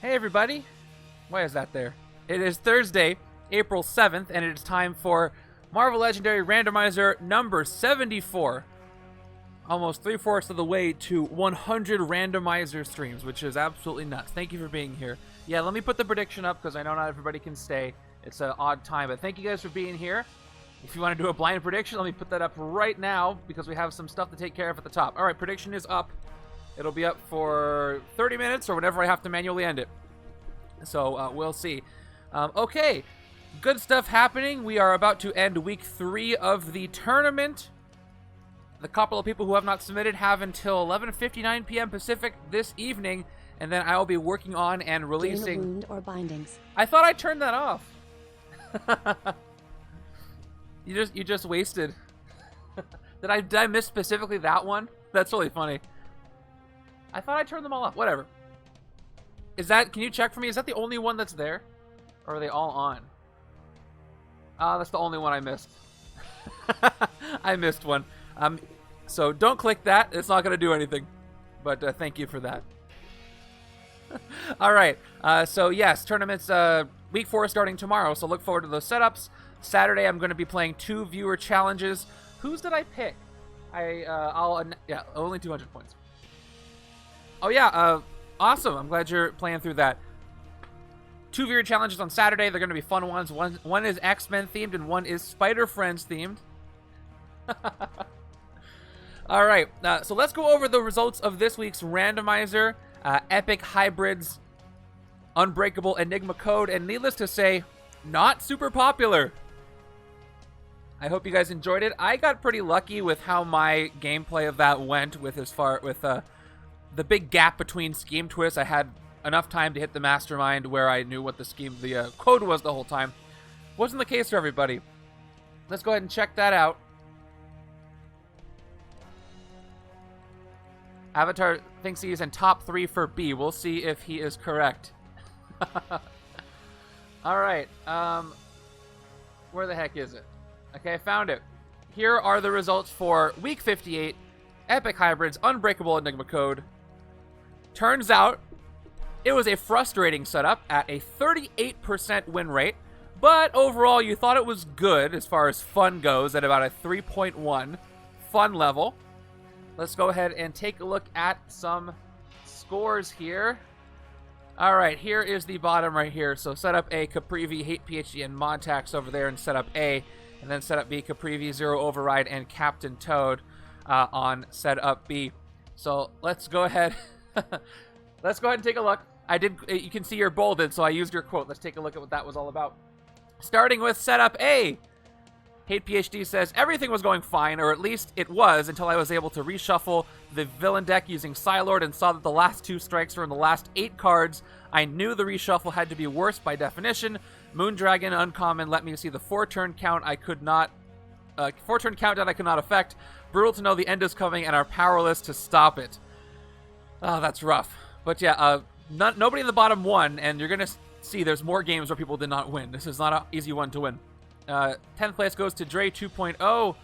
Hey everybody! Why is that there? It is Thursday, April 7th, and it is time for Marvel Legendary Randomizer number 74. Almost 3/4 of the way to 100 randomizer streams, which is absolutely nuts. Thank you for being here. Yeah, let me put the prediction up because I know not everybody can stay. It's an odd time, but thank you guys for being here. If you want to do a blind prediction, let me put that up right now because we have some stuff to take care of at the top. All right, prediction is up. It'll be up for 30 minutes or whenever I have to manually end it. So we'll see. Okay, good stuff happening. We are about to end week 3 of the tournament. The couple of people who have not submitted have until 11:59 p.m. Pacific this evening, and then I will be working on and releasing. Gain a wound or bindings. I thought I turned that off. You just wasted. Did I miss specifically that one? That's really funny. I thought I turned them all off. Whatever. Can you check for me? Is that the only one that's there? Or are they all on? That's the only one I missed. I missed one. So don't click that. It's not going to do anything. But thank you for that. All right. So yes, tournaments week 4 starting tomorrow. So look forward to those setups. Saturday I'm going to be playing 2 viewer challenges. Whose did I pick? Yeah, only 200 points. Oh yeah, awesome. I'm glad you're playing through that. 2 viewer challenges on Saturday. They're going to be fun ones. One is X-Men themed and one is Spider-Friends themed. All right, so let's go over the results of this week's randomizer. Epic Hybrids, Unbreakable Enigma Code, and needless to say, not super popular. I hope you guys enjoyed it. I got pretty lucky with how my gameplay of that went with the big gap between scheme twists. I had enough time to hit the Mastermind where I knew what the code was the whole time. Wasn't the case for everybody. Let's go ahead and check that out. Avatar thinks he's in top 3 for B. We'll see if he is correct. All right. Where the heck is it? Okay, I found it. Here are the results for week 58. Epic Hybrids, Unbreakable Enigma Code. Turns out it was a frustrating setup at a 38% win rate, but overall you thought it was good as far as fun goes at about a 3.1 fun level. Let's go ahead and take a look at some scores here. All right, here is the bottom right here. So setup A, Caprivi, Hate PhD, and Montax over there in setup A, and then setup B, Caprivi, Zero Override, and Captain Toad on setup B. So let's go ahead. Let's go ahead and take a look. You can see you're bolded, so I used your quote. Let's take a look at what that was all about. Starting with setup A. Hate PhD says, everything was going fine, or at least it was, until I was able to reshuffle the villain deck using Psi-Lord and saw that the last 2 strikes were in the last 8 cards. I knew the reshuffle had to be worse by definition. Moondragon uncommon let me see the 4-turn count I could not 4-turn countdown I could not affect. Brutal to know the end is coming and are powerless to stop it. Oh, that's rough. But yeah, nobody in the bottom won, and you're gonna see there's more games where people did not win. This is not an easy one to win. 10th place goes to Dre 2.0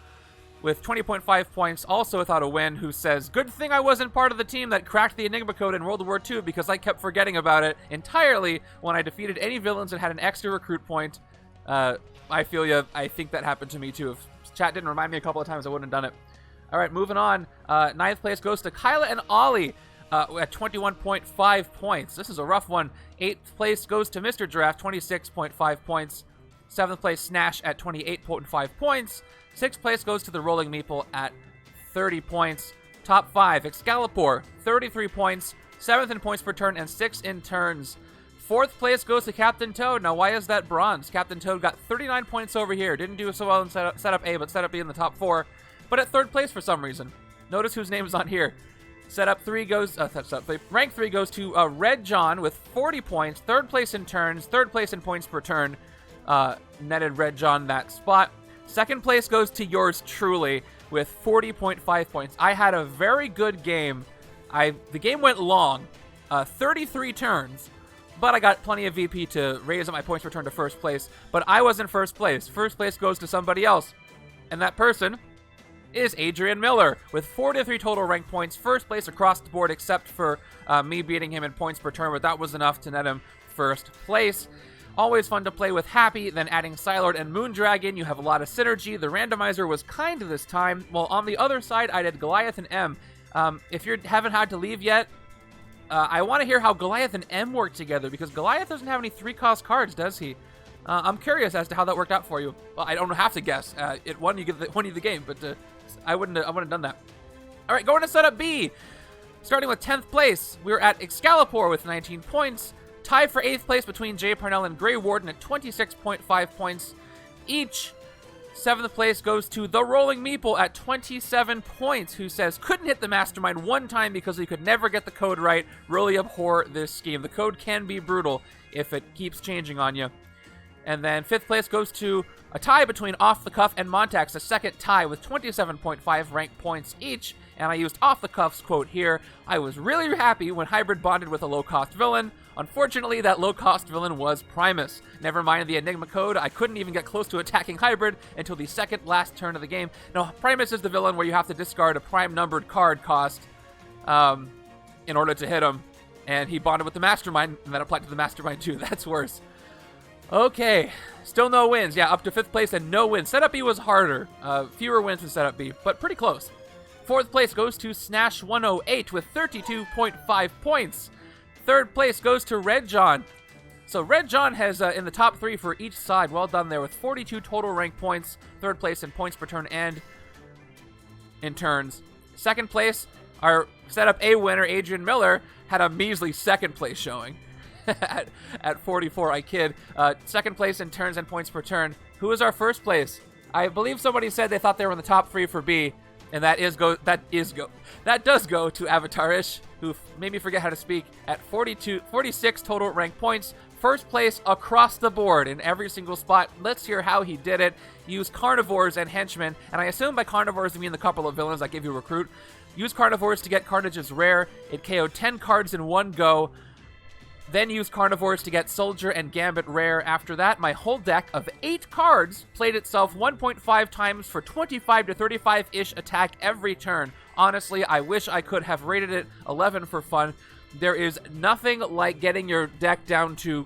with 20.5 points, also without a win, who says, good thing I wasn't part of the team that cracked the Enigma code in World War II because I kept forgetting about it entirely when I defeated any villains that had an extra recruit point. I feel ya. I think that happened to me too. If chat didn't remind me a couple of times, I wouldn't have done it. All right, moving on. 9th place goes to Kyla and Ollie at 21.5 points. This is a rough one. 8th place goes to Mr. Giraffe, 26.5 points. 7th place, Snash at 28.5 points. 6th place goes to the Rolling Meeple at 30 points. Top 5, Excalibur, 33 points. 7th in points per turn and 6th in turns. 4th place goes to Captain Toad. Now, why is that bronze? Captain Toad got 39 points over here. Didn't do so well in setup A, but setup B in the top 4. But at 3rd place for some reason. Notice whose name is on here. Setup 3 goes, rank 3 goes to Red John with 40 points. 3rd place in turns. 3rd place in points per turn. Netted Red John that spot. 2nd place goes to yours truly with 40.5 points. I had a very good game. The game went long, 33 turns, but I got plenty of VP to raise up my points per turn to 1st place. But I was in 1st place. 1st place goes to somebody else, and that person is Adrian Miller with 43 total rank points. First place across the board except for me beating him in points per turn, but that was enough to net him first place. Always fun to play with Happy, then adding Psi-Lord and Moondragon. You have a lot of synergy. The randomizer was kind this time. While on the other side, I did Goliath and M. If you haven't had to leave yet, I want to hear how Goliath and M work together, because Goliath doesn't have any 3-cost cards, does he? I'm curious as to how that worked out for you. Well, I don't have to guess. It won you the game, but I wouldn't have done that. All right, going to setup B. Starting with 10th place, we're at Excalibur with 19 points. Tied for 8th place between Jay Parnell and Grey Warden at 26.5 points each. 7th place goes to The Rolling Meeple at 27 points, who says, couldn't hit the Mastermind one time because he could never get the code right. Really abhor this scheme. The code can be brutal if it keeps changing on you. And then 5th place goes to a tie between Off the Cuff and Montax, a second tie with 27.5 rank points each. And I used Off the Cuff's quote here. I was really happy when Hybrid bonded with a low-cost villain. Unfortunately, that low-cost villain was Primus. Never mind the Enigma code, I couldn't even get close to attacking Hybrid until the second last turn of the game. Now, Primus is the villain where you have to discard a prime-numbered card cost in order to hit him. And he bonded with the Mastermind, and that applied to the Mastermind too. That's worse. Okay, still no wins. Yeah, up to 5th place and no wins. Setup B was harder. Fewer wins in Setup B, but pretty close. 4th place goes to Snash 108 with 32.5 points. 3rd place goes to Red John. So Red John has in the top 3 for each side. Well done there with 42 total rank points. 3rd place in points per turn and in turns. 2nd place, our Setup A winner, Adrian Miller, had a measly 2nd place showing at 44. I kid. 2nd place in turns and points per turn. Who is our 1st place? I believe somebody said they thought they were in the top 3 for B. And that does go to Avatarish, who made me forget how to speak, at 46 total rank points. 1st place across the board in every single spot. Let's hear how he did it. Use Carnivores and Henchmen, and I assume by Carnivores I mean the couple of villains I gave you Recruit. Use Carnivores to get Carnage's rare. It KO'd 10 cards in one go. Then use Carnivores to get Soldier and Gambit rare. After that, my whole deck of 8 cards played itself 1.5 times for 25 to 35-ish attack every turn. Honestly, I wish I could have rated it 11 for fun. There is nothing like getting your deck down to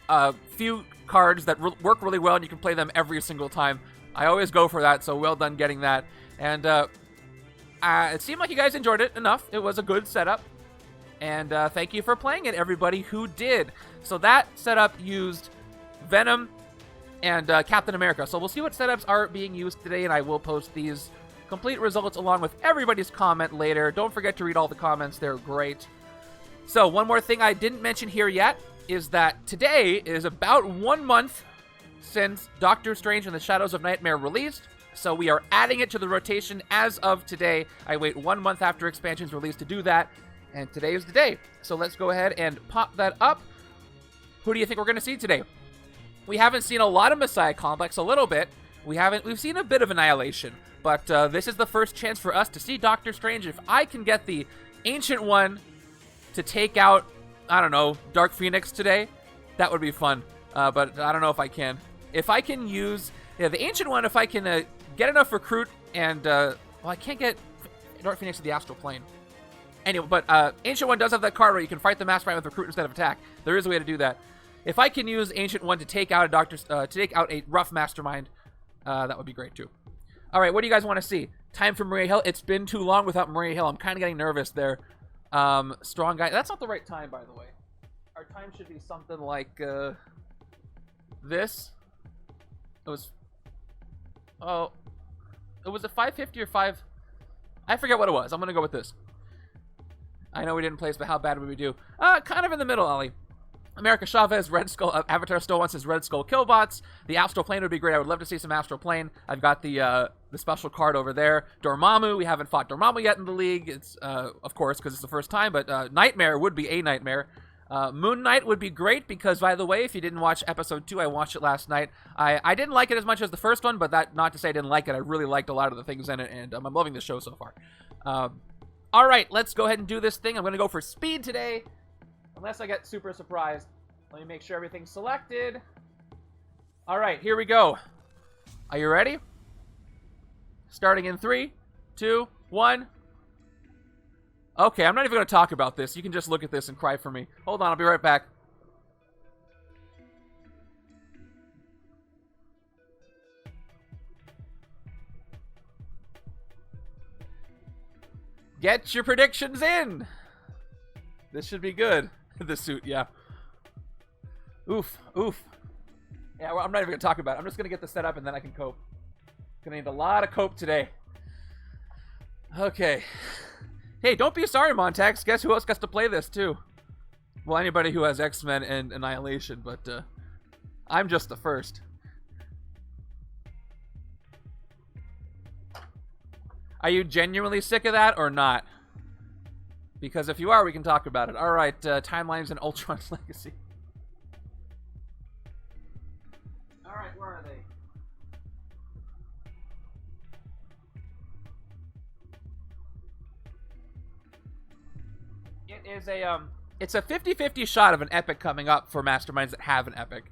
a few cards that work really well and you can play them every single time. I always go for that, so well done getting that. And it seemed like you guys enjoyed it enough. It was a good setup. And thank you for playing it, everybody who did. So that setup used Venom and Captain America. So we'll see what setups are being used today, and I will post these complete results along with everybody's comment later. Don't forget to read all the comments. They're great. So one more thing I didn't mention here yet is that today is about 1 month since Doctor Strange and the Shadows of Nightmare released. So we are adding it to the rotation as of today. I wait 1 month after expansion's release to do that. And today is the day. So let's go ahead and pop that up. Who do you think we're going to see today? We haven't seen a lot of Messiah Complex, a little bit. We've seen a bit of Annihilation. But this is the first chance for us to see Doctor Strange. If I can get the Ancient One to take out, I don't know, Dark Phoenix today, that would be fun. But I don't know if I can. If I can use the Ancient One, if I can get enough Recruit and, well, I can't get Dark Phoenix to the Astral Plane. Anyway, but Ancient One does have that card where you can fight the Mastermind with Recruit instead of attack. There is a way to do that. If I can use Ancient One to take out a rough Mastermind, that would be great too. All right, what do you guys want to see? Time for Maria Hill. It's been too long without Maria Hill. I'm kind of getting nervous there. Strong Guy. That's not the right time, by the way. Our time should be something like this. It was a 550 or 5. I forget what it was. I'm gonna go with this. I know we didn't place, but how bad would we do? Kind of in the middle, Ollie. America Chavez, Red Skull, Avatar still wants his Red Skull Killbots. The Astral Plane would be great. I would love to see some Astral Plane. I've got the special card over there. Dormammu, we haven't fought Dormammu yet in the league. It's, of course, because it's the first time, but Nightmare would be a nightmare. Moon Knight would be great because, by the way, if you didn't watch episode 2, I watched it last night. I didn't like it as much as the first one, but that not to say I didn't like it. I really liked a lot of the things in it, and I'm loving the show so far. All right, let's go ahead and do this thing. I'm going to go for speed today, unless I get super surprised. Let me make sure everything's selected. All right, here we go. Are you ready? Starting in 3, 2, 1. Okay, I'm not even going to talk about this. You can just look at this and cry for me. Hold on, I'll be right back. Get your predictions in! This should be good. The suit, yeah. Oof, oof. Yeah, well, I'm not even going to talk about it. I'm just going to get this set up and then I can cope. Gonna need a lot of cope today. Okay. Hey, don't be sorry, Montax. Guess who else gets to play this, too? Well, anybody who has X-Men and Annihilation, but I'm just the first. Are you genuinely sick of that or not? Because if you are, we can talk about it. Alright, timelines and Ultron's Legacy. Alright, where are they? It is a, it's a 50-50 shot of an epic coming up for Masterminds that have an epic.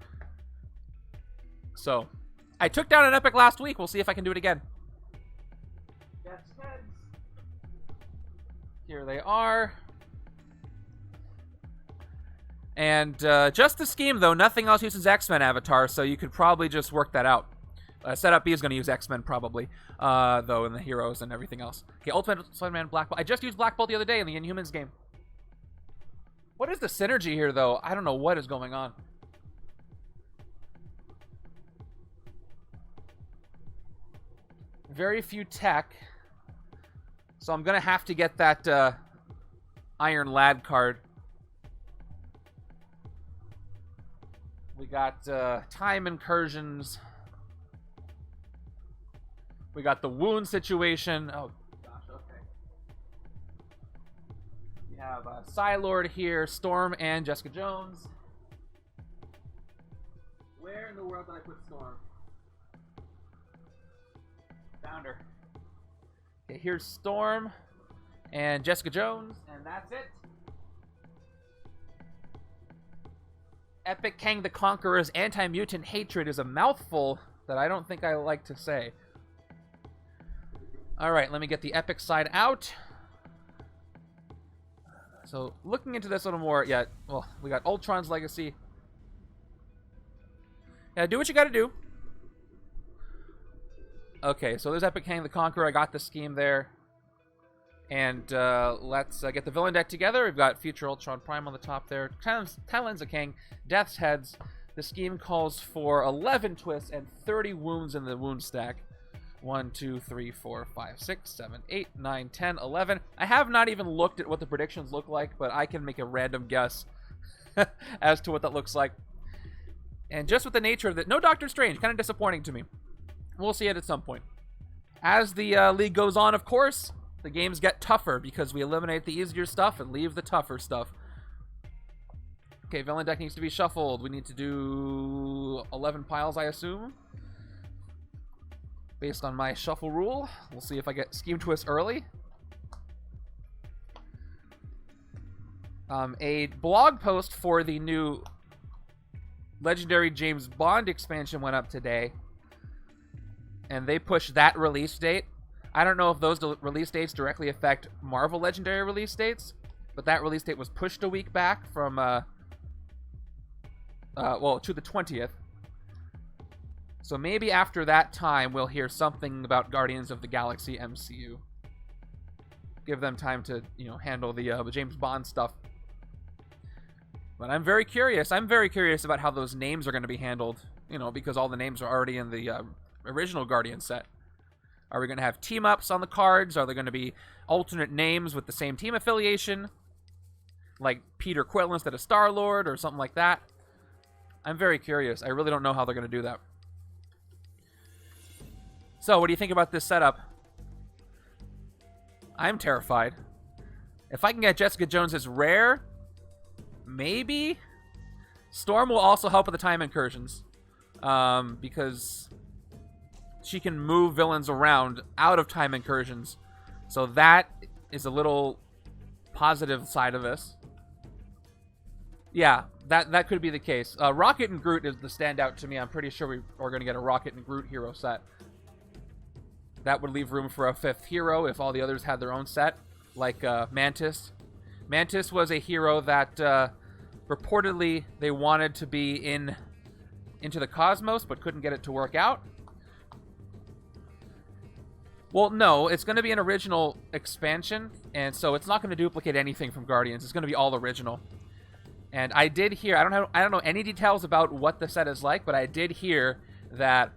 So, I took down an epic last week. We'll see if I can do it again. Here they are. And just the scheme, though. Nothing else uses X-Men avatar, so you could probably just work that out. Setup B is going to use X-Men, probably. Though, in the heroes and everything else. Okay, Ultimate Spider-Man, Black Bolt. I just used Black Bolt the other day in the Inhumans game. What is the synergy here, though? I don't know what is going on. Very few tech. So I'm going to have to get that Iron Lad card. We got time incursions. We got the wound situation. Oh, gosh, okay. We have Psi-Lord here, Storm, and Jessica Jones. Where in the world did I put Storm? Found her. Okay, here's Storm and Jessica Jones, and that's it. Epic Kang the Conqueror's Anti-Mutant hatred is a mouthful that I don't think I like to say. Alright, let me get the epic side out. So, looking into this a little more, yeah, well, we got Ultron's Legacy. Yeah, do what you gotta do. Okay, so there's Epic Kang the Conqueror. I got the scheme there. And let's get the villain deck together. We've got Future Ultron Prime on the top there. Talons of Kang, Death's Heads. The scheme calls for 11 twists and 30 wounds in the wound stack. 1, 2, 3, 4, 5, 6, 7, 8, 9, 10, 11. I have not even looked at what the predictions look like, but I can make a random guess as to what that looks like. And just with the nature of it, no Doctor Strange. Kind of disappointing to me. We'll see it at some point. As the league goes on, of course, the games get tougher because we eliminate the easier stuff and leave the tougher stuff. Okay, villain deck needs to be shuffled. We need to do 11 piles, I assume. Based on my shuffle rule. We'll see if I get Scheme Twist early. A blog post for the new Legendary James Bond expansion went up today. And they pushed that release date. I don't know if those release dates directly affect Marvel Legendary release dates, but that release date was pushed a week back from, well, to the 20th. So maybe after that time, we'll hear something about Guardians of the Galaxy MCU. Give them time to, you know, handle the James Bond stuff. But I'm very curious. I'm very curious about how those names are going to be handled, you know, because all the names are already in the original Guardian set. Are we going to have team-ups on the cards? Are there going to be alternate names with the same team affiliation? Like Peter Quill instead of Star-Lord or something like that? I'm very curious. I really don't know how they're going to do that. So, what do you think about this setup? I'm terrified. If I can get Jessica Jones as rare, maybe? Storm will also help with the time incursions. Because she can move villains around out of time incursions. So that is a little positive side of this. Yeah, that could be the case. Rocket and Groot is the standout to me. I'm pretty sure we're going to get a Rocket and Groot hero set. That would leave room for a 5th hero if all the others had their own set, like Mantis. Mantis was a hero that reportedly they wanted to be into the cosmos, but couldn't get it to work out. Well, no, it's going to be an original expansion, and so it's not going to duplicate anything from Guardians. It's going to be all original. And I did hear, I don't know any details about what the set is like, but I did hear that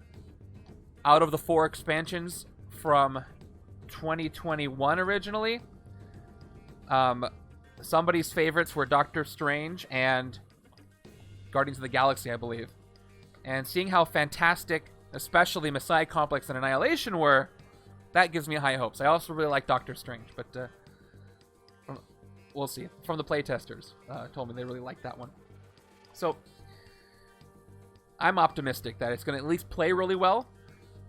out of the 4 expansions from 2021 originally, somebody's favorites were Doctor Strange and Guardians of the Galaxy, I believe. And seeing how fantastic, especially Messiah Complex and Annihilation were, that gives me high hopes. I also really like Doctor Strange, but we'll see. From the playtesters, told me they really liked that one. So I'm optimistic that it's going to at least play really well.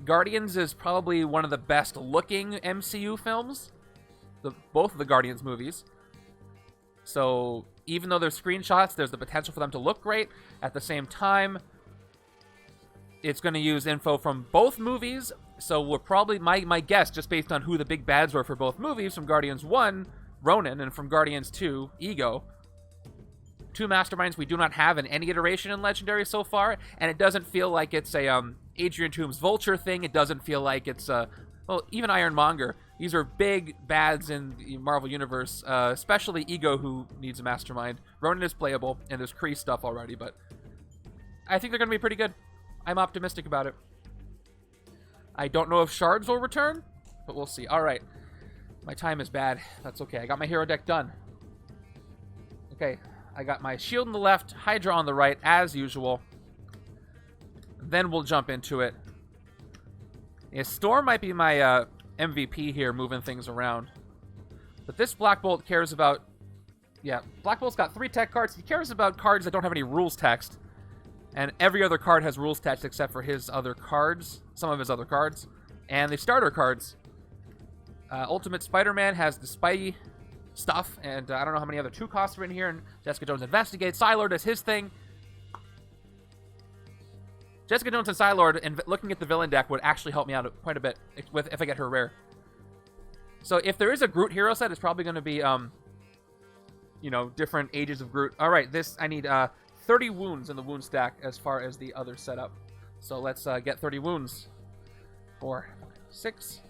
Guardians is probably one of the best looking MCU films, both of the Guardians movies. So even though there's screenshots, there's the potential for them to look great. At the same time, it's going to use info from both movies. So we're probably, my guess, just based on who the big bads were for both movies, from Guardians 1, Ronan, and from Guardians 2, Ego. 2 masterminds we do not have in any iteration in Legendary so far, and it doesn't feel like it's a Adrian Toomes Vulture thing. It doesn't feel like it's well, even Ironmonger. These are big bads in the Marvel Universe, especially Ego, who needs a mastermind. Ronan is playable, and there's Kree stuff already, but I think they're going to be pretty good. I'm optimistic about it. I don't know if Shards will return, but we'll see. All right. My time is bad. That's okay. I got my hero deck done. Okay. I got my shield on the left, Hydra on the right, as usual. Then we'll jump into it. Yeah, Storm might be my MVP here, moving things around. But this Black Bolt cares about... Yeah, Black Bolt's got 3 tech cards. He cares about cards that don't have any rules text. And every other card has rules text except for his other cards. Some of his other cards. And the starter cards. Ultimate Spider-Man has the Spidey stuff. And I don't know how many other 2 costs are in here. And Jessica Jones Investigates. Psi-Lord does his thing. Jessica Jones and Psi-Lord, and looking at the villain deck, would actually help me out quite a bit if I get her rare. So if there is a Groot hero set, it's probably going to be, you know, different ages of Groot. All right, I need 30 wounds in the wound stack as far as the other setup. So let's get 30 wounds. 4, 6.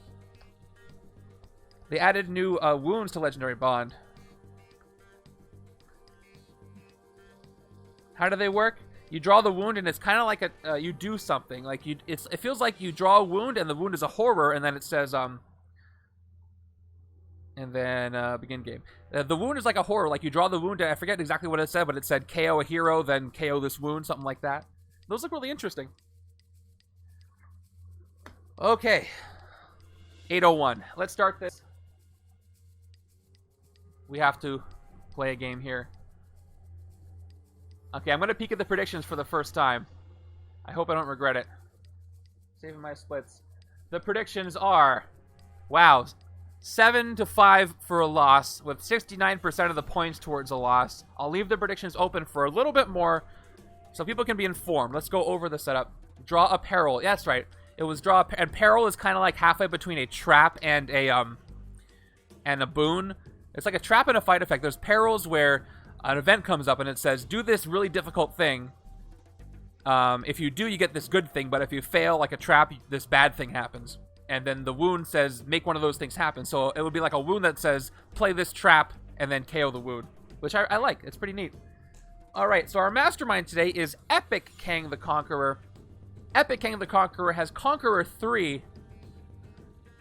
They added new wounds to Legendary Bond. How do they work? You draw the wound, and it's kind of like you do something. Like it feels like you draw a wound, and the wound is a horror, and then it says and then begin game. The wound is like a horror. Like you draw the wound, and I forget exactly what it said, but it said KO a hero, then KO this wound, something like that. Those look really interesting. Okay, 801. Let's start this. We have to play a game here. Okay, I'm going to peek at the predictions for the first time. I hope I don't regret it. Saving my splits. The predictions are, wow, 7-5 for a loss, with 69% of the points towards a loss. I'll leave the predictions open for a little bit more, so people can be informed. Let's go over the setup. Draw a peril. Yeah, that's right. It was draw and peril is kind of like halfway between a trap and a boon. It's like a trap and a fight effect. There's perils where an event comes up and it says, do this really difficult thing. If you do, you get this good thing, but if you fail, like a trap, this bad thing happens. And then the wound says, make one of those things happen. So it would be like a wound that says, play this trap, and then KO the wound, which I like. It's pretty neat. All right, so our mastermind today is Epic Kang the Conqueror. Epic Kang the Conqueror has Conqueror 3.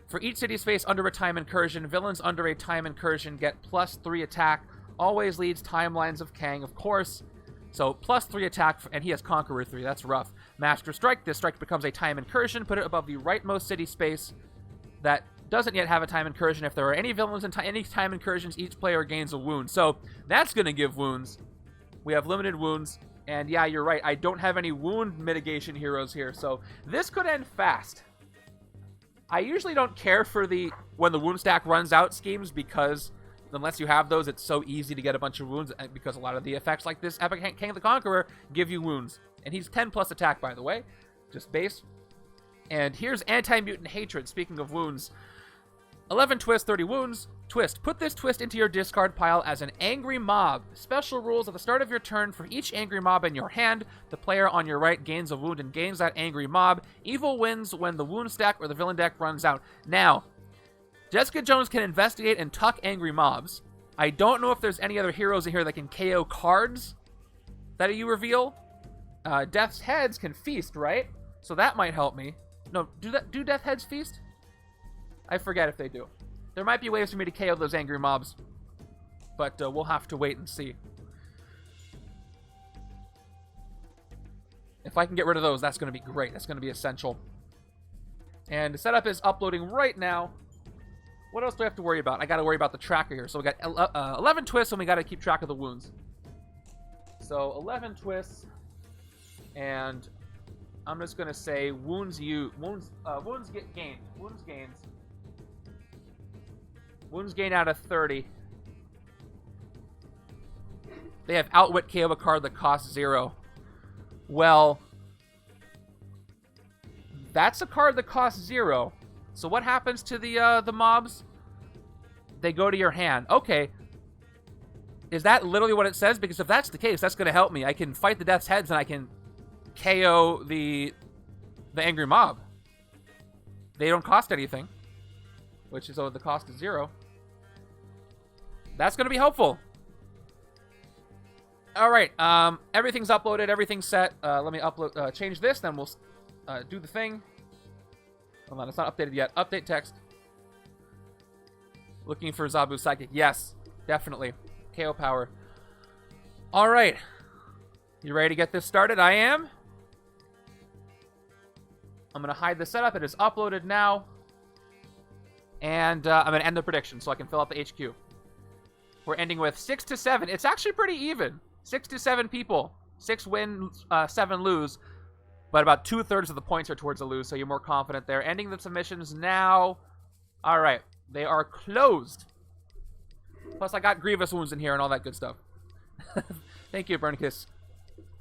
For each city space under a time incursion, villains under a time incursion get +3 attack. Always leads timelines of Kang, of course. So +3 attack, and he has Conqueror 3. That's rough. Master Strike. This strike becomes a time incursion. Put it above the rightmost city space that doesn't yet have a time incursion. If there are any villains in any time incursions, each player gains a wound. So that's going to give wounds. We have limited wounds. And yeah, you're right. I don't have any wound mitigation heroes here. So this could end fast. I usually don't care for when the wound stack runs out schemes, because unless you have those, it's so easy to get a bunch of wounds, because a lot of the effects like this Epic Kang the Conqueror give you wounds. And he's 10+ attack, by the way. Just base. And here's Anti-Mutant Hatred, speaking of wounds. 11 twist, 30 wounds. Twist. Put this twist into your discard pile as an angry mob. Special rules: at the start of your turn, for each angry mob in your hand, the player on your right gains a wound and gains that angry mob. Evil wins when the wound stack or the villain deck runs out. Now, Jessica Jones can investigate and tuck angry mobs. I don't know if there's any other heroes in here that can KO cards that you reveal. Death's Heads can feast, right? So that might help me. No, do Death Heads feast? I forget if they do. There might be ways for me to KO those angry mobs, but we'll have to wait and see. If I can get rid of those, that's going to be great. That's going to be essential. And the setup is uploading right now. What else do I have to worry about? I got to worry about the tracker here. So we got 11 twists, and we got to keep track of the wounds. So 11 twists, and I'm just going to say wounds get gained. Wounds gains. Wounds gain out of 30. They have Outwit, KO a card that costs 0. Well, that's a card that costs 0. So what happens to the mobs? They go to your hand. Okay. Is that literally what it says? Because if that's the case, that's going to help me. I can fight the Death's Heads and I can KO the angry mob. They don't cost anything, which is, the cost is 0. That's going to be helpful. All right. Everything's uploaded. Everything's set. Let me change this. Then we'll do the thing. Hold on. It's not updated yet. Update text. Looking for Zabu Psychic. Yes. Definitely. KO power. All right. You ready to get this started? I am. I'm going to hide the setup. It is uploaded now. And I'm going to end the prediction so I can fill out the HQ. We're ending with 6 to 7. It's actually pretty even. 6 to 7 people. 6 win, 7 lose. But about 2/3 of the points are towards a lose, so you're more confident there. Ending the submissions now. All right. They are closed. Plus, I got Grievous wounds in here and all that good stuff. Thank you, Bernicus,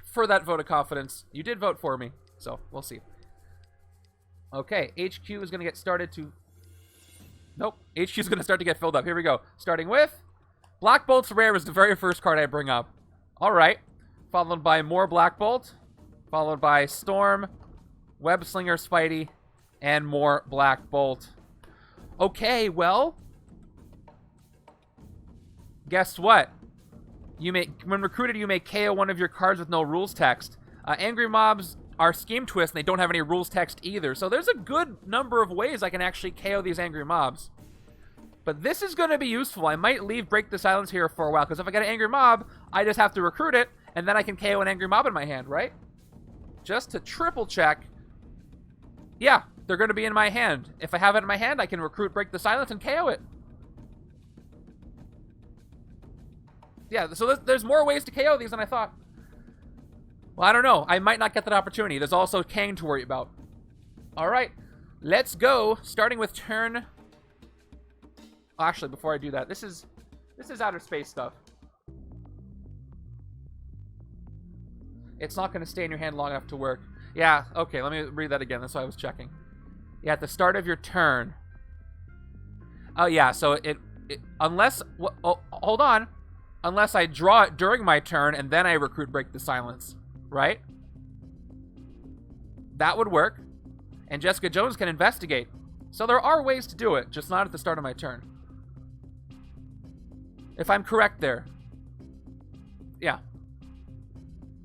for that vote of confidence. You did vote for me, so we'll see. Okay, HQ is going to get started to... Nope, HQ is going to start to get filled up. Here we go. Starting with... Black Bolt's rare is the very first card I bring up. Alright. Followed by more Black Bolt. Followed by Storm, Web Slinger Spidey, and more Black Bolt. Okay, well... Guess what? When recruited, you may KO one of your cards with no rules text. Angry mobs are Scheme Twist, and they don't have any rules text either. So there's a good number of ways I can actually KO these angry mobs. But this is going to be useful. I might leave Break the Silence here for a while, because if I get an angry mob, I just have to recruit it, and then I can KO an angry mob in my hand, right? Just to triple check. Yeah, they're going to be in my hand. If I have it in my hand, I can recruit Break the Silence and KO it. Yeah, so there's more ways to KO these than I thought. Well, I don't know. I might not get that opportunity. There's also Kang to worry about. All right, let's go. Starting with turn... Actually, before I do that, this is outer space stuff. It's not going to stay in your hand long enough to work. Yeah, okay, let me read that again. That's why I was checking. Yeah, at the start of your turn. Oh, yeah, so unless... Oh, hold on. Unless I draw it during my turn and then I recruit Break the Silence. Right? That would work. And Jessica Jones can investigate. So there are ways to do it, just not at the start of my turn. If I'm correct there. Yeah.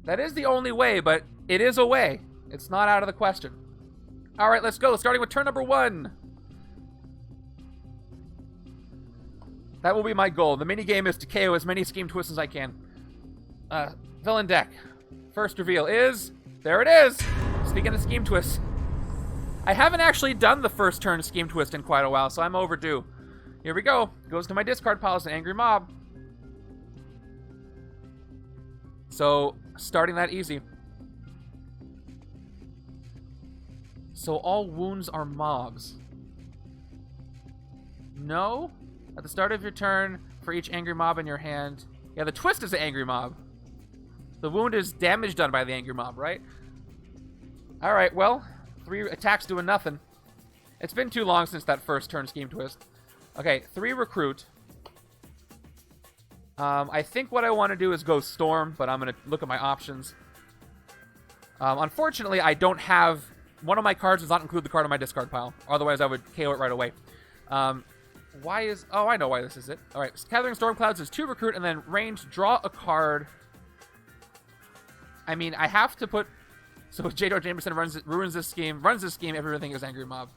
That is the only way, but it is a way. It's not out of the question. All right, let's go. Starting with turn number 1. That will be my goal. The minigame is to KO as many Scheme Twists as I can. Villain deck. First reveal is... There it is! Speaking of Scheme Twists. I haven't actually done the first turn Scheme Twist in quite a while, so I'm overdue. Here we go. Goes to my discard pile as an angry mob. So, starting that easy. So all wounds are mobs. No? At the start of your turn, for each angry mob in your hand... Yeah, the twist is an angry mob. The wound is damage done by the angry mob, right? Alright, well, 3 attacks doing nothing. It's been too long since that first turn scheme twist. Okay, 3 recruit. I think what I want to do is go Storm, but I'm going to look at my options. Unfortunately, I don't have... One of my cards does not include the card on my discard pile. Otherwise, I would KO it right away. Why is... Oh, I know why this is it. All right, Gathering Storm Clouds is 2 recruit, and then range, draw a card. I mean, I have to put... So J.J. Jameson runs this scheme, everything is Angry Mob.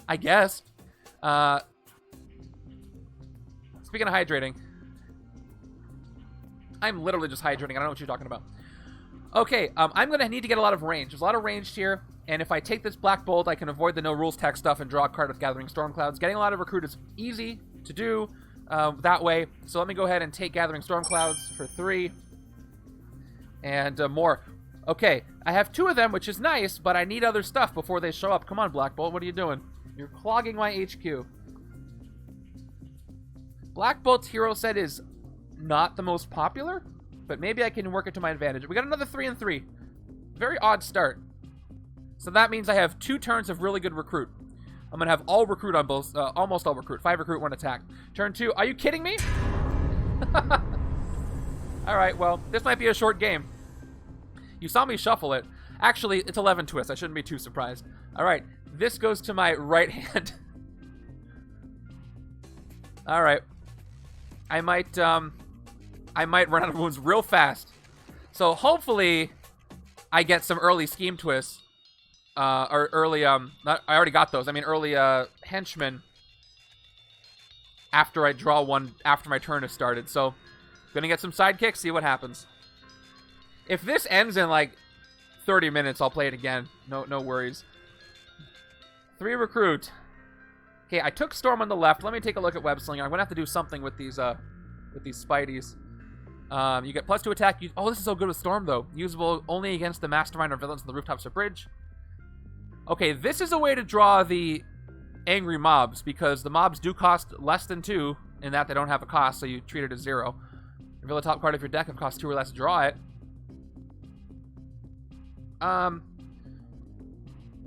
I guess. Speaking of hydrating... I'm literally just hydrating. I don't know what you're talking about. Okay, I'm going to need to get a lot of range. There's a lot of range here, and if I take this Black Bolt, I can avoid the no rules tech stuff and draw a card with Gathering Storm Clouds. Getting a lot of recruit is easy to do that way, so let me go ahead and take Gathering Storm Clouds for 3. And more. Okay, I have 2 of them, which is nice, but I need other stuff before they show up. Come on, Black Bolt, what are you doing? You're clogging my HQ. Black Bolt's hero set is not the most popular, but maybe I can work it to my advantage. We got another 3 and 3. Very odd start. So that means I have 2 turns of really good recruit. I'm going to have all recruit on both, almost all recruit. 5 recruit, 1 attack. Turn 2. Are you kidding me? Alright, well, this might be a short game. You saw me shuffle it. Actually, it's 11 twists. I shouldn't be too surprised. Alright, this goes to my right hand. Alright. I might run out of wounds real fast. So hopefully I get some early scheme twists. Or early, I already got those. I mean early, henchmen. After I draw one, after my turn has started. So, gonna get some sidekicks, see what happens. If this ends in like 30 minutes, I'll play it again. No worries. 3 recruit. Okay, I took Storm on the left. Let me take a look at Web Slinger. I'm gonna have to do something with these Spideys. You get +2 attack. Oh, this is so good with Storm, though. Usable only against the Mastermind or villains on the rooftops or bridge. Okay, this is a way to draw the angry mobs, because the mobs do cost less than 2, in that they don't have a cost, so you treat it as 0. Reveal the top card of your deck and cost 2 or less to draw it.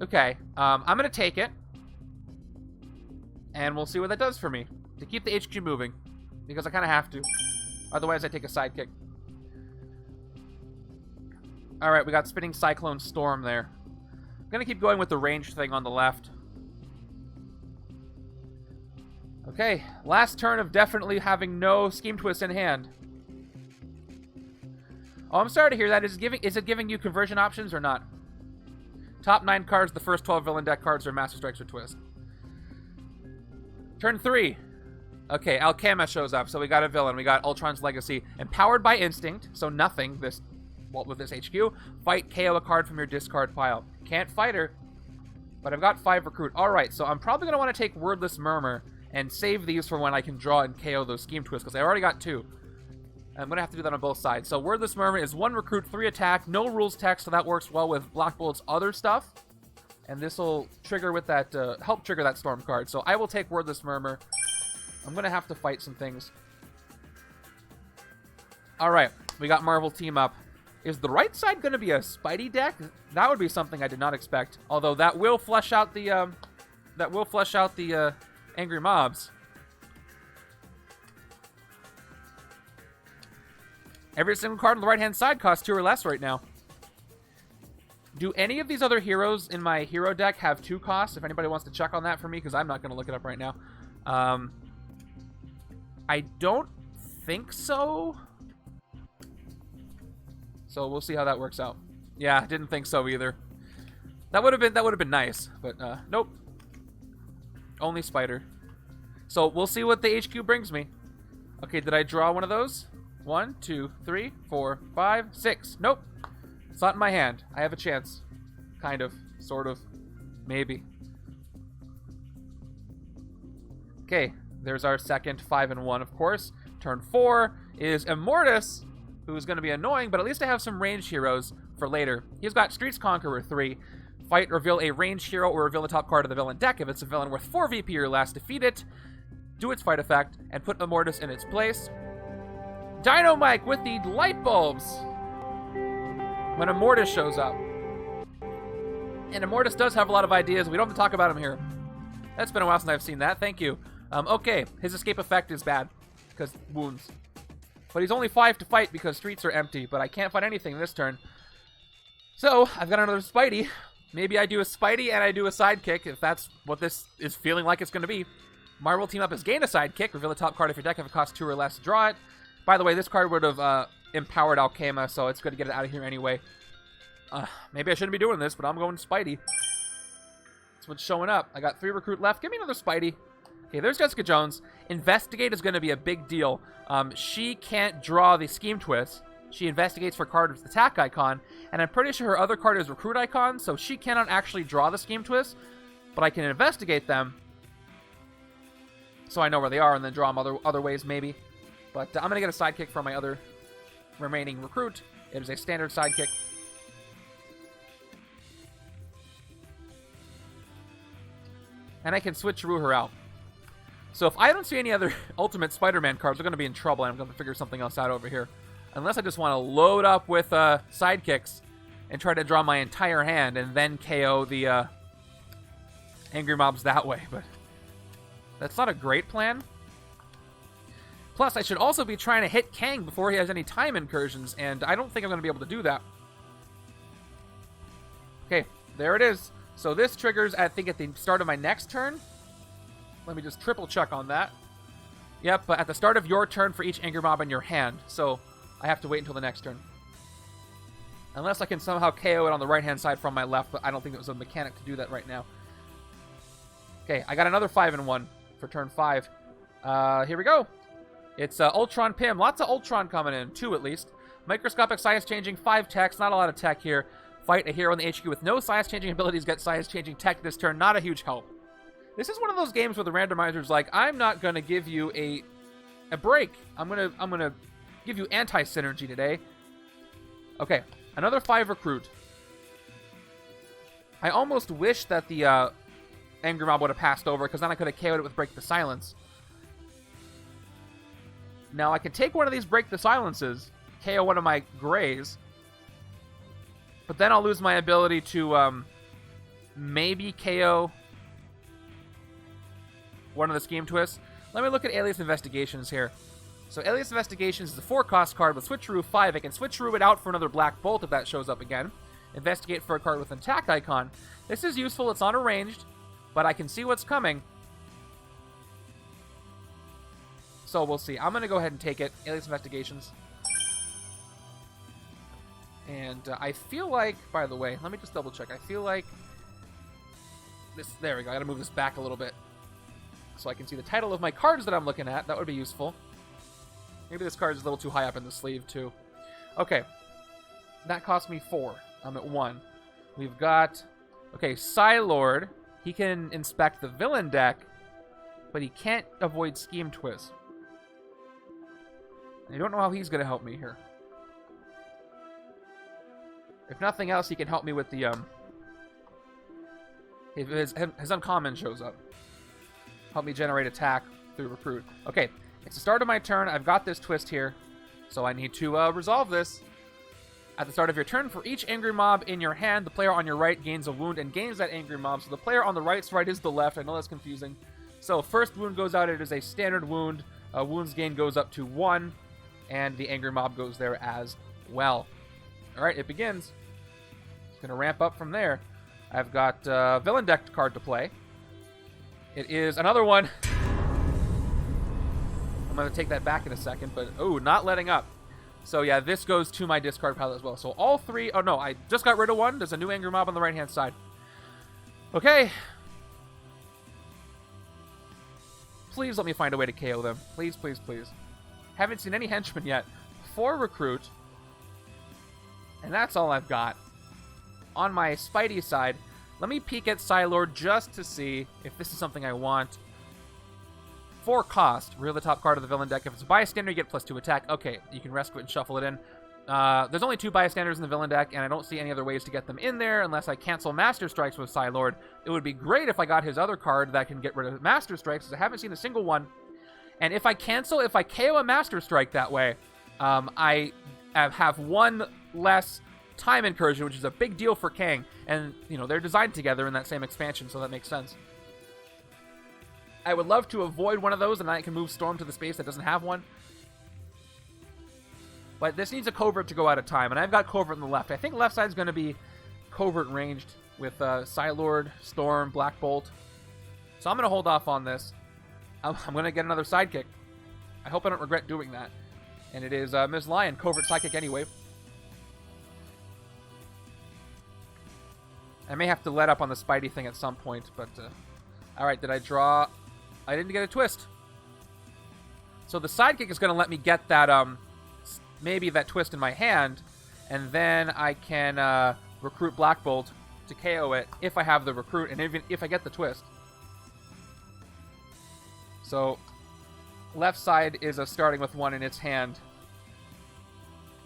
Okay, I'm going to take it. And we'll see what that does for me. To keep the HQ moving. Because I kind of have to. Otherwise, I take a sidekick. Alright, we got Spinning Cyclone Storm there. I'm going to keep going with the range thing on the left. Okay, last turn of definitely having no scheme twist in hand. Oh, I'm sorry to hear that. Is it giving you conversion options or not? Top 9 cards, the first 12 villain deck cards are Master Strikes or Twist. Turn 3. Okay, Alchema shows up, so we got a villain. We got Ultron's Legacy. Empowered by Instinct, so nothing with this HQ. Fight, KO a card from your discard pile. Can't fight her, but I've got 5 recruit. Alright, so I'm probably going to want to take Wordless Murmur and save these for when I can draw and KO those Scheme Twists, because I already got 2. I'm going to have to do that on both sides. So Wordless Murmur is 1 recruit, 3 attack, no rules text, so that works well with Black Bolt's other stuff. And this will trigger with that, help trigger that Storm card. So I will take Wordless Murmur. I'm going to have to fight some things. Alright, we got Marvel Team Up. Is the right side going to be a Spidey deck? That would be something I did not expect. Although that will flesh out the, angry mobs. Every single card on the right-hand side costs 2 or less right now. Do any of these other heroes in my hero deck have 2 costs? If anybody wants to check on that for me, because I'm not going to look it up right now. I don't think so. So we'll see how that works out. Yeah, didn't think so either. That would have been nice, but nope. Only Spider. So we'll see what the HQ brings me. Okay, did I draw one of those? 1, 2, 3, 4, 5, 6. Nope. It's not in my hand. I have a chance. Kind of. Sort of. Maybe. Okay. There's our second 5 and 1, of course. Turn 4 is Immortus, who's going to be annoying, but at least I have some ranged heroes for later. He's got Streets Conqueror 3. Fight, reveal a ranged hero, or reveal the top card of the villain deck. If it's a villain worth 4 VP or less, defeat it. Do its fight effect, and put Immortus in its place. Dino Mike with the light bulbs when Immortus shows up. And Immortus does have a lot of ideas. We don't have to talk about him here. That's been a while since I've seen that. Thank you. Okay, his escape effect is bad because wounds. But he's only 5 to fight because streets are empty. But I can't find anything this turn. So, I've got another Spidey. Maybe I do a Spidey and I do a sidekick if that's what this is feeling like it's going to be. Marvel Team Up has gained a sidekick. Reveal the top card of your deck if it costs 2 or less. Draw it. By the way, this card would have empowered Alchema, so it's good to get it out of here anyway. Maybe I shouldn't be doing this, but I'm going Spidey. That's what's showing up. I got 3 recruit left. Give me another Spidey. Okay, there's Jessica Jones. Investigate is going to be a big deal. She can't draw the Scheme Twist. She investigates for a card with the attack icon, and I'm pretty sure her other card is recruit icon, so she cannot actually draw the Scheme Twist, but I can investigate them, so I know where they are, and then draw them other ways, maybe. But I'm going to get a sidekick from my other remaining recruit. It is a standard sidekick. And I can switcheroo her out. So if I don't see any other Ultimate Spider-Man cards, we're going to be in trouble, and I'm going to figure something else out over here. Unless I just want to load up with sidekicks and try to draw my entire hand and then KO the angry mobs that way. But that's not a great plan. Plus, I should also be trying to hit Kang before he has any time incursions, and I don't think I'm going to be able to do that. Okay, there it is. So this triggers, I think, at the start of my next turn. Let me just triple check on that. Yep, but at the start of your turn for each angry mob in your hand. So I have to wait until the next turn. Unless I can somehow KO it on the right-hand side from my left, but I don't think it was a mechanic to do that right now. Okay, I got another 5-in-1 for turn 5. Here we go. It's Ultron Pym. Lots of Ultron coming in. 2 at least. Microscopic Science Changing, 5 techs. Not a lot of tech here. Fight a hero in the HQ with no Science Changing abilities. Get Science Changing tech this turn. Not a huge help. This is one of those games where the randomizer's like, I'm not going to give you a break. I'm gonna give you anti-synergy today. Okay, another 5 recruit. I almost wish that the angry mob would have passed over, because then I could have KO'd it with Break the Silence. Now I can take one of these Break the Silences, KO one of my grays, but then I'll lose my ability to maybe KO one of the Scheme Twists. Let me look at Alias Investigations here. So Alias Investigations is a 4-cost card with Switcheroo 5. I can Switcheroo it out for another Black Bolt if that shows up again. Investigate for a card with an attack icon. This is useful. It's not arranged, but I can see what's coming. So we'll see. I'm going to go ahead and take it. Alias Investigations. And I feel like, by the way, let me just double check. I feel like this, there we go. I got to move this back a little bit so I can see the title of my cards that I'm looking at. That would be useful. Maybe this card is a little too high up in the sleeve, too. Okay. That cost me 4. I'm at 1. We've got, okay, Psi-Lord. He can inspect the villain deck, but he can't avoid Scheme Twist. I don't know how he's going to help me here. If nothing else, he can help me with the, if his uncommon shows up. Help me generate attack through recruit. Okay, it's the start of my turn. I've got this twist here, so I need to resolve this. At the start of your turn, for each angry mob in your hand, the player on your right gains a wound and gains that angry mob. So the player on the right's right is the left. I know that's confusing. So first wound goes out. It is a standard wound. Wounds gain goes up to 1, and the angry mob goes there as well. All right, it begins. It's going to ramp up from there. I've got villain deck card to play. It is another one. I'm going to take that back in a second, but oh, not letting up. So yeah, this goes to my discard pile as well. So all 3, oh no, I just got rid of 1. There's a new angry mob on the right-hand side. Okay. Please let me find a way to KO them. Please, please, please. Haven't seen any henchmen yet. 4 recruit. And that's all I've got. On my Spidey side, let me peek at Psi-Lord just to see if this is something I want. 4 cost. Reveal the top card of the villain deck. If it's a bystander, you get +2 attack. Okay, you can rescue it and shuffle it in. There's only 2 bystanders in the villain deck, and I don't see any other ways to get them in there unless I cancel Master Strikes with Psi-Lord. It would be great if I got his other card that can get rid of Master Strikes, because I haven't seen a single one. And if I KO a Master Strike that way, I have 1 less time incursion, which is a big deal for Kang. And, you know, they're designed together in that same expansion, so that makes sense. I would love to avoid one of those, and I can move Storm to the space that doesn't have one. But this needs a Covert to go out of time, and I've got Covert on the left. I think left side's going to be Covert ranged with Psi-Lord, Storm, Black Bolt. So I'm going to hold off on this. I'm going to get another sidekick. I hope I don't regret doing that. And it is Ms. Lion, Covert sidekick anyway. I may have to let up on the Spidey thing at some point, but... Alright, did I draw... I didn't get a twist. So the sidekick is going to let me get that, maybe that twist in my hand, and then I can recruit Black Bolt to KO it if I have the recruit, and even if I get the twist. So, left side is starting with one in its hand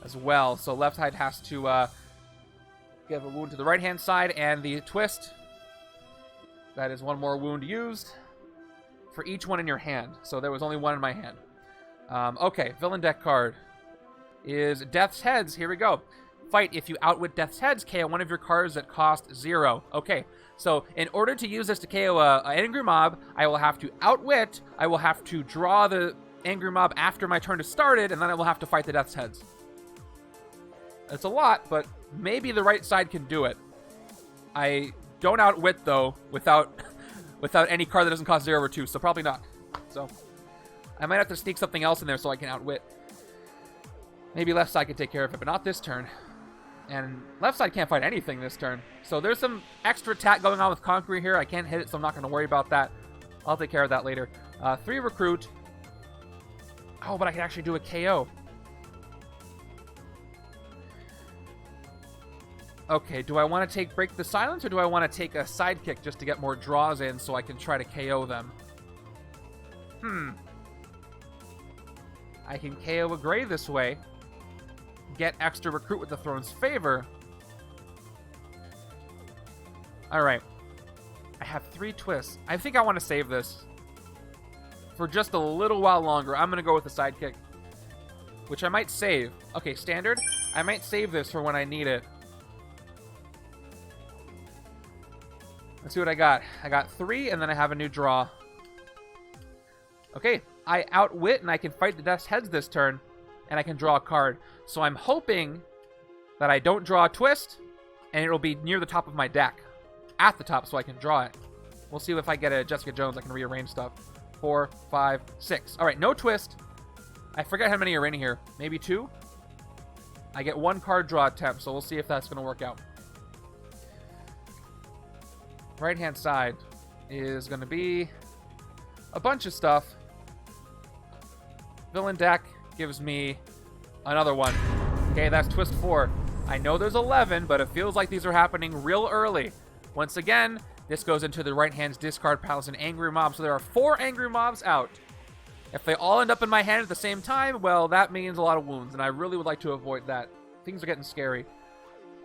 as well. So left side has to give a wound to the right-hand side, and the twist, that is one more wound used for each one in your hand. So there was only one in my hand. Okay, villain deck card is Death's Heads. Here we go. Fight. If you outwit Death's Heads, KO one of your cards that cost 0. Okay, so in order to use this to KO an angry mob, I will have to outwit, I will have to draw the angry mob after my turn has started, and then I will have to fight the Death's Heads. It's a lot, but maybe the right side can do it. I don't outwit, though, without any card that doesn't cost 0 or 2, so probably not. So I might have to sneak something else in there so I can outwit. Maybe left side can take care of it, but not this turn. And left side can't fight anything this turn. So there's some extra attack going on with Conqueror here. I can't hit it, so I'm not going to worry about that. I'll take care of that later. 3 recruit. Oh, but I can actually do a KO. Okay, do I want to break the silence, or do I want to take a sidekick just to get more draws in so I can try to KO them? I can KO a gray this way. Get extra recruit with the Throne's favor. Alright. I have 3 twists. I think I want to save this for just a little while longer. I'm going to go with the sidekick, which I might save. Okay, standard. I might save this for when I need it. Let's see what I got. I got 3, and then I have a new draw. Okay, I outwit, and I can fight the Death's Heads this turn, and I can draw a card. So I'm hoping that I don't draw a twist, and it'll be near the top of my deck. At the top, so I can draw it. We'll see if I get a Jessica Jones. I can rearrange stuff. 4, 5, 6. All right, no twist. I forget how many are in here. Maybe 2? I get 1 card draw attempt, so we'll see if that's going to work out. Right-hand side is going to be a bunch of stuff. Villain deck gives me another one. Okay, that's twist 4. I know there's 11, but it feels like these are happening real early. Once again, this goes into the right hand's discard palace and angry mob, so there are 4 angry mobs out. If they all end up in my hand at the same time, well, that means a lot of wounds, and I really would like to avoid that. Things are getting scary.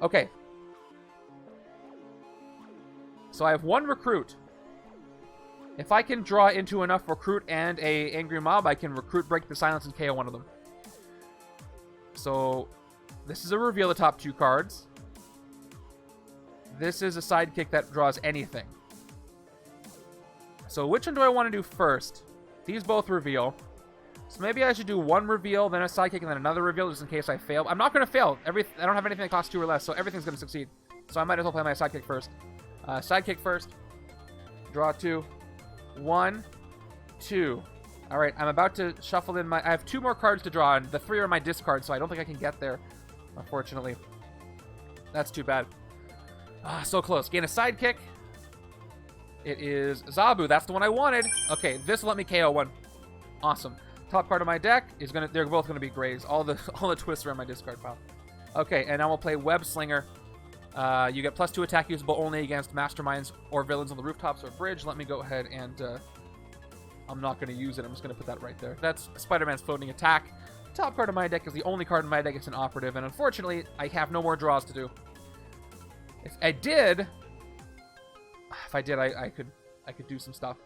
Okay. So I have 1 recruit. If I can draw into enough recruit and a angry mob, I can recruit, break the silence, and KO one of them. So this is a reveal the top 2 cards. This is a sidekick that draws anything. So which one do I want to do first? These both reveal. So maybe I should do 1 reveal, then a sidekick, and then another reveal, just in case I fail. I'm not going to fail. I don't have anything that costs 2 or less, so everything's going to succeed. So I might as well play my sidekick first. Sidekick first. Draw 2. 1, 2. All right, I'm about to shuffle in my... I have 2 more cards to draw, and the 3 are my discard, so I don't think I can get there, unfortunately. That's too bad. So close. Gain a sidekick. It is Zabu. That's the one I wanted. Okay, this will let me KO one. Awesome. Top card of my deck is gonna... They're both gonna be grays. All the twists are in my discard pile. Okay, and now we'll play Web Slinger. You get +2 attack usable only against masterminds or villains on the rooftops or bridge. Let me go ahead and... I'm not going to use it. I'm just going to put that right there. That's Spider-Man's floating attack. Top card of my deck is the only card in my deck that's an operative, and unfortunately, I have no more draws to do. If I did, I could do some stuff.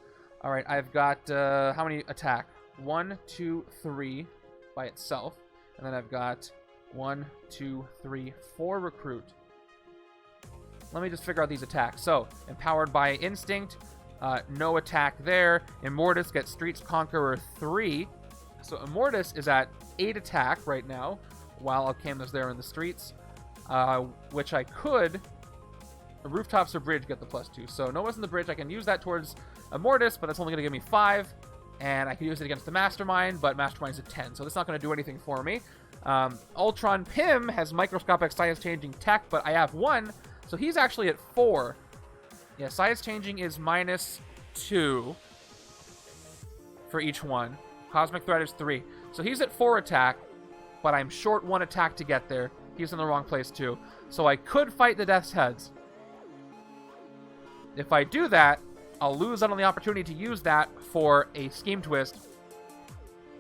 All right, I've got how many attack? 1, 2, 3 by itself, and then I've got 1, 2, 3, 4 recruit. Let me just figure out these attacks. So, empowered by instinct, no attack there. Immortus gets Streets Conqueror 3. So Immortus is at 8 attack right now, while Alchema's there in the streets, which I could... Rooftops or bridge get the +2. So Noah's in the bridge. I can use that towards Immortus, but that's only going to give me 5. And I can use it against the Mastermind, but Mastermind's at 10. So that's not going to do anything for me. Ultron Pym has microscopic science-changing tech, but I have 1. So he's actually at 4. Yeah, science-changing is -2 for each one. Cosmic Threat is 3. So he's at 4 attack, but I'm short 1 attack to get there. He's in the wrong place too. So I could fight the Death's Heads. If I do that, I'll lose out on the opportunity to use that for a Scheme Twist.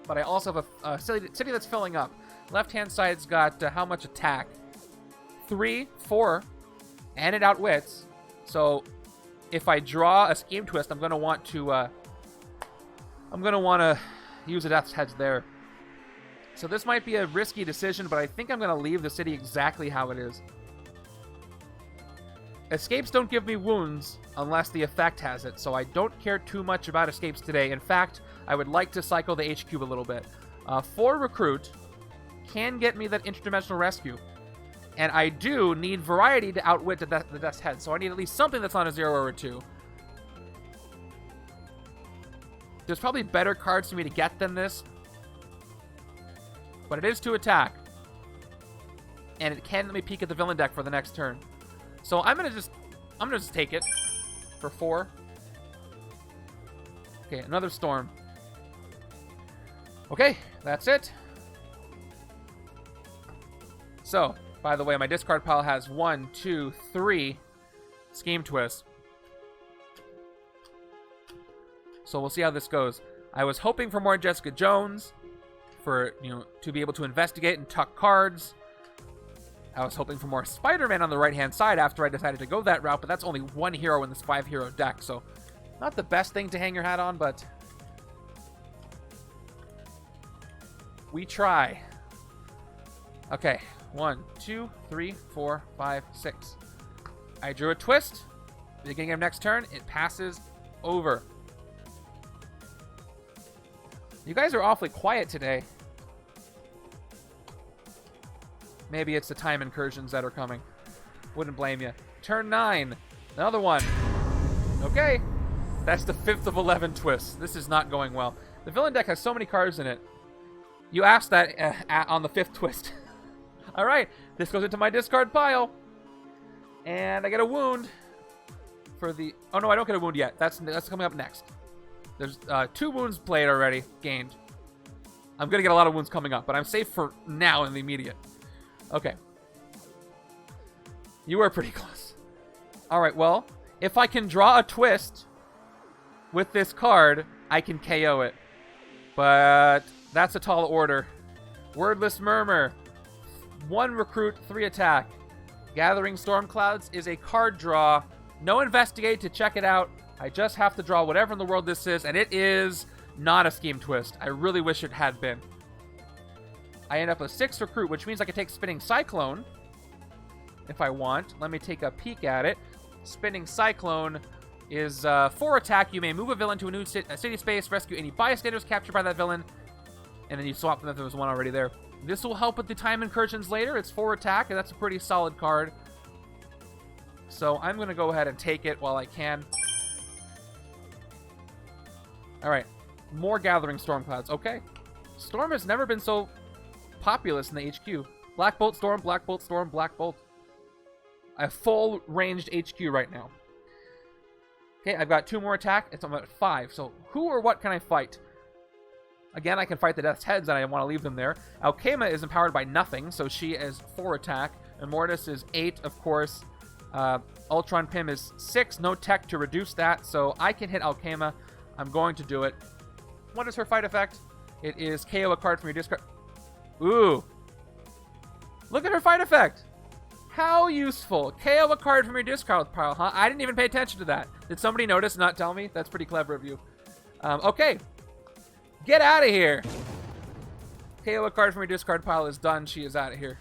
But I also have a city that's filling up. Left-hand side's got how much attack? 3, 4, and it outwits. So if I draw a Scheme Twist, I'm going to want to use the Death's Heads there. So this might be a risky decision, but I think I'm going to leave the city exactly how it is. Escapes don't give me wounds unless the effect has it, so I don't care too much about escapes today. In fact, I would like to cycle the H-Cube a little bit. 4 recruit can get me that interdimensional rescue. And I do need variety to outwit the Death's Head, so I need at least something that's on a 0 or a 2. There's probably better cards for me to get than this, but it is 2 attack. And it can let me peek at the villain deck for the next turn. So I'm gonna just take it for 4. Okay, another storm. Okay, that's it. So, by the way, my discard pile has 1, 2, 3 Scheme Twists. So we'll see how this goes. I was hoping for more Jessica Jones, for, to be able to investigate and tuck cards. I was hoping for more Spider-Man on the right-hand side after I decided to go that route, but that's only 1 hero in this 5-hero deck, so not the best thing to hang your hat on, but we try. Okay, 1, 2, 3, 4, 5, 6. I drew a twist. Beginning of next turn, it passes over. You guys are awfully quiet today. Maybe it's the time incursions that are coming. Wouldn't blame you. Turn 9. Another one. Okay. That's the 5th of 11 twists. This is not going well. The villain deck has so many cards in it. You asked that on the 5th twist. Alright. This goes into my discard pile. And I get a wound. For the... Oh, no, I don't get a wound yet. That's coming up next. There's 2 wounds played already. Gained. I'm going to get a lot of wounds coming up. But I'm safe for now in the immediate. Okay. You were pretty close. Alright, well, if I can draw a twist with this card, I can KO it. But that's a tall order. Wordless Murmur. 1 recruit, 3 attack. Gathering Storm Clouds is a card draw. No investigate to check it out. I just have to draw whatever in the world this is, and it is not a Scheme Twist. I really wish it had been. I end up with 6 recruit, which means I can take Spinning Cyclone if I want. Let me take a peek at it. Spinning Cyclone is 4 attack. You may move a villain to a new city space, rescue any bystanders captured by that villain, and then you swap them if there was one already there. This will help with the time incursions later. It's 4 attack, and that's a pretty solid card. So I'm going to go ahead and take it while I can. Alright. More Gathering Storm Clouds. Okay. Storm has never been so populous in the HQ. Black Bolt, Storm, Black Bolt, Storm, Black Bolt. I have full ranged HQ right now. Okay, I've got 2 more attack. I'm at 5. So who or what can I fight? Again, I can fight the Death's Heads, and I want to leave them there. Alchema is empowered by nothing, so she is 4 attack. Immortus is 8, of course. Ultron Pym is 6. No tech to reduce that, so I can hit Alchema. I'm going to do it. What is her fight effect? It is KO a card from your discard. Ooh. Look at her fight effect. How useful. KO a card from your discard pile, huh? I didn't even pay attention to that. Did somebody notice and not tell me? That's pretty clever of you. Okay. Get out of here. KO a card from your discard pile is done. She is out of here.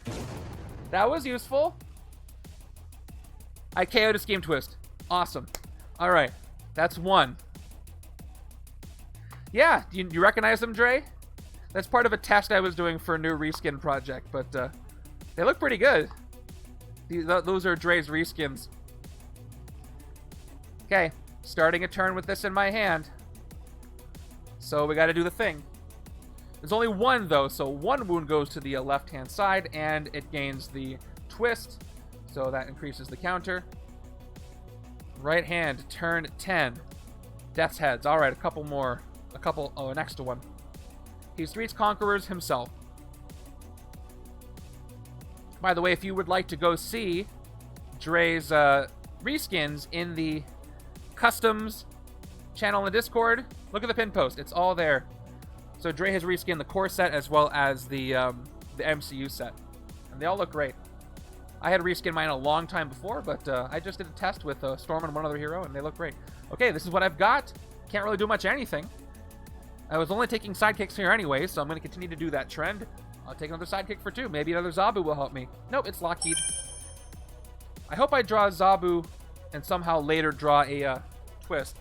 That was useful. I KO'd a Scheme Twist. Awesome. All right. That's one. Yeah. Do you recognize them, Dre? That's part of a test I was doing for a new reskin project, but they look pretty good. Those are Dre's reskins. Okay. Starting a turn with this in my hand. So we got to do the thing. There's only one, though, so one wound goes to the left-hand side, and it gains the twist, so that increases the counter. Right hand, turn 10. Death's Heads. All right, a couple more. Oh, an extra one. He streets Conquerors himself. By the way, if you would like to go see Dre's reskins in the Customs channel in the Discord, look at the pin post. It's all there. So Dre has reskinned the core set as well as the MCU set. And they all look great. I had reskinned mine a long time before, but I just did a test with Storm and one other hero, and they look great. Okay, this is what I've got. Can't really do much anything. I was only taking sidekicks here anyway, so I'm going to continue to do that trend. I'll take another sidekick for 2. Maybe another Zabu will help me. Nope, it's Lockheed. I hope I draw Zabu and somehow later draw a twist.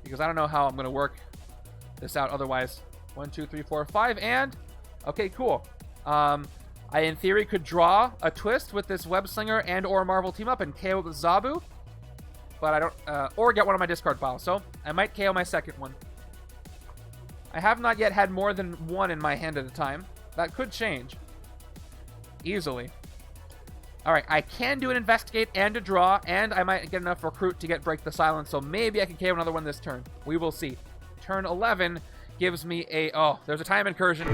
Because I don't know how I'm going to work this out otherwise. 1, 2, 3, 4, 5, and... Okay, cool. I, in theory, could draw a twist with this Web Slinger and or Marvel team up and KO with Zabu. But I don't... or get one on my discard pile. So, I might KO my second one. I have not yet had more than one in my hand at a time. That could change. Easily. Alright, I can do an Investigate and a draw, and I might get enough Recruit to get Break the Silence, so maybe I can KO another one this turn. We will see. Turn 11 gives me a... Oh, there's a Time Incursion.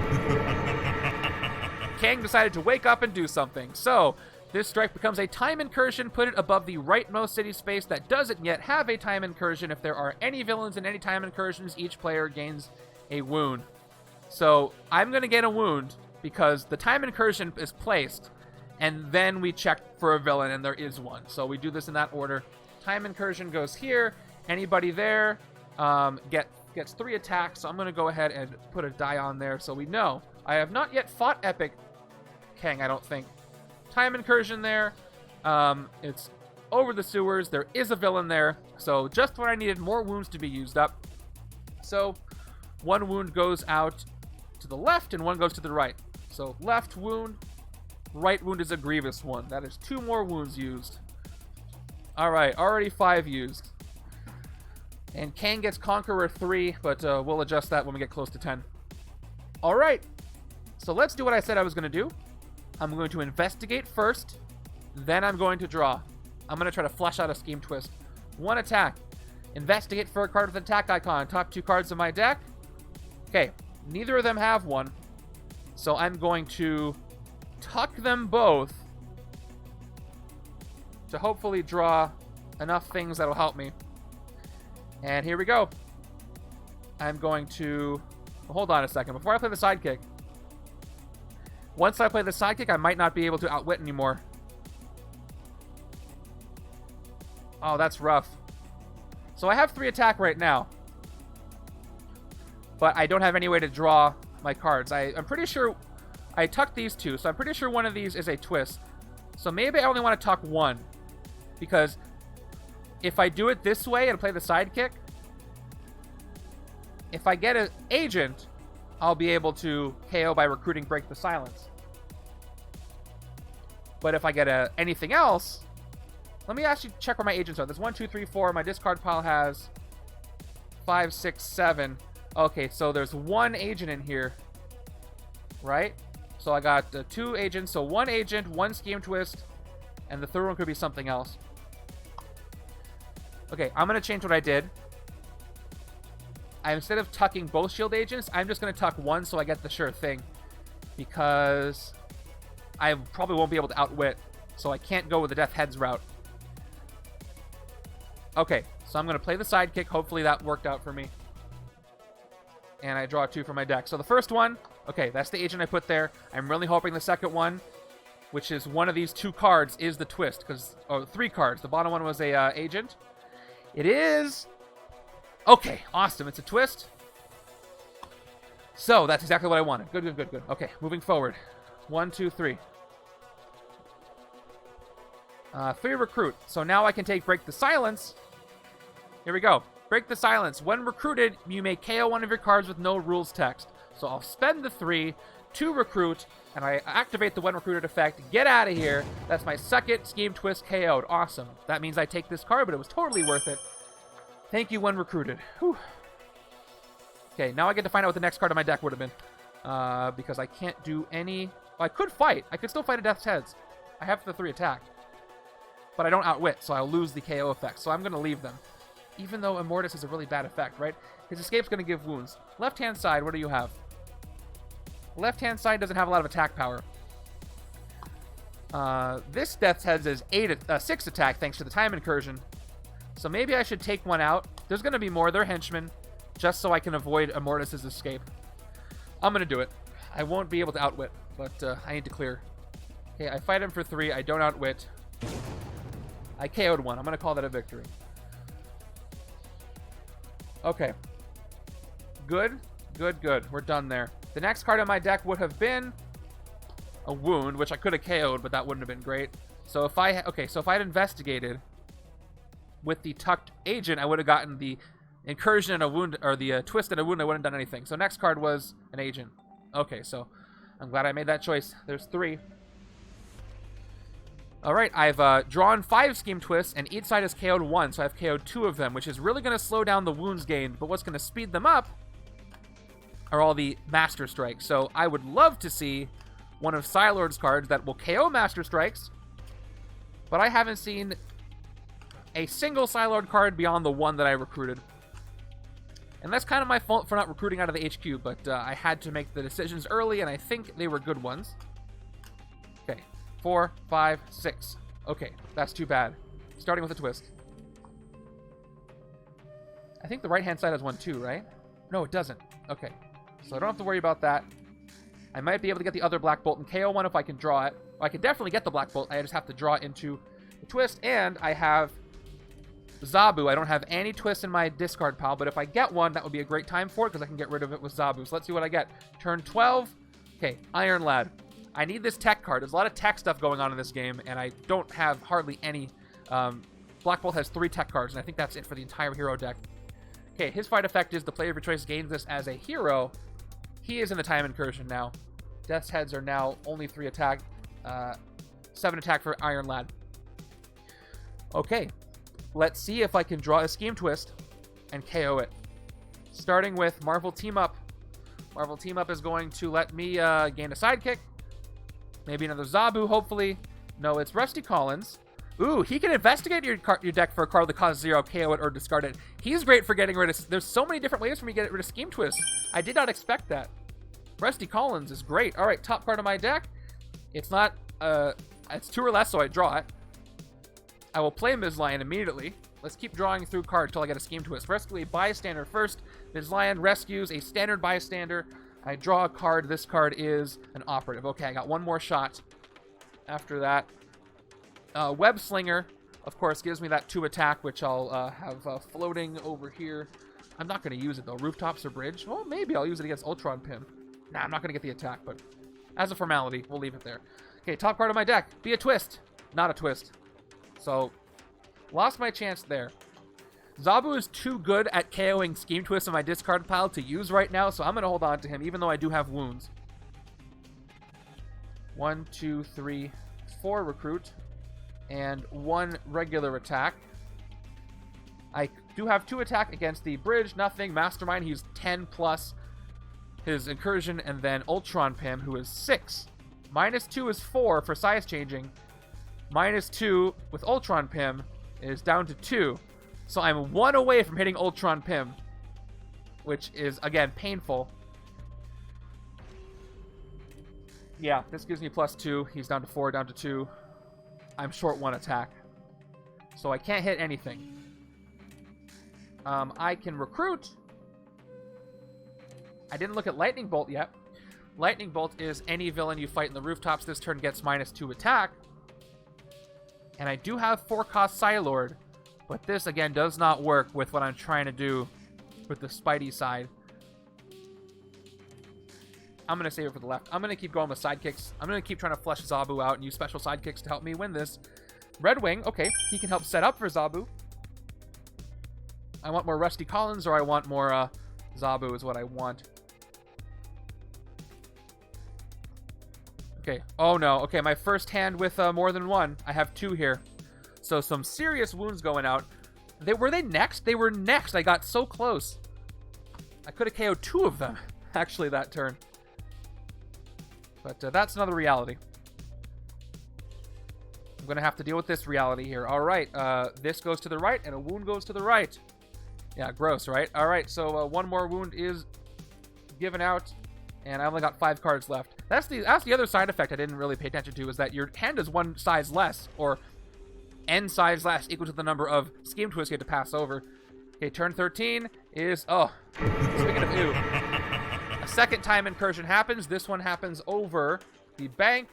Kang decided to wake up and do something. So, this strike becomes a Time Incursion. Put it above the rightmost city space that doesn't yet have a Time Incursion. If there are any villains in any Time Incursions, each player gains a wound. So, I'm going to get a wound because the Time Incursion is placed, and then we check for a villain, and there is one. So, we do this in that order. Time Incursion goes here. Anybody there gets 3 attacks, so I'm going to go ahead and put a die on there so we know. I have not yet fought Epic Kang, I don't think. Time Incursion there. It's over the sewers. There is a villain there. So just when I needed more wounds to be used up. So 1 wound goes out to the left and 1 goes to the right. So left wound, right wound is a grievous one. That is 2 more wounds used. Alright, already 5 used. And Kang gets Conqueror 3, but we'll adjust that when we get close to 10. Alright, so let's do what I said I was going to do. I'm going to investigate first, then I'm going to draw. I'm going to try to flush out a Scheme Twist. 1 attack. Investigate for a card with an attack icon. Top 2 cards of my deck. Okay, neither of them have one. So I'm going to tuck them both to hopefully draw enough things that'll help me. And here we go. I'm going to... Hold on a second. Before I play the sidekick. Once I play the sidekick, I might not be able to outwit anymore. Oh, that's rough. So I have 3 attack right now. But I don't have any way to draw my cards. I'm pretty sure I tucked these 2. So I'm pretty sure one of these is a twist. So maybe I only want to tuck 1. Because... if I do it this way and play the sidekick, if I get an agent, I'll be able to KO by recruiting Break the Silence. But if I get anything else, let me actually check where my agents are. There's 1, 2, 3, 4. My discard pile has 5, 6, 7. Okay, so there's 1 agent in here, right? So I got 2 agents. So 1 agent, 1 Scheme Twist, and the third one could be something else. Okay, I'm going to change what I did. Instead of tucking both shield agents, I'm just going to tuck 1 so I get the sure thing. Because I probably won't be able to outwit. So I can't go with the Death Heads route. Okay, so I'm going to play the sidekick. Hopefully that worked out for me. And I draw 2 from my deck. So the first one, okay, that's the agent I put there. I'm really hoping the second one, which is one of these 2 cards, is the twist. Because, oh, 3 cards. The bottom one was a agent. It is... Okay, awesome. It's a twist. So, that's exactly what I wanted. Good, good, good, good. Okay, moving forward. 1, 2, 3. 3 recruit. So now I can take Break the Silence. Here we go. Break the Silence. When recruited, you may KO one of your cards with no rules text. So I'll spend the 3 to recruit, and I activate the when recruited effect. Get out of here. That's my second Scheme Twist KO'd. Awesome. That means I take this card, but it was totally worth it. Thank you, when recruited. Whew. Okay, now I get to find out what the next card on my deck would have been. Because I can't do any... Well, I could fight. I could still fight a Death's Heads. I have the 3 attack. But I don't outwit, so I'll lose the KO effect. So I'm going to leave them. Even though Immortus is a really bad effect, right? His escape's going to give wounds. Left-hand side, what do you have? Left-hand side doesn't have a lot of attack power. This Death's Heads is 6 attack thanks to the time incursion. So maybe I should take one out. There's going to be more. They're henchmen. Just so I can avoid Immortus' escape. I'm going to do it. I won't be able to outwit, but I need to clear. Okay, I fight him for 3. I don't outwit. I KO'd one. I'm going to call that a victory. Okay. Good. Good, good. We're done there. The next card on my deck would have been a wound, which I could have KO'd, but that wouldn't have been great. So if I... Okay, so if I had investigated with the tucked agent, I would have gotten the incursion and a wound, or the twist and a wound. I wouldn't have done anything. So next card was an agent. Okay, so I'm glad I made that choice. There's 3. Alright, I've drawn 5 Scheme Twists, and each side has KO'd 1, so I've KO'd 2 of them, which is really going to slow down the wounds gained, but what's going to speed them up are all the Master Strikes. So I would love to see one of Psi-Lord's cards that will KO Master Strikes, but I haven't seen a single Psi-Lord card beyond the one that I recruited. And that's kind of my fault for not recruiting out of the HQ, but I had to make the decisions early, and I think they were good ones. Okay. 4, 5, 6. Okay, that's too bad. Starting with a twist. I think the right-hand side has 1 too, right? No, it doesn't. Okay, so I don't have to worry about that. I might be able to get the other Black Bolt and KO one if I can draw it. Well, I can definitely get the Black Bolt. I just have to draw it into the twist, and I have Zabu. I don't have any twists in my discard pile, but if I get one, that would be a great time for it because I can get rid of it with Zabu. So let's see what I get. Turn 12. Okay, Iron Lad. I need this tech card. There's a lot of tech stuff going on in this game, and I don't have hardly any. Black Bolt has 3 tech cards, and I think that's it for the entire hero deck. Okay, his fight effect is the player of your choice gains this as a hero. He is in the time incursion now. Death's Heads are now only 3 attack. 7 attack for Iron Lad. Okay, let's see if I can draw a Scheme Twist and KO it. Starting with Marvel Team Up. Marvel Team Up is going to let me gain a sidekick. Maybe another Zabu, hopefully. No, it's Rusty Collins. Ooh, he can investigate your deck for a card that costs 0, KO it, or discard it. He's great for getting rid of... There's so many different ways for me to get rid of Scheme Twists. I did not expect that. Rusty Collins is great. All right, top card of my deck. It's not... it's 2 or less, so I draw it. I will play Ms. Lion immediately. Let's keep drawing through cards until I get a Scheme Twist. Rescue a bystander first. Ms. Lion rescues a standard bystander. I draw a card. This card is an operative. Okay, I got 1 more shot after that. Web Slinger, of course, gives me that 2 attack, which I'll have floating over here. I'm not going to use it, though. Rooftops or Bridge? Well, maybe I'll use it against Ultron Pym. Nah, I'm not going to get the attack, but as a formality, we'll leave it there. Okay, top card of my deck. Be a twist. Not a twist. So, lost my chance there. Zabu is too good at KOing Scheme Twist in my discard pile to use right now, so I'm going to hold on to him, even though I do have wounds. 1, 2, 3, 4 recruit, and 1 regular attack. I do have 2 attack against the Bridge, nothing. Mastermind, he's 10 plus his incursion, and then Ultron Pym, who is 6. -2 is 4 for size changing. -2 with Ultron Pym is down to 2. So I'm 1 away from hitting Ultron Pym, which is, again, painful. Yeah, this gives me +2. He's down to 4, down to 2. I'm short 1 attack. So I can't hit anything. I can recruit. I didn't look at Lightning Bolt yet. Lightning Bolt is any villain you fight in the rooftops this turn gets -2 attack. And I do have 4-cost Psi-Lord. But this, again, does not work with what I'm trying to do with the Spidey side. I'm going to save it for the left. I'm going to keep going with sidekicks. I'm going to keep trying to flush Zabu out and use special sidekicks to help me win this. Red Wing, okay, he can help set up for Zabu. I want more Rusty Collins, or I want more Zabu is what I want. Okay, oh no, okay, my first hand with more than one. I have two here. So some serious wounds going out. Were they next? They were next. I got so close. I could have KO'd two of them, actually, that turn. But that's another reality. I'm going to have to deal with this reality here. All right, this goes to the right, and a wound goes to the right. Yeah, gross, right? All right, so one more wound is given out, and I only got 5 cards left. That's the other side effect I didn't really pay attention to, is that your hand is one size less, or n size less, equal to the number of scheme twists you have to pass over. Okay, turn 13 is, oh, speaking of ew, a second time incursion happens. This one happens over the bank.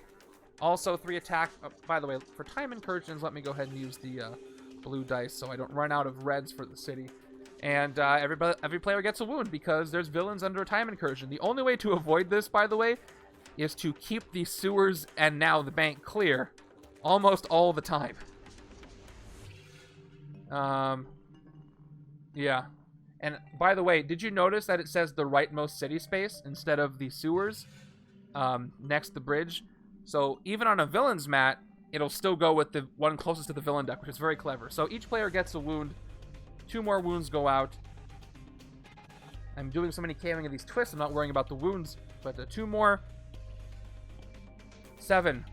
Also 3 attack. By the way, for time incursions, let me go ahead and use the blue dice so I don't run out of reds for the city. And every player gets a wound because there's villains under a time incursion. The only way to avoid this, by the way, is to keep the sewers and now the bank clear almost all the time. Yeah. And by the way, did you notice that it says the rightmost city space instead of the sewers next to the bridge? So even on a villain's mat, it'll still go with the one closest to the villain deck, which is very clever. So each player gets a wound. 2 more wounds go out. I'm doing so many KOing of these twists, I'm not worrying about the wounds. But 2 more. 7.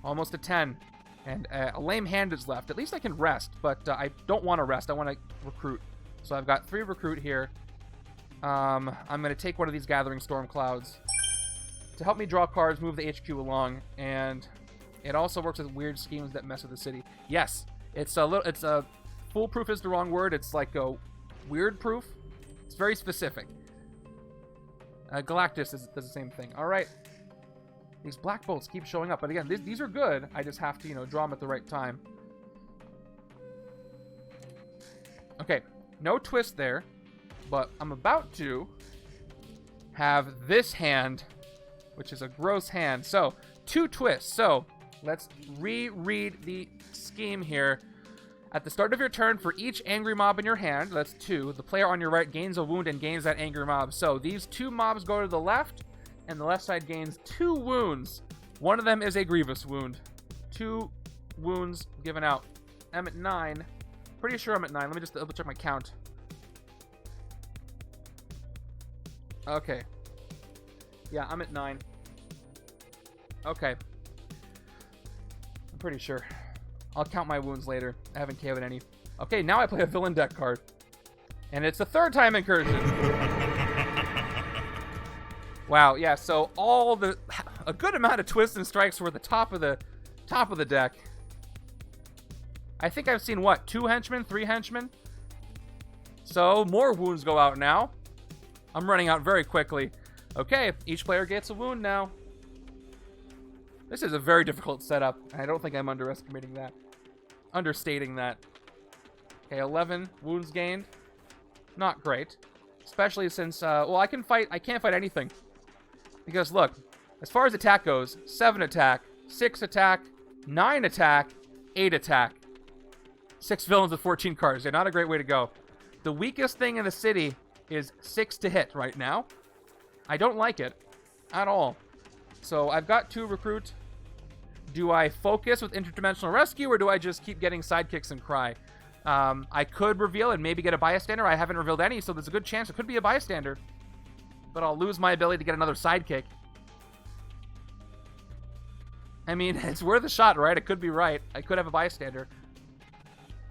Almost a 10. And a lame hand is left. At least I can rest, but I don't want to rest. I want to recruit. So I've got 3 recruit here. I'm going to take one of these Gathering Storm Clouds to help me draw cards, move the HQ along, and it also works with weird schemes that mess with the city. Yes, it's a foolproof is the wrong word. It's like a weird proof. It's very specific. Galactus does the same thing. All right. These black bolts keep showing up, but again, these are good. I just have to, draw them at the right time. Okay, no twist there, but I'm about to have this hand, which is a gross hand. So, 2 twists. So, let's reread the scheme here. At the start of your turn, for each angry mob in your hand, that's 2, the player on your right gains a wound and gains that angry mob. So, these 2 mobs go to the left, and the left side gains 2 wounds. One of them is a grievous wound. 2 wounds given out. I'm at 9. Pretty sure I'm at 9. Let me just double check my count. Okay. Yeah, I'm at 9. Okay. I'm pretty sure. I'll count my wounds later. I haven't KO'd any. Okay, now I play a villain deck card. And it's the 3rd time incursion. Wow, yeah, so a good amount of twists and strikes were at the top of the deck. I think I've seen, what, 2 henchmen, 3 henchmen? So, more wounds go out now. I'm running out very quickly. Okay, each player gets a wound now. This is a very difficult setup, and I don't think I'm understating that. Okay, 11 wounds gained. Not great. Especially since, well, I can't fight anything. Because, look, as far as attack goes, 7 attack, 6 attack, 9 attack, 8 attack. 6 villains with 14 cards. They're not a great way to go. The weakest thing in the city is 6 to hit right now. I don't like it at all. So I've got 2 recruit. Do I focus with Interdimensional Rescue, or do I just keep getting sidekicks and cry? I could reveal and maybe get a bystander. I haven't revealed any, so there's a good chance it could be a bystander. But I'll lose my ability to get another sidekick. I mean, it's worth a shot, right? It could be right. I could have a bystander.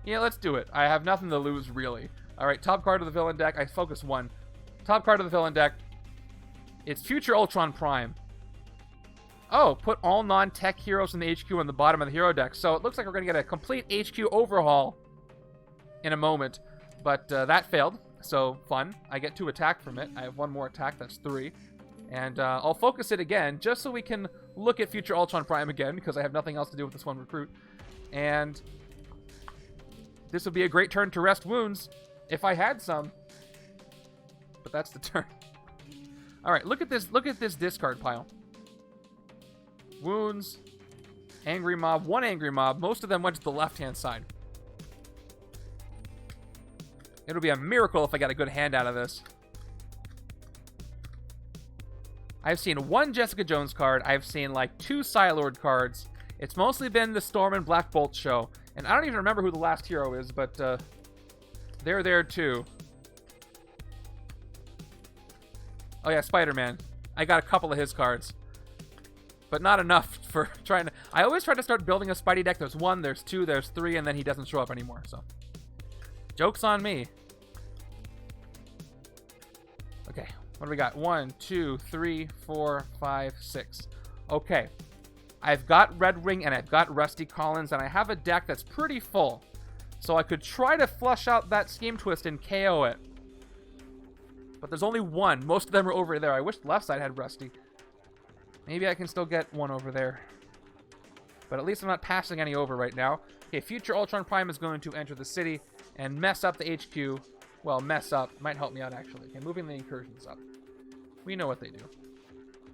Yeah, let's do it. I have nothing to lose, really. All right, top card of the villain deck. I focus 1. Top card of the villain deck. It's Future Ultron Prime. Oh, put all non-tech heroes in the HQ on the bottom of the hero deck. So it looks like we're going to get a complete HQ overhaul in a moment. But that failed. So, fun. I get 2 attack from it. I have 1 more attack. That's 3. And I'll focus it again, just so we can look at Future Ultron Prime again, because I have nothing else to do with this one recruit. And this would be a great turn to rest wounds, if I had some. But that's the turn. All right, look at this. Look at this discard pile. Wounds, angry mob, one angry mob. Most of them went to the left-hand side. It'll be a miracle if I got a good hand out of this. I've seen one Jessica Jones card. I've seen like 2 Psi-Lord cards. It's mostly been the Storm and Black Bolt show. And I don't even remember who the last hero is, but they're there too. Oh yeah, Spider-Man. I got a couple of his cards. But not enough for trying to... I always try to start building a Spidey deck. There's 1, there's 2, there's 3, and then he doesn't show up anymore, so... Joke's on me. Okay, what do we got? 1, 2, 3, 4, 5, 6. Okay. I've got Red Wing and I've got Rusty Collins, and I have a deck that's pretty full. So I could try to flush out that Scheme Twist and KO it. But there's only 1. Most of them are over there. I wish the left side had Rusty. Maybe I can still get 1 over there. But at least I'm not passing any over right now. Okay, future Ultron Prime is going to enter the city and mess up the HQ. Well, mess up. Might help me out, actually. Okay, moving the incursions up. We know what they do.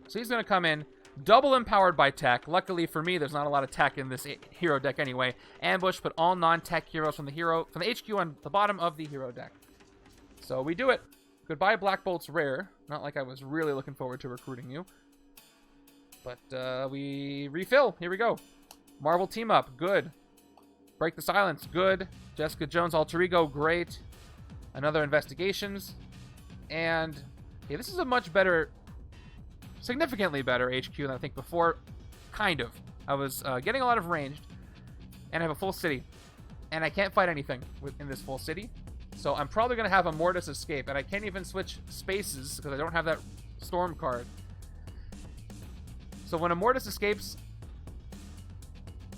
So he's going to come in, double empowered by tech. Luckily for me, there's not a lot of tech in this hero deck anyway. Ambush, put all non-tech heroes from the HQ on the bottom of the hero deck. So we do it. Goodbye, Black Bolt's rare. Not like I was really looking forward to recruiting you. But we refill. Here we go. Marvel team up. Good. Break the silence. Good. Jessica Jones alter ego. Great. Another investigations. And okay, this is a much better, significantly better HQ than I think before. Kind of. I was getting a lot of ranged. And I have a full city. And I can't fight anything in this full city. So I'm probably going to have a Mortis escape. And I can't even switch spaces because I don't have that Storm card. So when a Mortis escapes,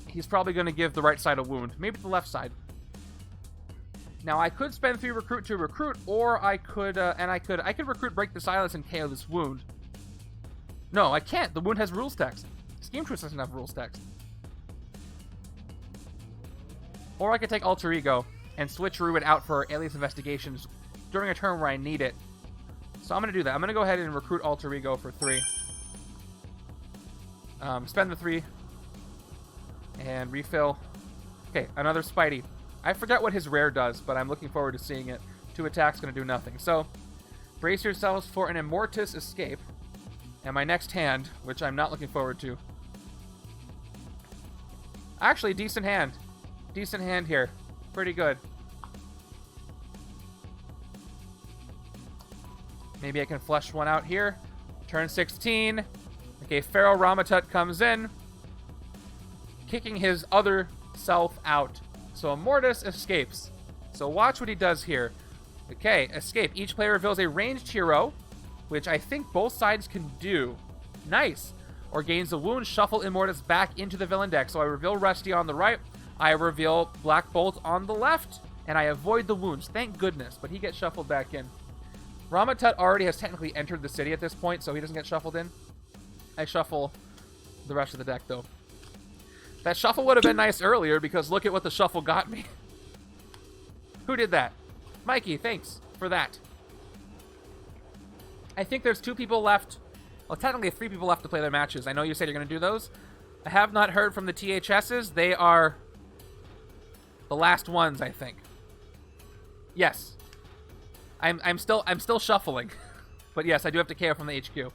he's probably going to give the right side a wound. Maybe the left side. Now I could spend 3 recruit to recruit, or I could, I could recruit, break the silence, and KO this wound. No, I can't. The wound has rules text. Scheme Twist doesn't have rules text. Or I could take Alter Ego and switch Ruin out for Alias Investigations during a turn where I need it. So I'm going to do that. I'm going to go ahead and recruit Alter Ego for 3. Spend the 3. And refill. Okay, another Spidey. I forgot what his rare does, but I'm looking forward to seeing it. 2 attacks, going to do nothing. So, brace yourselves for an Immortus escape. And my next hand, which I'm not looking forward to. Actually, decent hand. Decent hand here. Pretty good. Maybe I can flush one out here. Turn 16. Okay, Pharaoh Ramatut comes in, kicking his other self out. So Mortis escapes. So watch what he does here. Okay, escape. Each player reveals a ranged hero, which I think both sides can do. Nice. Or gains a wound, shuffle Immortus back into the villain deck. So I reveal Rusty on the right, I reveal Black Bolt on the left, and I avoid the wounds. Thank goodness, but he gets shuffled back in. Ramatut already has technically entered the city at this point, so he doesn't get shuffled in. I shuffle the rest of the deck, though. That shuffle would have been nice earlier, because look at what the shuffle got me. Who did that? Mikey, thanks for that. I think there's 2 people left. Well, technically 3 people left to play their matches. I know you said you're going to do those. I have not heard from the THSs. They are the last ones, I think. Yes. I'm still shuffling. But yes, I do have to KO from the HQ.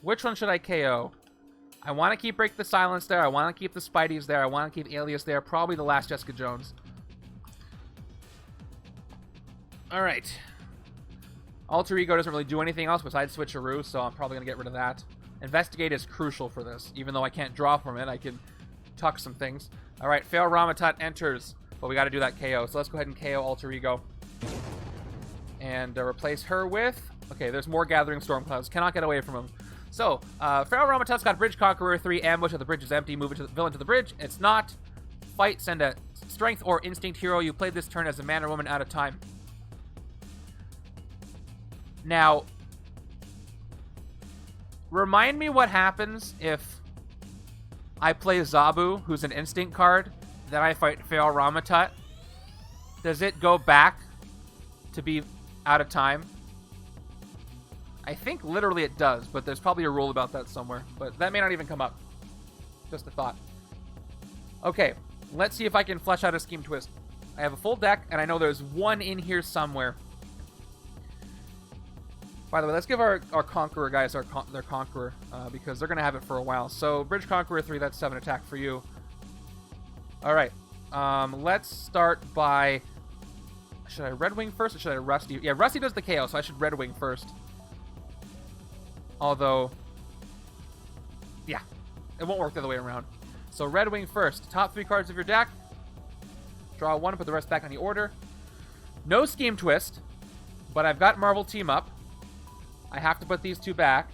Which one should I KO? I want to keep Break the Silence there. I want to keep the Spideys there. I want to keep Alias there. Probably the last Jessica Jones. Alright. Alter Ego doesn't really do anything else besides Switcheroo, so I'm probably going to get rid of that. Investigate is crucial for this. Even though I can't draw from it, I can tuck some things. Alright, Pharaoh Ramatut enters. But we got to do that KO. So let's go ahead and KO Alter Ego. And replace her with... Okay, there's more Gathering Storm Clouds. Cannot get away from him. So, Pharaoh Ramatut's got Bridge Conqueror 3, Ambush if the bridge is empty, move it to the villain to the bridge. It's not. Fight, send a Strength or Instinct hero you played this turn as a man or woman out of time. Now, remind me what happens if I play Zabu, who's an Instinct card, then I fight Pharaoh Ramatut. Does it go back to be out of time. I think literally it does, but there's probably a rule about that somewhere. But that may not even come up. Just a thought. Okay, let's see if I can flesh out a scheme twist. I have a full deck, and I know there's one in here somewhere. By the way, let's give our Conqueror guys their Conqueror, because they're going to have it for a while. So, Bridge Conqueror 3, that's 7 attack for you. Alright, let's start by... Should I Red Wing first, or should I Rusty? Yeah, Rusty does the KO, so I should Red Wing first. Although... Yeah, it won't work the other way around. So, Red Wing first. Top 3 cards of your deck. Draw 1, put the rest back on the order. No Scheme Twist, but I've got Marvel Team Up. I have to put these 2 back.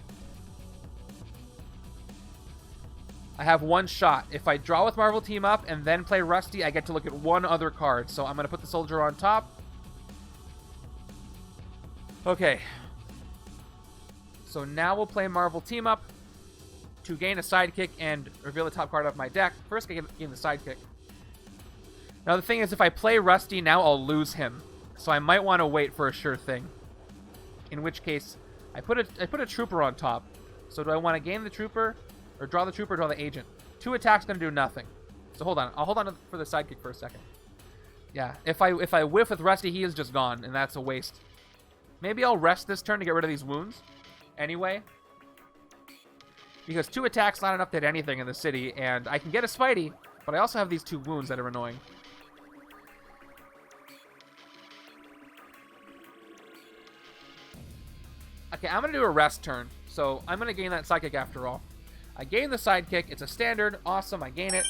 I have 1 shot. If I draw with Marvel Team Up and then play Rusty, I get to look at 1 other card. So I'm going to put the Soldier on top. Okay. So now we'll play Marvel Team Up to gain a sidekick and reveal the top card of my deck. First, I gain the sidekick. Now the thing is, if I play Rusty now, I'll lose him. So I might want to wait for a sure thing. In which case, I put a Trooper on top. So do I want to gain the Trooper, or draw the Trooper, or draw the Agent? 2 attacks going to do nothing. So hold on. I'll hold on for the sidekick for a second. Yeah, if I whiff with Rusty, he is just gone, and that's a waste. Maybe I'll rest this turn to get rid of these wounds. Anyway. Because 2 attacks not enough to hit anything in the city, and I can get a Spidey, but I also have these 2 wounds that are annoying. Okay, I'm going to do a rest turn, so I'm going to gain that sidekick after all. I gain the sidekick. It's a standard. Awesome, I gain it.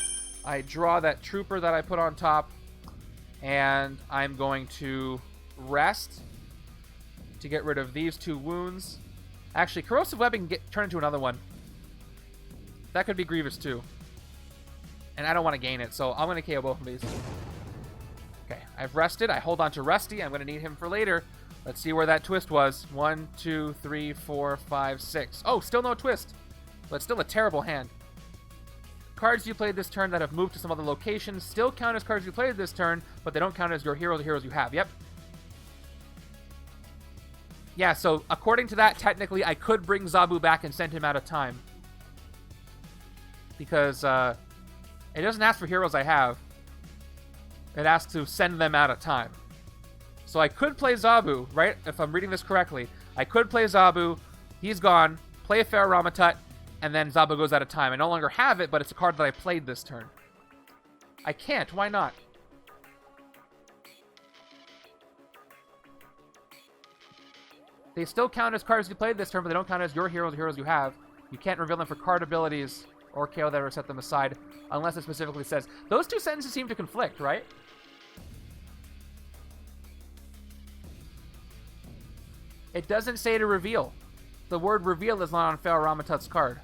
I draw that Trooper that I put on top, and I'm going to rest to get rid of these 2 wounds. Actually, Corrosive Webbing can turn into another one. That could be Grievous too. And I don't want to gain it, so I'm going to KO both of these. Okay, I've rested. I hold on to Rusty. I'm going to need him for later. Let's see where that twist was. 1, 2, 3, 4, 5, 6. Oh, still no twist. But still a terrible hand. Cards you played this turn that have moved to some other location still count as cards you played this turn, but they don't count as your heroes or heroes you have. Yep. Yeah, so according to that, technically, I could bring Zabu back and send him out of time. Because it doesn't ask for heroes I have. It asks to send them out of time. So I could play Zabu, right? If I'm reading this correctly. I could play Zabu. He's gone. Play a Pharaoh-Ramatut. And then Zabu goes out of time. I no longer have it, but it's a card that I played this turn. I can't. Why not? They still count as cards you played this turn, but they don't count as your heroes or heroes you have. You can't reveal them for card abilities or KO that or set them aside unless it specifically says. Those 2 sentences seem to conflict, right? It doesn't say to reveal. The word reveal is not on Pharaoh-Ramatut's card.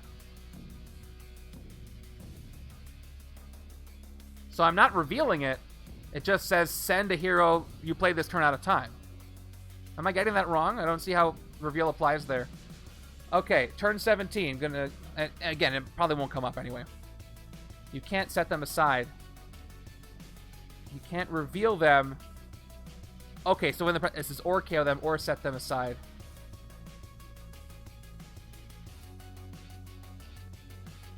So I'm not revealing it. It just says send a hero you play this turn out of time. Am I getting that wrong? I don't see how reveal applies there. Okay, turn 17. Again, it probably won't come up anyway. You can't set them aside. You can't reveal them. Okay, so when this is or KO them or set them aside.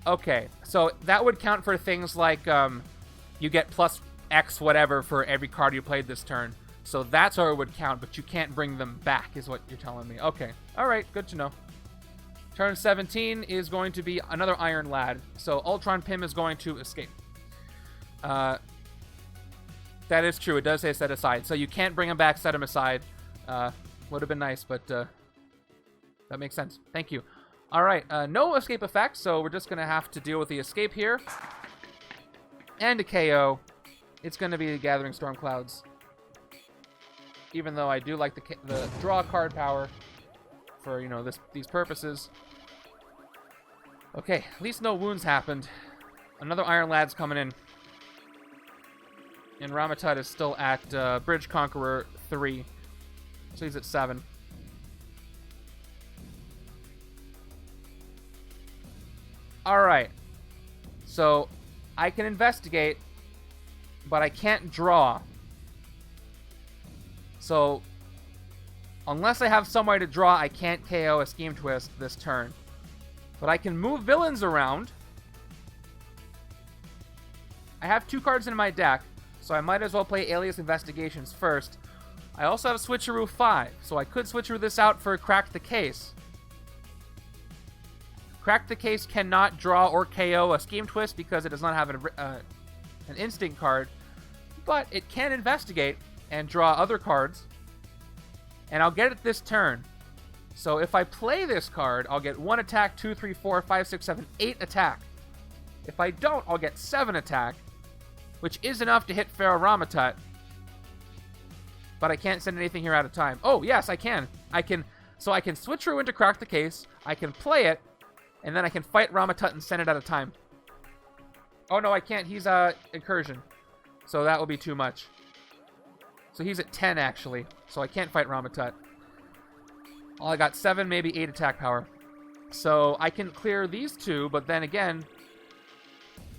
Okay, so that would count for things like you get plus X whatever for every card you played this turn. So that's how it would count, but you can't bring them back is what you're telling me. Okay, alright, good to know. Turn 17 is going to be another Iron Lad. So Ultron Pym is going to escape. That is true. It does say set aside. So you can't bring him back, set him aside. Would have been nice, but that makes sense. Thank you. All right, no escape effect, so we're just going to have to deal with the escape here. And a KO. It's going to be the Gathering Storm Clouds. Even though I do like the draw card power for, you know, these purposes. Okay, at least no wounds happened. Another Iron Lad's coming in. And Ramatut is still at Bridge Conqueror 3. So he's at 7. Alright. So, I can investigate, but I can't draw. So, Unless I have some way to draw, I can't KO a Scheme Twist this turn. But I can move villains around. I have 2 cards in my deck, so I might as well play Alias Investigations first. I also have Switcheroo 5, so I could switcheroo this out for Crack the Case. Crack the Case cannot draw or KO a Scheme Twist because it does not have an instinct card, but it can investigate and draw other cards, and I'll get it this turn. So if I play this card, I'll get 1 attack, 2, 3, 4, 5, 6, 7, 8 attack. If I don't, I'll get 7 attack, which is enough to hit Pharaoh Ramatut, but I can't send anything here out of time. Oh, yes, I can. So I can switcheroo into Crack the Case, I can play it, and then I can fight Ramatut and send it out of time. Oh, no, I can't. He's Incursion, so that will be too much. So he's at 10, actually, so I can't fight Ramatut. Oh, I got 7, maybe 8 attack power. So I can clear these 2, but then again,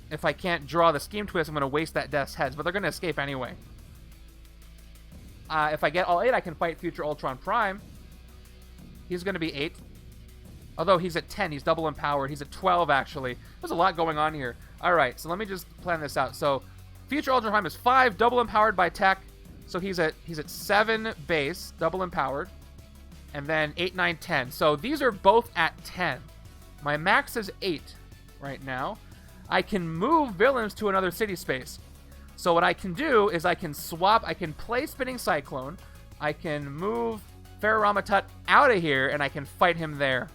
if I can't draw the Scheme Twist, I'm going to waste that Death's Heads, but they're going to escape anyway. If I get all 8, I can fight future Ultron Prime. He's going to be 8. Although he's at 10, he's double empowered. He's at 12, actually. There's a lot going on here. All right, so let me just plan this out. So future Ultron Prime is 5, double empowered by tech. So he's at 7 base, double empowered. And then 8, 9, 10. So these are both at 10. My max is 8 right now. I can move villains to another city space. So what I can do is I can swap, I can play Spinning Cyclone, I can move Pharaoh Ramatut out of here, and I can fight him there.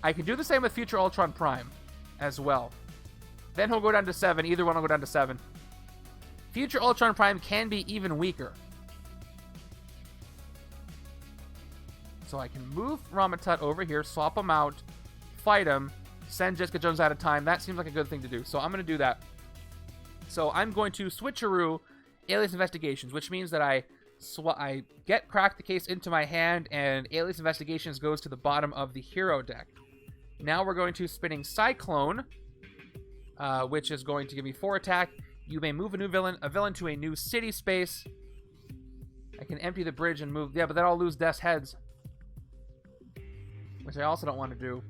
I can do the same with future Ultron Prime as well. Then he'll go down to 7, either one will go down to 7. Future Ultron Prime can be even weaker. So I can move Ramatut over here, swap him out, fight him, send Jessica Jones out of time. That seems like a good thing to do, so I'm going to do that. So I'm going to switcheroo Alias Investigations, which means that I get Crack the Case into my hand, and Alias Investigations goes to the bottom of the hero deck. Now we're going to Spinning Cyclone, which is going to give me 4 attack. You may move a villain to a new city space. I can empty the bridge and move. Yeah, but then I'll lose Death's Heads, which I also don't want to do.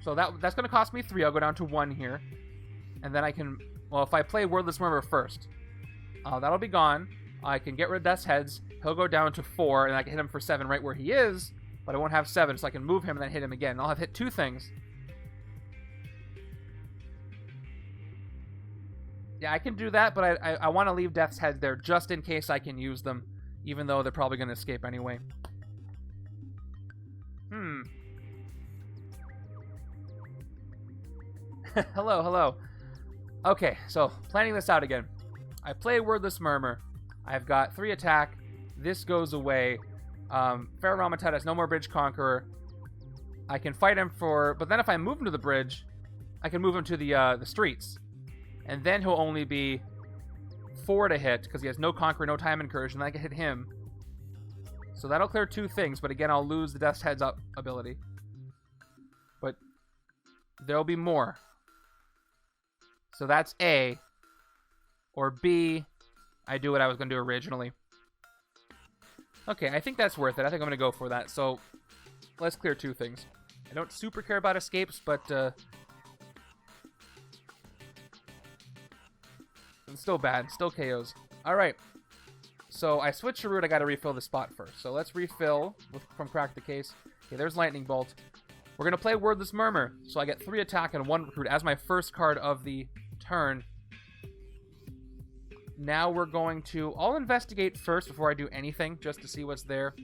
So that's going to cost me 3. I'll go down to 1 here. And then I can... Well, if I play Wordless Murmur first, that'll be gone. I can get rid of Death's Heads. He'll go down to 4, and I can hit him for 7 right where he is, but I won't have 7, so I can move him and then hit him again. I'll have hit 2 things. Yeah, I can do that, but I want to leave Death's Heads there just in case I can use them, even though they're probably going to escape anyway. Hello. Okay, so planning this out again. I play Wordless Murmur. I've got 3 attack. This goes away. Pharaoh Ramatut has no more Bridge Conqueror. I can fight him for... But then if I move him to the bridge, I can move him to the streets. And then he'll only be 4 to hit, because he has no Conqueror, no Time Incursion, and I can hit him. So that'll clear 2 things, but again, I'll lose the Death's Heads up ability. But there'll be more. So that's A. Or B, I do what I was going to do originally. Okay, I think that's worth it. I think I'm going to go for that. So let's clear 2 things. I don't super care about escapes, but it's still bad. Still KOs. All right. So I switched to route. I got to refill the spot first. So let's refill from Crack the Case. Okay, there's Lightning Bolt. We're going to play Wordless Murmur. So I get 3 attack and 1 recruit as my first card of the turn. Now we're going to... I'll investigate first before I do anything, just to see what's there.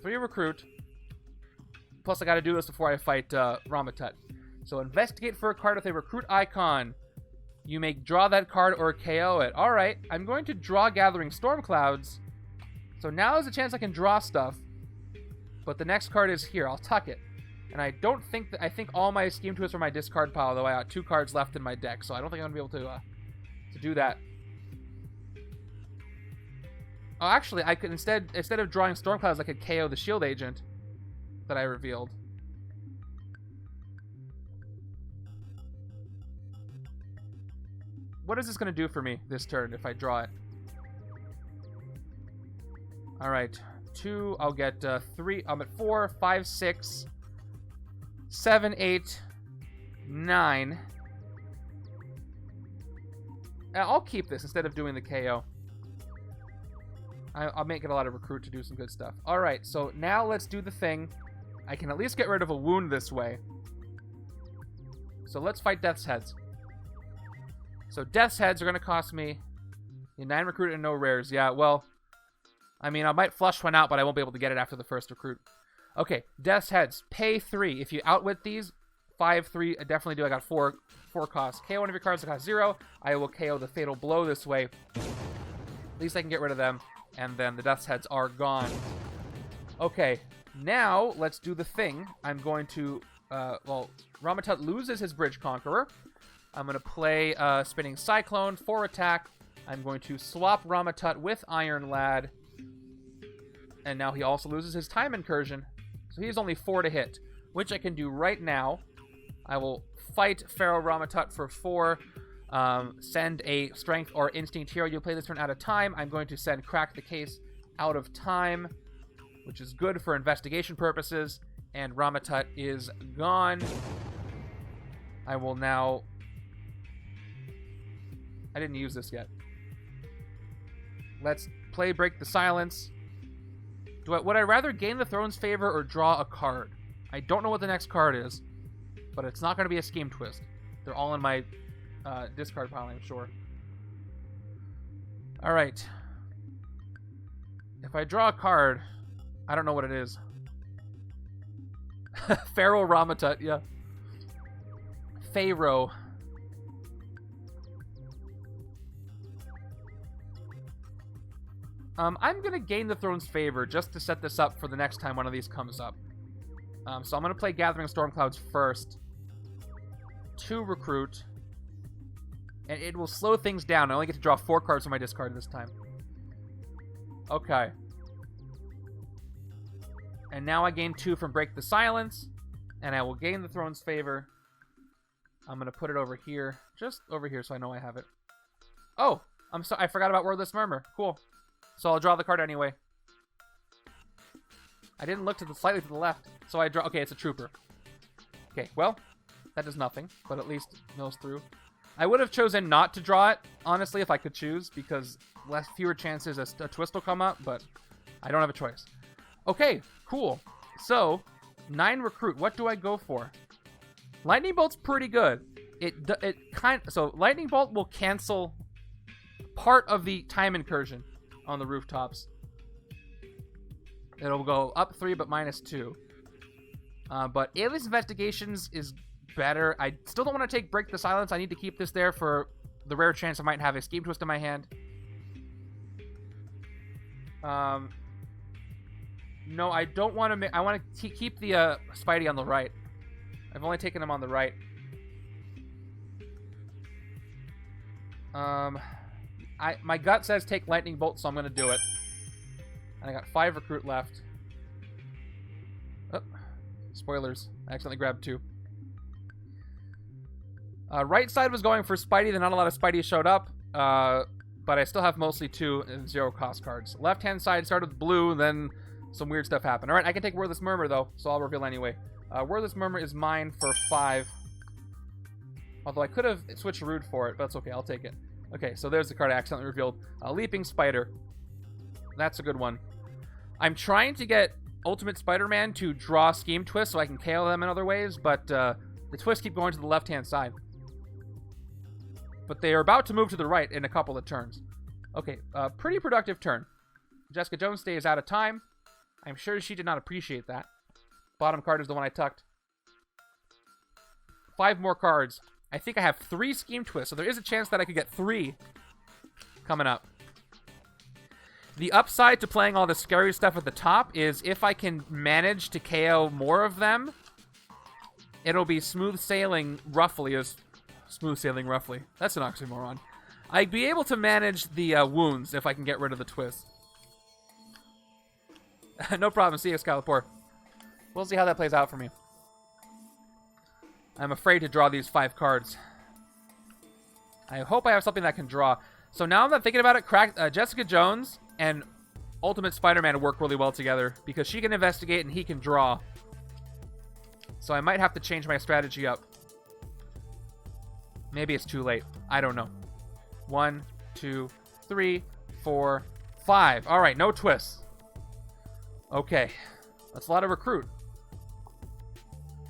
3 recruit. Plus I got to do this before I fight Ramatut. So investigate for a card with a recruit icon. You may draw that card or KO it. Alright, I'm going to draw Gathering Storm Clouds. So now is a chance I can draw stuff. But the next card is here. I'll tuck it. And I don't think that... I think all my Scheme Twists are my discard pile, though I got 2 cards left in my deck. So I don't think I'm going to be able to do that. Oh, actually, I could instead of drawing Storm Clouds, I could KO the Shield Agent that I revealed. What is this going to do for me this turn if I draw it? All right. 2. I'll get 3. I'm at 4, 5, 6, 7, 8, 9. I'll keep this instead of doing the KO. I'll make it a lot of recruit to do some good stuff. All right, so now let's do the thing. I can at least get rid of a wound this way. So let's fight Death's Heads. So Death's Heads are going to cost me 9 recruit and no rares. Yeah, well, I mean, I might flush one out, but I won't be able to get it after the first recruit. Okay, Death's Heads. Pay 3. If you outwit these, 5, 3, I definitely do. I got 4 costs. KO one of your cards that cost 0. I will KO the Fatal Blow this way. At least I can get rid of them. And then the Death's Heads are gone. Okay, now let's do the thing. I'm going to, well, Ramatut loses his Bridge Conqueror. I'm going to play Spinning Cyclone for attack. I'm going to swap Ramatut with Iron Lad. And now he also loses his Time Incursion. So he has only 4 to hit, which I can do right now. I will fight Pharaoh Ramatut for 4. Send a Strength or Instinct hero. You play this turn out of time. I'm going to send Crack the Case out of time, which is good for investigation purposes. And Ramatut is gone. I will now... I didn't use this yet. Let's play Break the Silence. Would I rather gain the Throne's favor or draw a card? I don't know what the next card is, but it's not going to be a Scheme Twist. They're all in my discard pile, I'm sure. Alright. If I draw a card, I don't know what it is. Pharaoh Ramatut, yeah. Pharaoh. I'm going to gain the Throne's favor just to set this up for the next time one of these comes up. So I'm going to play Gathering Stormclouds first. 2 recruit. And it will slow things down. I only get to draw 4 cards from my discard this time. Okay. And now I gain 2 from Break the Silence. And I will gain the Throne's favor. I'm going to put it over here. Just over here so I know I have it. Oh! I forgot about Wordless Murmur. Cool. So I'll draw the card anyway. I didn't look slightly to the left. So I draw... Okay, it's a Trooper. Okay, well, that does nothing. But at least mills through. I would have chosen not to draw it, honestly, if I could choose. Because fewer chances a twist will come up. But I don't have a choice. Okay, cool. So, 9 recruit. What do I go for? Lightning Bolt's pretty good. So Lightning Bolt will cancel part of the Time Incursion on the rooftops. It'll go up 3 but minus 2. But Alias Investigations is better. I still don't want to take Break the Silence. I need to keep this there for the rare chance I might have a Scheme Twist in my hand. No, I don't want to. I want to keep the Spidey on the right. I've only taken him on the right. My gut says take Lightning Bolt, so I'm going to do it. And I got 5 recruit left. Oh, spoilers. I accidentally grabbed 2. Right side was going for Spidey. Then not a lot of Spidey showed up. But I still have mostly 2 and 0 cost cards. Left-hand side started with blue, then some weird stuff happened. Alright, I can take Wordless Murmur, though, so I'll reveal anyway. Wordless Murmur is mine for 5. Although I could have switched Rude for it, but that's okay. I'll take it. Okay, so there's the card I accidentally revealed. Leaping Spider. That's a good one. I'm trying to get Ultimate Spider-Man to draw Scheme Twist so I can KO them in other ways, but the twists keep going to the left-hand side. But they are about to move to the right in a couple of turns. Okay, pretty productive turn. Jessica Jones stays out of time. I'm sure she did not appreciate that. Bottom card is the one I tucked. 5 more cards. I think I have 3 Scheme Twists, so there is a chance that I could get 3 coming up. The upside to playing all the scary stuff at the top is if I can manage to KO more of them, it'll be smooth sailing roughly. Smooth sailing roughly. That's an oxymoron. I'd be able to manage the wounds if I can get rid of the twist. No problem. See you, Excalibur. We'll see how that plays out for me. I'm afraid to draw these 5 cards. I hope I have something that can draw. So now I'm not thinking about it. Jessica Jones and Ultimate Spider-Man work really well together because she can investigate and he can draw. So I might have to change my strategy up. Maybe it's too late. I don't know. 1, 2, 3, 4, 5. All right, no twists. Okay. That's a lot of recruit.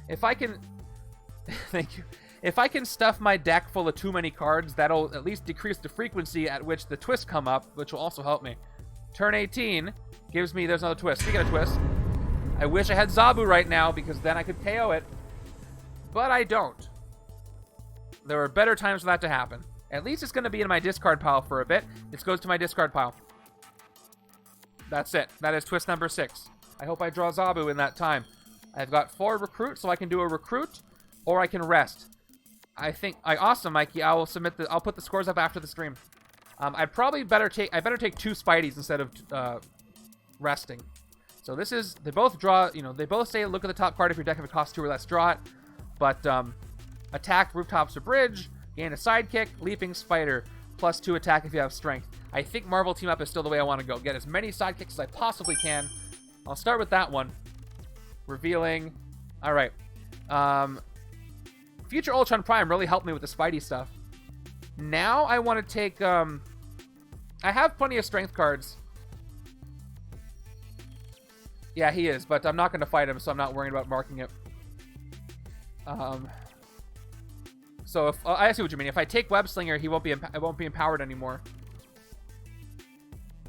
If I can... Thank you. If I can stuff my deck full of too many cards, that'll at least decrease the frequency at which the twists come up, which will also help me. Turn 18 gives me... There's another twist. Speaking of twist, I wish I had Zabu right now because then I could KO it. But I don't. There are better times for that to happen. At least it's going to be in my discard pile for a bit. It goes to my discard pile. That's it. That is twist number 6. I hope I draw Zabu in that time. I've got 4 recruit, so I can do a recruit, or I can rest. Awesome, Mikey. I'll put the scores up after the stream. I better take 2 Spideys instead of resting. So this is, they both draw, they both say look at the top card if your deck if it costs 2 or less, draw it. But attack rooftops or bridge, gain a sidekick, leaping spider, plus 2 attack if you have strength. I think Marvel Team Up is still the way I want to go. Get as many sidekicks as I possibly can. I'll start with that one. Revealing. All right. Future Ultron Prime really helped me with the Spidey stuff. Now I want to take... I have plenty of strength cards. Yeah, he is, but I'm not going to fight him, so I'm not worrying about marking it. So if I see what you mean. If I take Web Slinger, he won't be empowered anymore.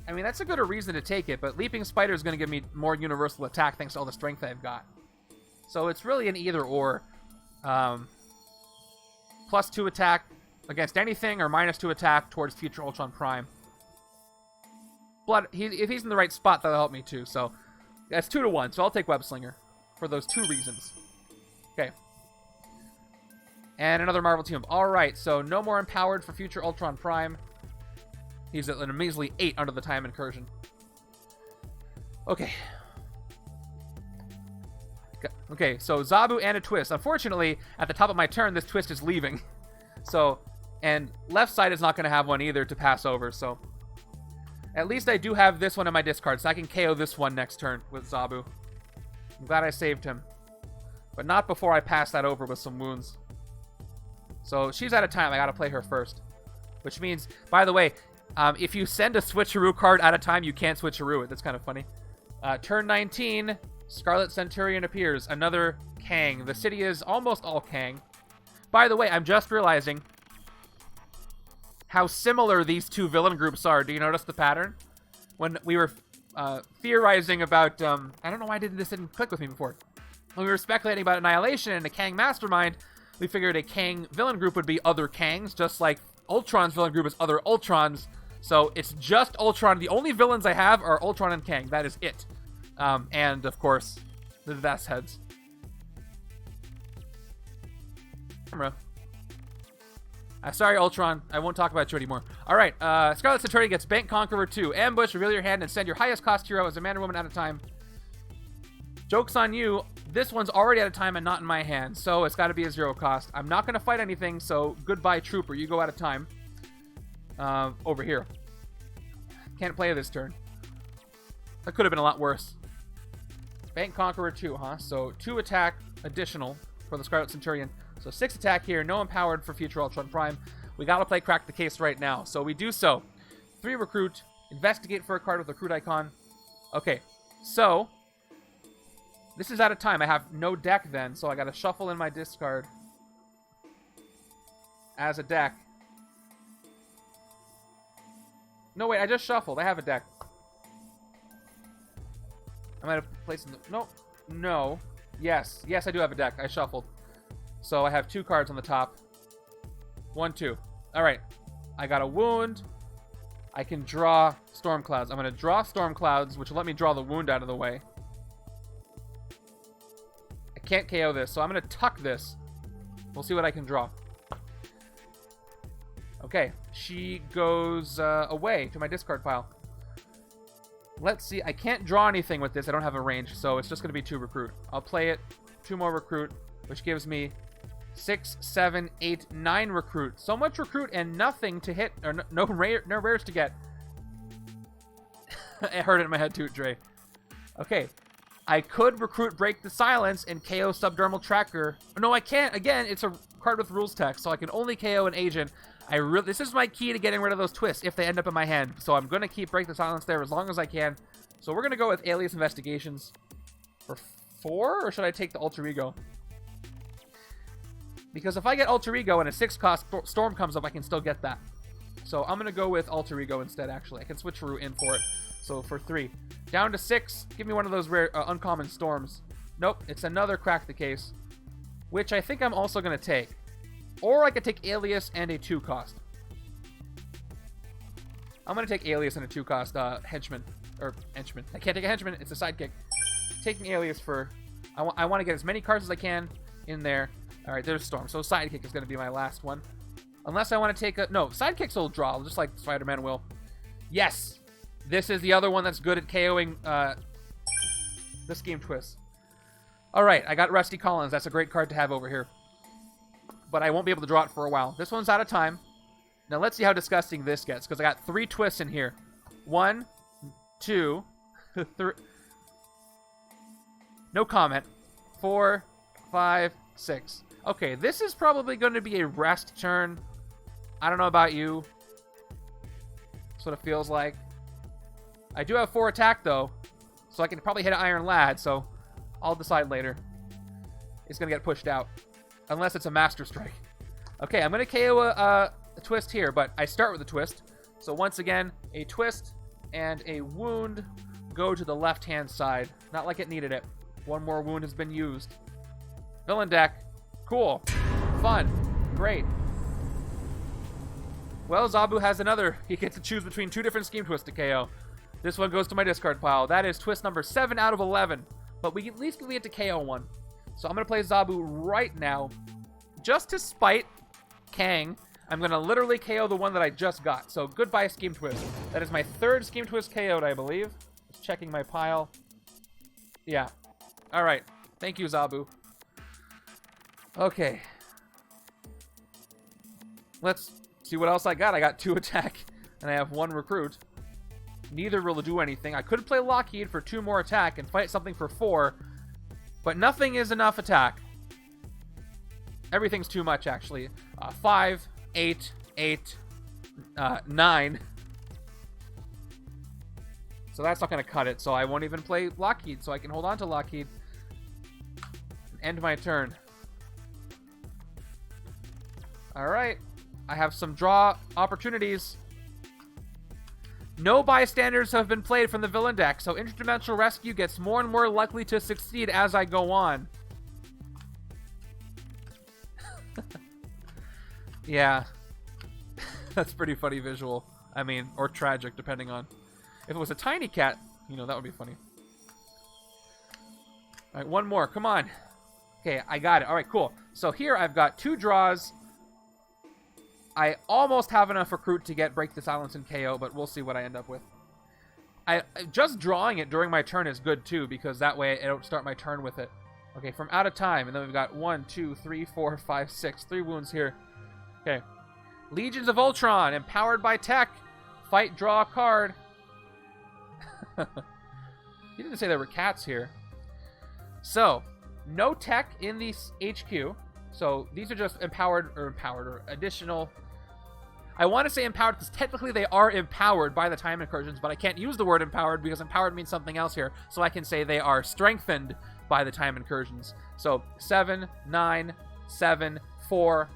I mean, that's a good reason to take it, but Leaping Spider is going to give me more universal attack thanks to all the strength I've got. So it's really an either or. Plus 2 attack against anything, or minus 2 attack towards future Ultron Prime. If he's in the right spot, that'll help me too. So that's 2 to 1. So I'll take Web Slinger for those 2 reasons. Okay. And another Marvel Team Up. All right, so no more empowered for future Ultron Prime. He's at an measly 8 under the time incursion. Okay. Okay, so Zabu and a twist. Unfortunately, at the top of my turn, this twist is leaving. So, and left side is not going to have one either to pass over, so... At least I do have this one in my discard, so I can KO this one next turn with Zabu. I'm glad I saved him. But not before I pass that over with some wounds. So, she's out of time. I got to play her first. Which means, by the way... if you send a switcheroo card at a time, you can't switcheroo it. That's kind of funny. Turn 19, Scarlet Centurion appears. Another Kang. The city is almost all Kang. By the way, I'm just realizing how similar these 2 villain groups are. Do you notice the pattern? When we were theorizing about... I don't know why this didn't click with me before. When we were speculating about Annihilation and a Kang Mastermind, we figured a Kang villain group would be other Kangs, just like Ultron's villain group is other Ultrons. So it's just Ultron. The only villains I have are Ultron and Kang. That is it. And, of course, the Vest heads. Camera. Sorry, Ultron. I won't talk about you anymore. All right. Scarlet Centurion gets Bank Conqueror 2. Ambush, reveal your hand, and send your highest cost hero as a man or woman at a time. Joke's on you. This one's already out of time and not in my hand, so it's got to be a 0 cost. I'm not going to fight anything, so goodbye, Trooper. You go out of time. Over here. Can't play this turn. That could have been a lot worse. Bank Conqueror 2, huh? So 2 attack additional for the Scarlet Centurion. So 6 attack here, no empowered for future Ultron Prime. We gotta play Crack the Case right now. So we do so. 3 recruit, investigate for a card with recruit icon. Okay, so this is out of time. I have no deck then, so I gotta shuffle in my discard as a deck. No, wait, I just shuffled. I have a deck. I might have placed... No. No. Yes. Yes, I do have a deck. I shuffled. So I have 2 cards on the top. 1, 2. Alright. I got a wound. I can draw Storm Clouds. I'm going to draw Storm Clouds, which will let me draw the wound out of the way. I can't KO this, so I'm going to tuck this. We'll see what I can draw. Okay, she goes away to my discard pile. Let's see. I can't draw anything with this. I don't have a range, so it's just going to be 2 recruit. I'll play it. 2 more recruit, which gives me 6, 7, 8, 9 recruit. So much recruit and nothing to hit, or no rares to get. I heard it in my head too, Dre. Okay. I could recruit Break the Silence and KO Subdermal Tracker. No, I can't. Again, it's a card with rules text, so I can only KO an agent. This is my key to getting rid of those twists if they end up in my hand. So I'm going to keep Break the Silence there as long as I can. So we're going to go with Alias Investigations for 4, or should I take the Alter Ego? Because if I get Alter Ego and a 6-cost Storm comes up, I can still get that. So I'm going to go with Alter Ego instead, actually. I can switch Root in for it. So for 3. Down to 6. Give me one of those rare uncommon Storms. Nope, it's another Crack the Case, which I think I'm also going to take. Or I could take Alias and a 2-cost. I'm going to take Alias and a 2-cost Henchman. Or Henchman. I can't take a Henchman. It's a sidekick. Taking Alias for... I want to get as many cards as I can in there. Alright, there's Storm. So sidekick is going to be my last one. Unless I want to take a... No, sidekicks will draw, just like Spider-Man will. Yes! This is the other one that's good at KOing the Scheme Twist. Alright, I got Rusty Collins. That's a great card to have over here. But I won't be able to draw it for a while. This one's out of time. Now let's see how disgusting this gets, because I got 3 twists in here. 1, 2, 3. No comment. 4, 5, 6. Okay, this is probably going to be a rest turn. I don't know about you. That's what it feels like. I do have 4 attack, though, so I can probably hit an Iron Lad, so I'll decide later. It's going to get pushed out. Unless it's a Master Strike. Okay, I'm going to KO a twist here, but I start with a twist. So once again, a twist and a wound go to the left-hand side. Not like it needed it. One more wound has been used. Villain deck. Cool. Fun. Great. Well, Zabu has another. He gets to choose between 2 different Scheme Twists to KO. This one goes to my discard pile. That is twist number 7 out of 11. But we at least get to KO one. So I'm going to play Zabu right now. Just to spite Kang, I'm going to literally KO the one that I just got. So goodbye, Scheme Twist. That is my 3rd Scheme Twist KO'd, I believe. Just checking my pile. Yeah. Alright. Thank you, Zabu. Okay. Let's see what else I got. I got 2 attack, and I have 1 recruit. Neither will do anything. I could play Lockheed for 2 more attack and fight something for 4, but nothing is enough attack. Everything's too much, actually. 5, 8, 8, 9. So that's not going to cut it, so I won't even play Lockheed, so I can hold on to Lockheed and end my turn. Alright. I have some draw opportunities. No bystanders have been played from the villain deck, so Interdimensional Rescue gets more and more likely to succeed as I go on. Yeah. That's pretty funny visual. I mean, or tragic, depending on... If it was a tiny cat, you know, that would be funny. Alright, 1 more. Come on. Okay, I got it. Alright, cool. So here I've got 2 draws. I almost have enough recruit to get Break the Silence and KO, but we'll see what I end up with. Just drawing it during my turn is good, too, because that way I don't start my turn with it. Okay, from out of time, and then we've got 1, 2, 3, 4, 5, 6. 3 wounds here. Okay. Legions of Ultron, empowered by tech. Fight, draw a card. He didn't say there were cats here. So, no tech in the HQ. So, these are just empowered or additional... I want to say empowered because technically they are empowered by the time incursions, but I can't use the word empowered because empowered means something else here. So I can say they are strengthened by the time incursions. So 7, 9, 7, 4,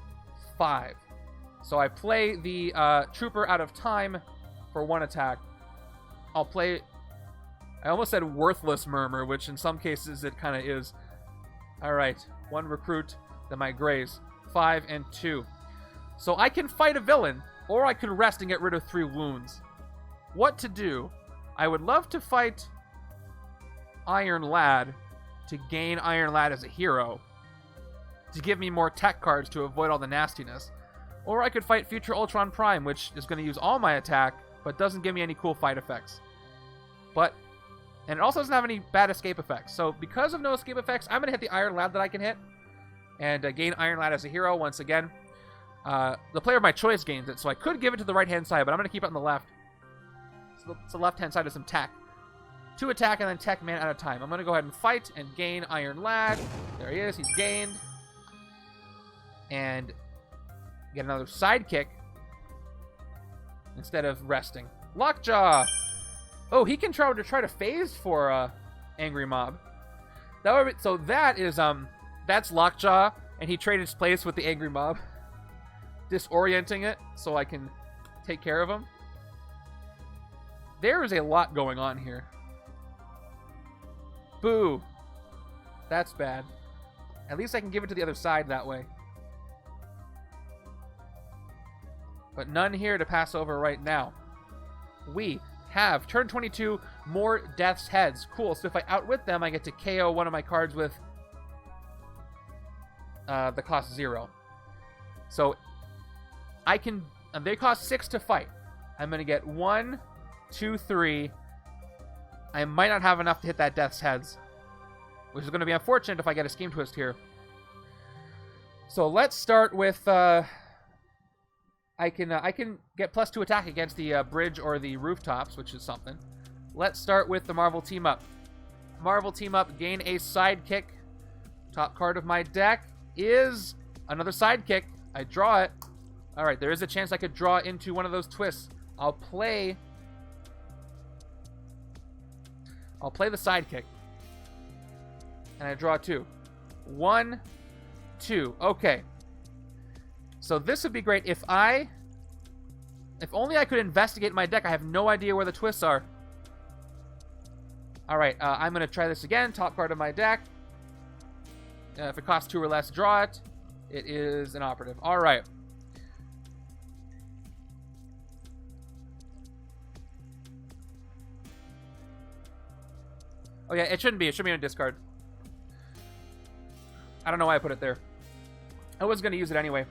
5. So I play the Trooper out of time for 1 attack. I'll play... I almost said Worthless Murmur, which in some cases it kind of is. Alright, 1 recruit, then my Grays. 5 and 2. So I can fight a villain, or I could rest and get rid of 3 wounds. What to do? I would love to fight Iron Lad to gain Iron Lad as a hero, to give me more tech cards to avoid all the nastiness. Or I could fight Future Ultron Prime, which is going to use all my attack, but doesn't give me any cool fight effects. And it also doesn't have any bad escape effects. So because of no escape effects, I'm going to hit the Iron Lad that I can hit, and gain Iron Lad as a hero once again. The player of my choice gains it, so I could give it to the right-hand side, but I'm going to keep it on the left. So the left-hand side is some tech. 2 attack and then tech man at a time. I'm going to go ahead and fight and gain Iron Lad. There he is. He's gained. And get another sidekick instead of resting. Lockjaw. Oh, he can try to phase for Angry Mob. So that is that's Lockjaw, and he traded his place with the Angry Mob, disorienting it so I can take care of him. There is a lot going on here. Boo. That's bad. At least I can give it to the other side that way. But none here to pass over right now. We have turn 22 more Death's Heads. Cool. So if I outwit them, I get to KO one of my cards with the cost 0. So I can. They cost 6 to fight. I'm going to get 1, 2, 3. I might not have enough to hit that Death's Heads, which is going to be unfortunate if I get a Scheme Twist here. So let's start with. I can get +2 attack against the bridge or the rooftops, which is something. Let's start with the Marvel Team Up. Marvel Team Up, gain a sidekick. Top card of my deck is another sidekick. I draw it. All right, there is a chance I could draw into one of those twists. I'll play the sidekick. And I draw 2. 1, 2. Okay. So this would be great if only I could investigate my deck. I have no idea where the twists are. All right, I'm going to try this again. Top card of my deck. If it costs 2 or less, draw it. It is an operative. All right. Oh, yeah, it shouldn't be. It should be in a discard. I don't know why I put it there. I was going to use it anyway.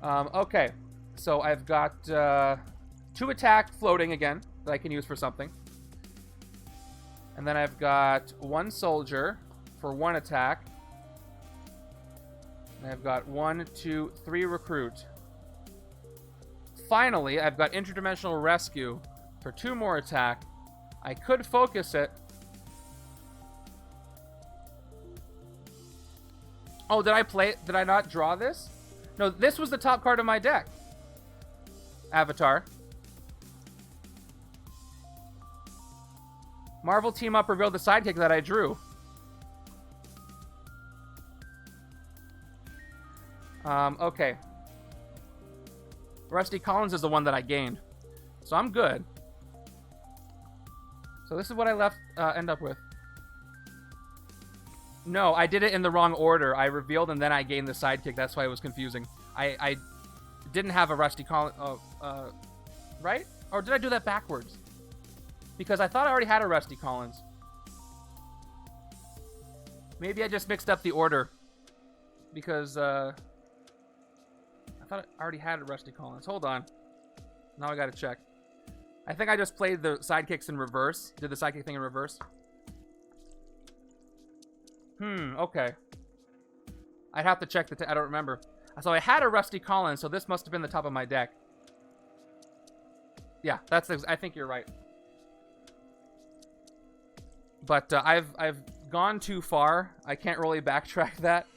Okay, so I've got 2 attack floating again that I can use for something. And then I've got 1 soldier for 1 attack. And I've got 1, 2, 3 recruit. Finally, I've got interdimensional rescue for 2 more attack. I could focus it. Oh, did I not draw this? No, this was the top card of my deck. Avatar. Marvel Team Up revealed the sidekick that I drew. Okay. Rusty Collins is the one that I gained. So I'm good. So this is what I end up with. No, I did it in the wrong order. I revealed and then I gained the sidekick. That's why it was confusing. I didn't have a Rusty Collins. Right? Or did I do that backwards? Because I thought I already had a Rusty Collins. Maybe I just mixed up the order. Because I thought I already had a Rusty Collins. Hold on. Now I gotta check. I think I just played the sidekicks in reverse. Did the sidekick thing in reverse. Okay. I'd have to check I don't remember. So I had a Rusty Collins, so this must have been the top of my deck. Yeah, I think you're right. But I've gone too far. I can't really backtrack that.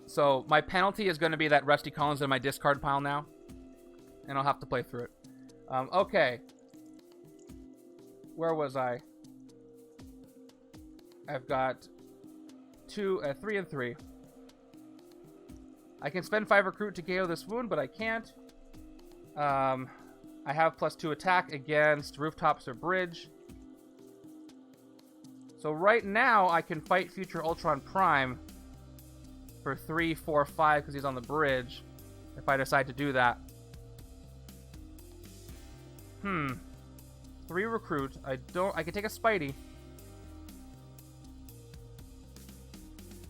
So my penalty is going to be that Rusty Collins in my discard pile now. And I'll have to play through it. Okay. Where was I? I've got 3 and 3. I can spend 5 recruit to KO this wound, but I can't. I have +2 attack against rooftops or bridge. So right now I can fight future Ultron Prime for 3, 4, 5 because he's on the bridge. If I decide to do that. 3 recruit. I can take a Spidey.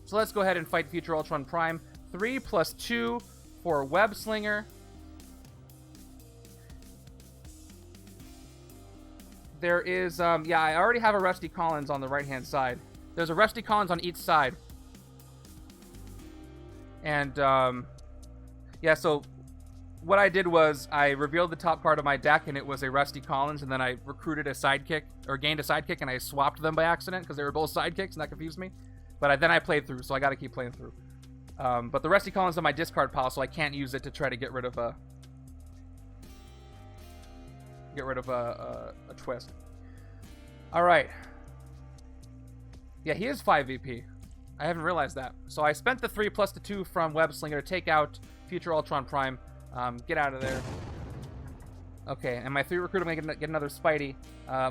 So let's go ahead and fight future Ultron Prime. 3 + 2 for Web Slinger. There is, yeah, I already have a Rusty Collins on the right-hand side. There's a Rusty Collins on each side. And, yeah, so what I did was I revealed the top card of my deck, and it was a Rusty Collins, and then I recruited a sidekick, or gained a sidekick, and I swapped them by accident because they were both sidekicks, and that confused me. But then I played through, so I got to keep playing through. But the Rusty Collins is on my discard pile, so I can't use it to try to get rid of a twist. All right. Yeah, he is 5 VP. I haven't realized that. So I spent the 3 plus the 2 from Web Slinger to take out future Ultron Prime. Get out of there. Okay, and my 3 recruit, I'm going to get another Spidey.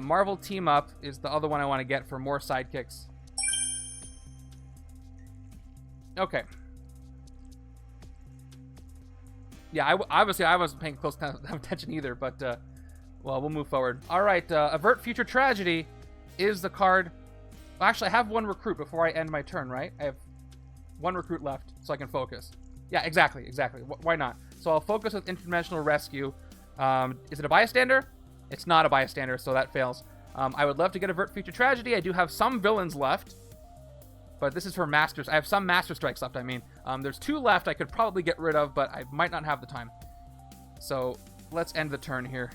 Marvel Team Up is the other one I want to get for more sidekicks. Okay. Yeah, obviously I wasn't paying close attention either, but, well, we'll move forward. All right, Avert Future Tragedy is the card. Well, actually, I have 1 recruit before I end my turn, right? I have 1 recruit left, so I can focus. Yeah, exactly. Why not? So I'll focus with Interdimensional Rescue. Is it a bystander? It's not a bystander, so that fails. I would love to get Avert Future Tragedy. I do have some villains left, but this is for Masters. I have some Master Strikes left, I mean. There's 2 left I could probably get rid of, but I might not have the time. So let's end the turn here.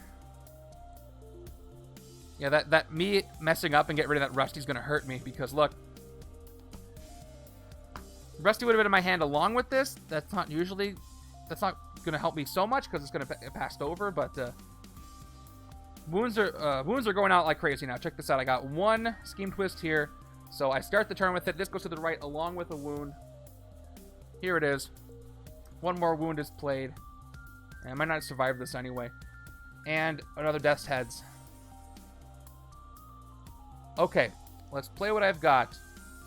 Yeah, that me messing up and get rid of that Rusty's going to hurt me, because look. Rusty would have been in my hand along with this. That's not going to help me so much because it's going to get passed over, but wounds are going out like crazy now. Check this out. I got 1 Scheme Twist here. So I start the turn with it. This goes to the right along with a wound. Here it is. 1 more wound is played. And I might not survive this anyway. And another Death's Heads. Okay, let's play what I've got.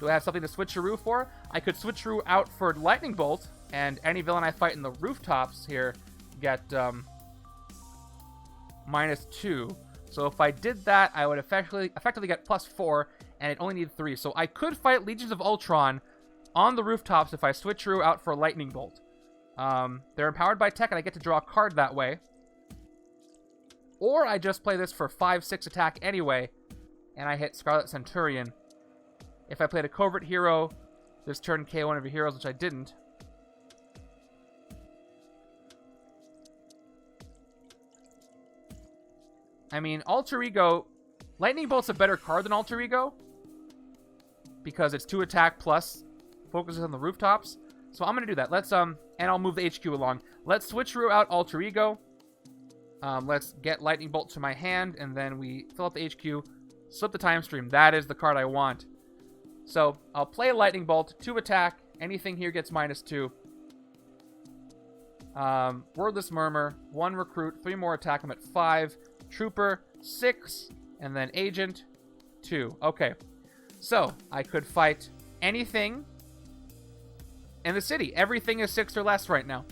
Do I have something to switcheroo for? I could switcheroo out for Lightning Bolt, and any villain I fight in the rooftops here get -2. So if I did that, I would effectively get +4, and it only needed 3. So I could fight Legions of Ultron on the rooftops if I switcheroo out for Lightning Bolt. They're empowered by tech, and I get to draw a card that way. Or I just play this for 5-6 attack anyway, and I hit Scarlet Centurion. If I played a Covert Hero, this turn KO one of your heroes, which I didn't. I mean, Alter Ego... Lightning Bolt's a better card than Alter Ego, because it's 2 attack plus focuses on the rooftops. So I'm going to do that. Let's, and I'll move the HQ along. Let's switcheroo out Alter Ego. Let's get Lightning Bolt to my hand, and then we fill up the HQ, slip the Time Stream. That is the card I want. So I'll play Lightning Bolt, 2 attack. Anything here gets -2. Wordless Murmur, 1 recruit, 3 more attack. I'm at 5. Trooper, 6, and then Agent, 2. Okay, so I could fight anything in the city. Everything is 6 or less right now.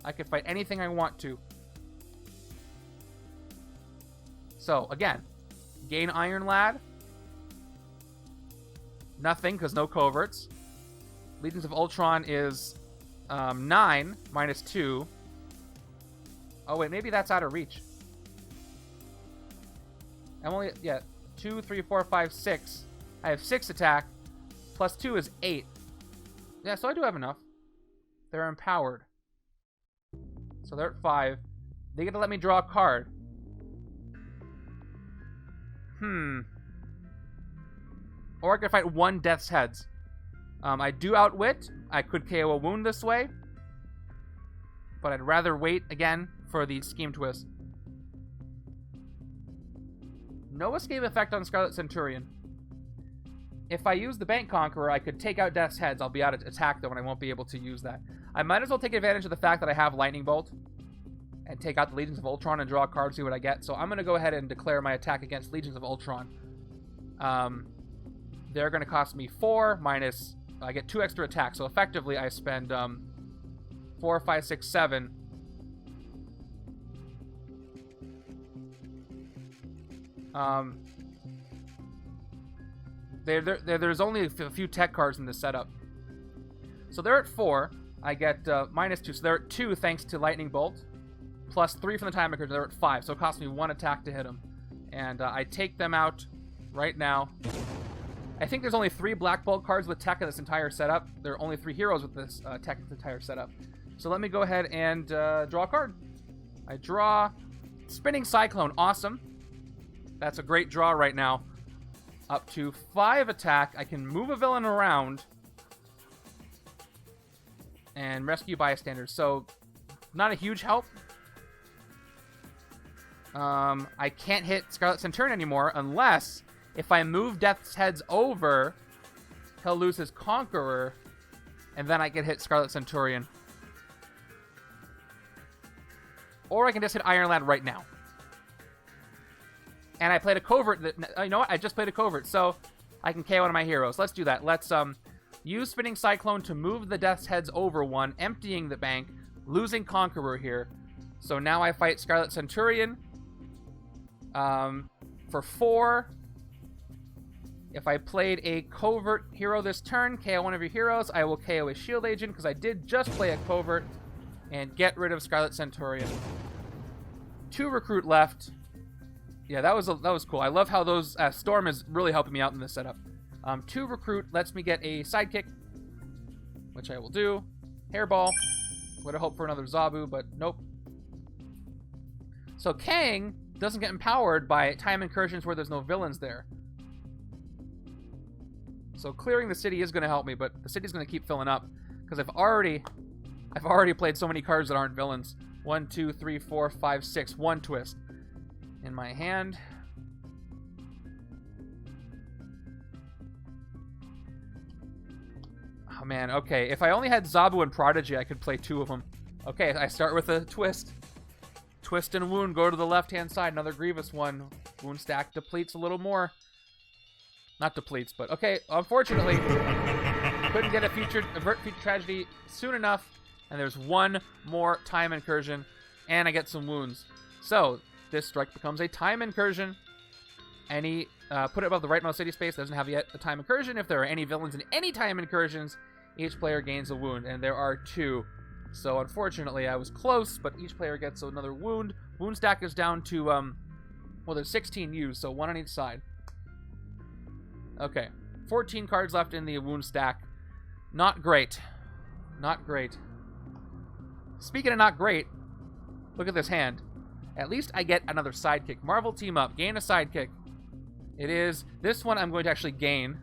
I could fight anything I want to. So again, gain Iron Lad. Nothing, because no coverts. Legions of Ultron is 9, -2. Oh, wait, maybe that's out of reach. I'm only, yeah, 2, 3, 4, 5, 6. I have 6 attack. +2 is 8. Yeah, so I do have enough. They're empowered. So they're at 5. They get to let me draw a card. Or I could fight 1 Death's Heads. I do Outwit. I could KO a wound this way. But I'd rather wait, again, for the Scheme Twist. No escape effect on Scarlet Centurion. If I use the Bank Conqueror, I could take out Death's Heads. I'll be able to attack though, and I won't be able to use that. I might as well take advantage of the fact that I have Lightning Bolt and take out the Legions of Ultron and draw a card, see what I get. So I'm going to go ahead and declare my attack against Legions of Ultron. They're going to cost me 4 minus... I get 2 extra attacks, so effectively I spend 4, 5, 6, 7. There's only a few tech cards in this setup. So they're at 4. I get -2, so they're at 2 thanks to Lightning Bolt. Plus 3 from the time maker, they're at 5. So it costs me 1 attack to hit them. And I take them out right now. I think there's only 3 Black Bolt cards with tech in this entire setup. There are only 3 heroes with this tech in this entire setup. So let me go ahead and draw a card. I draw. Spinning Cyclone, awesome. That's a great draw right now. Up to 5 attack. I can move a villain around. And rescue bystanders. So, not a huge help. I can't hit Scarlet Centurion anymore unless if I move Death's Heads over, he'll lose his Conqueror, and then I can hit Scarlet Centurion. Or I can just hit Iron Lad right now. And I played a covert. You know what? I just played a covert, so I can KO one of my heroes. Let's do that. Let's use Spinning Cyclone to move the Death's Heads over one, emptying the bank, losing Conqueror here. So now I fight Scarlet Centurion for 4. If I played a covert hero this turn, KO one of your heroes, I will KO a shield agent because I did just play a covert and get rid of Scarlet Centurion. 2 recruit left. Yeah, that was cool. I love how those Storm is really helping me out in this setup. 2 recruit lets me get a sidekick, which I will do. Hairball. Would have hoped for another Zabu, but nope. So Kang doesn't get empowered by time incursions where there's no villains there. So clearing the city is going to help me, but the city's going to keep filling up because I've already played so many cards that aren't villains. 1, 2, 3, 4, 5, 6. 1 twist in my hand. Oh man, okay. If I only had Zabu and Prodigy, I could play 2 of them. Okay, I start with a twist. Twist and wound, go to the left-hand side. Another Grievous one. Wound stack depletes a little more. Not depletes, but okay. Unfortunately, couldn't get avert future tragedy soon enough. And there's 1 more time incursion, and I get some wounds. So this strike becomes a time incursion. Any put it above the rightmost city space. Doesn't have yet a time incursion. If there are any villains in any time incursions, each player gains a wound, and there are 2. So unfortunately, I was close, but each player gets another wound. Wound stack is down to well, there's 16 used, so 1 on each side. Okay, 14 cards left in the wound stack. Not great. Not great. Speaking of not great, look at this hand. At least I get another sidekick. Marvel team up. Gain a sidekick. It is... This one I'm going to actually gain.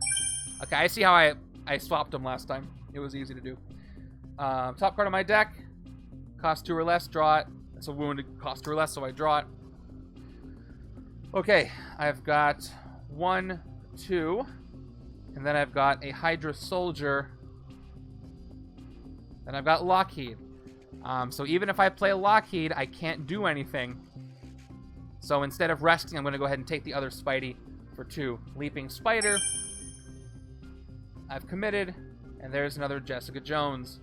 Okay, I see how I swapped them last time. It was easy to do. Top card of my deck. Cost 2 or less. Draw it. It's a wound. Cost 2 or less, so I draw it. Okay, I've got 1, 2. And then I've got a Hydra Soldier. Then I've got Lockheed. So even if I play Lockheed, I can't do anything. So instead of resting, I'm going to go ahead and take the other Spidey for 2. Leaping Spider. I've committed. And there's another Jessica Jones.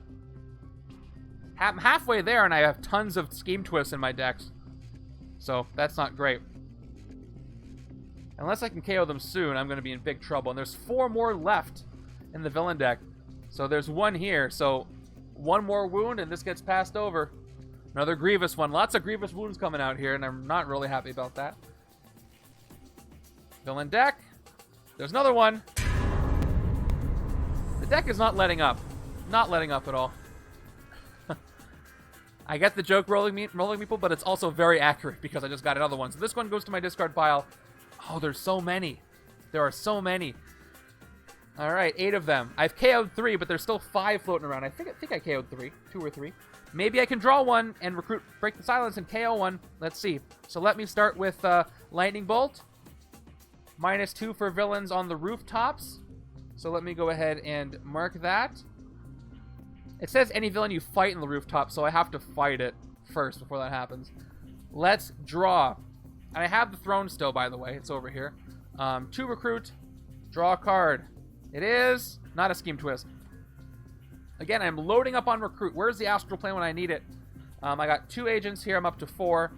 I'm halfway there, and I have tons of Scheme Twists in my decks. So that's not great. Unless I can KO them soon, I'm going to be in big trouble. And there's 4 more left in the villain deck. So there's 1 here. So 1 more wound, and this gets passed over. Another Grievous one. Lots of Grievous wounds coming out here, and I'm not really happy about that. Villain deck. There's another one. The deck is not letting up. Not letting up at all. I get the joke rolling people, but it's also very accurate because I just got another one. So this one goes to my discard pile. Oh, there's so many. There are so many. All right, 8 of them. I've KO'd 3, but there's still 5 floating around. I think I KO'd 3, 2 or 3. Maybe I can draw one and recruit, break the silence, and KO one. Let's see. So let me start with Lightning Bolt. -2 for villains on the rooftops. So let me go ahead and mark that. It says any villain you fight in the rooftop, so I have to fight it first before that happens. Let's draw. And I have the throne still, by the way. It's over here. 2 recruit. Draw a card. It is not a Scheme Twist. Again, I'm loading up on recruit. Where's the astral plane when I need it? I got 2 agents here. I'm up to 4.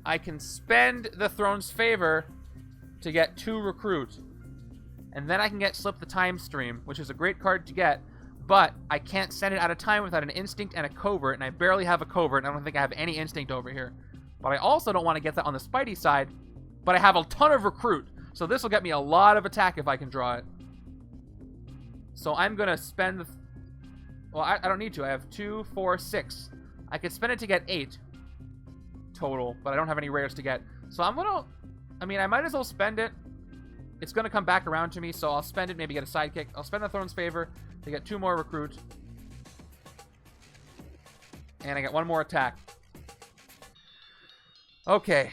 I can spend the throne's favor to get 2 recruit. And then I can get Slip the Time Stream, which is a great card to get. But I can't send it out of time without an instinct and a covert. And I barely have a covert. And I don't think I have any instinct over here. But I also don't want to get that on the Spidey side. But I have a ton of recruit. So this will get me a lot of attack if I can draw it. So I'm going to spend the... Well, I don't need to. I have 2, 4, 6. I could spend it to get 8. total, but I don't have any rares to get. So I'm gonna... I mean, I might as well spend it. It's gonna come back around to me, so I'll spend it, maybe get a sidekick. I'll spend the Throne's Favor to get 2 more recruit. And I get 1 more attack. Okay.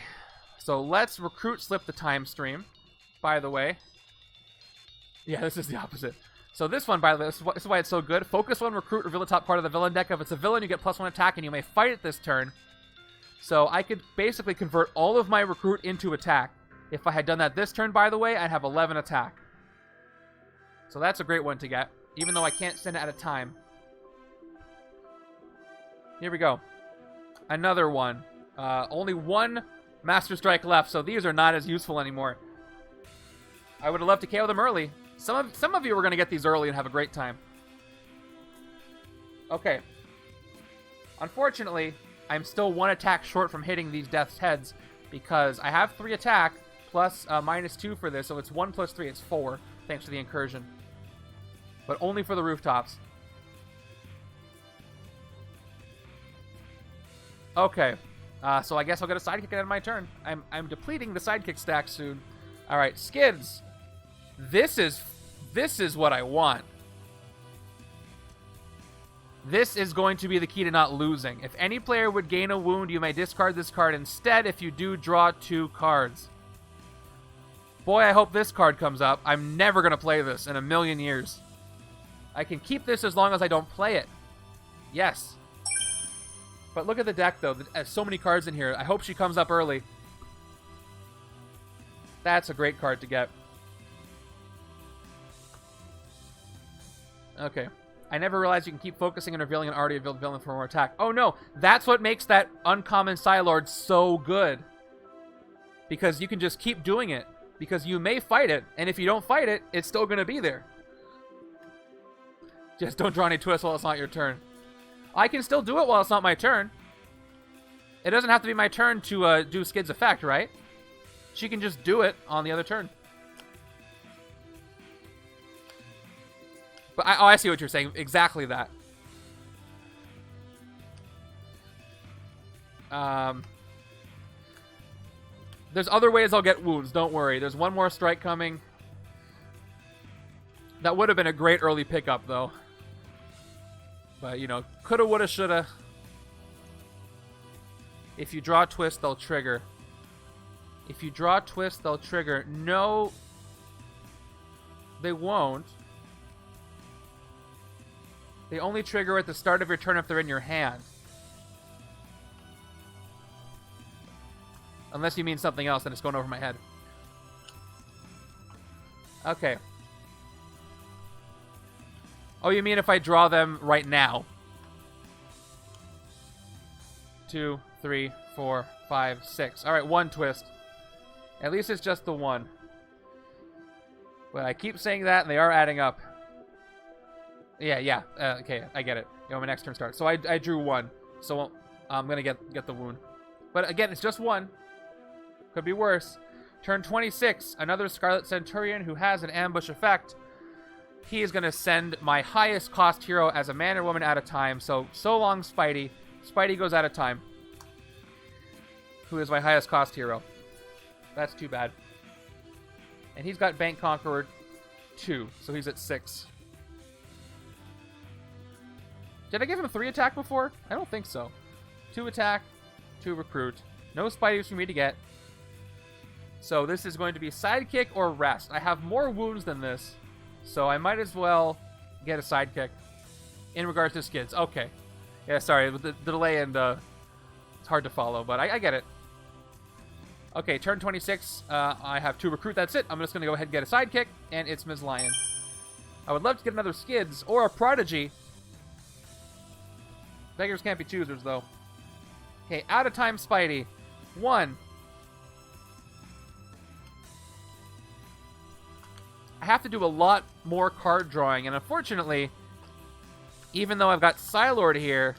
So let's recruit slip the time stream, by the way. Yeah, this is the opposite. So this one, by the way, this is why it's so good. Focus 1 recruit, reveal the top part of the villain deck. If it's a villain, you get +1 attack, and you may fight it this turn. So I could basically convert all of my recruit into attack. If I had done that this turn, by the way, I'd have 11 attack. So that's a great one to get, even though I can't send it at a time. Here we go. Another one. Only 1 Master Strike left, so these are not as useful anymore. I would have loved to KO them early. Some of you were going to get these early and have a great time. Okay. Unfortunately, I'm still 1 attack short from hitting these Death's Heads because I have 3 attack plus -2 for this, so it's 1 + 3, it's 4, thanks to the incursion. But only for the rooftops. Okay. So I guess I'll get a sidekick at my turn. I'm depleting the sidekick stack soon. All right, Skids. This is what I want. This is going to be the key to not losing. If any player would gain a wound, you may discard this card instead. If you do, draw 2 cards. Boy, I hope this card comes up. I'm never going to play this in a million years. I can keep this as long as I don't play it. Yes. But look at the deck, though. There's so many cards in here. I hope she comes up early. That's a great card to get. Okay. I never realized you can keep focusing and revealing an already revealed villain for more attack. Oh, no. That's what makes that uncommon Psi-Lord so good. Because you can just keep doing it. Because you may fight it, and if you don't fight it, it's still going to be there. Just don't draw any twists while it's not your turn. I can still do it while it's not my turn. It doesn't have to be my turn to do Skid's effect, right? She can just do it on the other turn. But I see what you're saying. Exactly that. There's other ways I'll get wounds. Don't worry. There's 1 more strike coming. That would have been a great early pickup, though. But, you know, coulda, woulda, shoulda. If you draw twist, they'll trigger. If you draw twist, they'll trigger. No, they won't. They only trigger at the start of your turn if they're in your hand. Unless you mean something else, then it's going over my head. Okay. Oh, you mean if I draw them right now? 2, 3, 4, 5, 6. All right, 1 twist. At least it's just the 1. But I keep saying that, and they are adding up. Yeah. Okay, I get it. You know, my next turn starts. So I drew 1. So I'm going to get the wound. But again, it's just 1. Could be worse. Turn 26. Another Scarlet Centurion who has an ambush effect. He is going to send my highest cost hero as a man or woman at a time. So long, Spidey. Spidey goes out of time. Who is my highest cost hero. That's too bad. And he's got Bank Conqueror 2. So he's at 6. Did I give him 3 attack before? I don't think so. 2 attack, 2 recruit. No Spideys for me to get. So this is going to be sidekick or rest. I have more wounds than this. So I might as well get a sidekick. In regards to Skids. Okay. Yeah, sorry. The delay and it's hard to follow, but I get it. Okay, turn 26. I have 2 recruit. That's it. I'm just going to go ahead and get a sidekick, and it's Ms. Lion. I would love to get another Skids or a Prodigy. Beggars can't be choosers, though. Okay, out of time, Spidey. 1. I have to do a lot more card drawing, and unfortunately, even though I've got Psi-Lord here,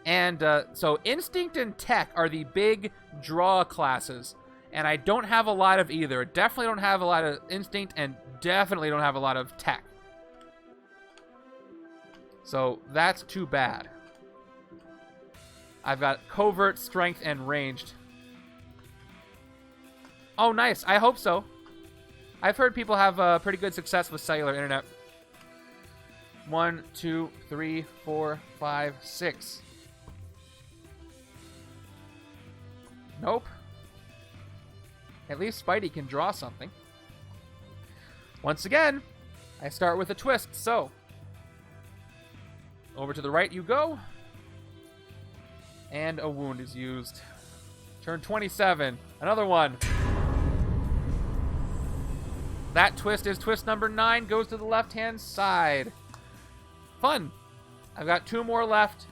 and so Instinct and Tech are the big draw classes, and I don't have a lot of either. Definitely don't have a lot of Instinct, and definitely don't have a lot of Tech. So that's too bad. I've got Covert, Strength, and Ranged. Oh, nice. I hope so. I've heard people have pretty good success with cellular internet. 1, 2, 3, 4, 5, 6. Nope. At least Spidey can draw something. Once again, I start with a twist, so over to the right you go. And a wound is used. Turn 27. Another one. That twist is twist number 9. Goes to the left-hand side. Fun. I've got 2 more left.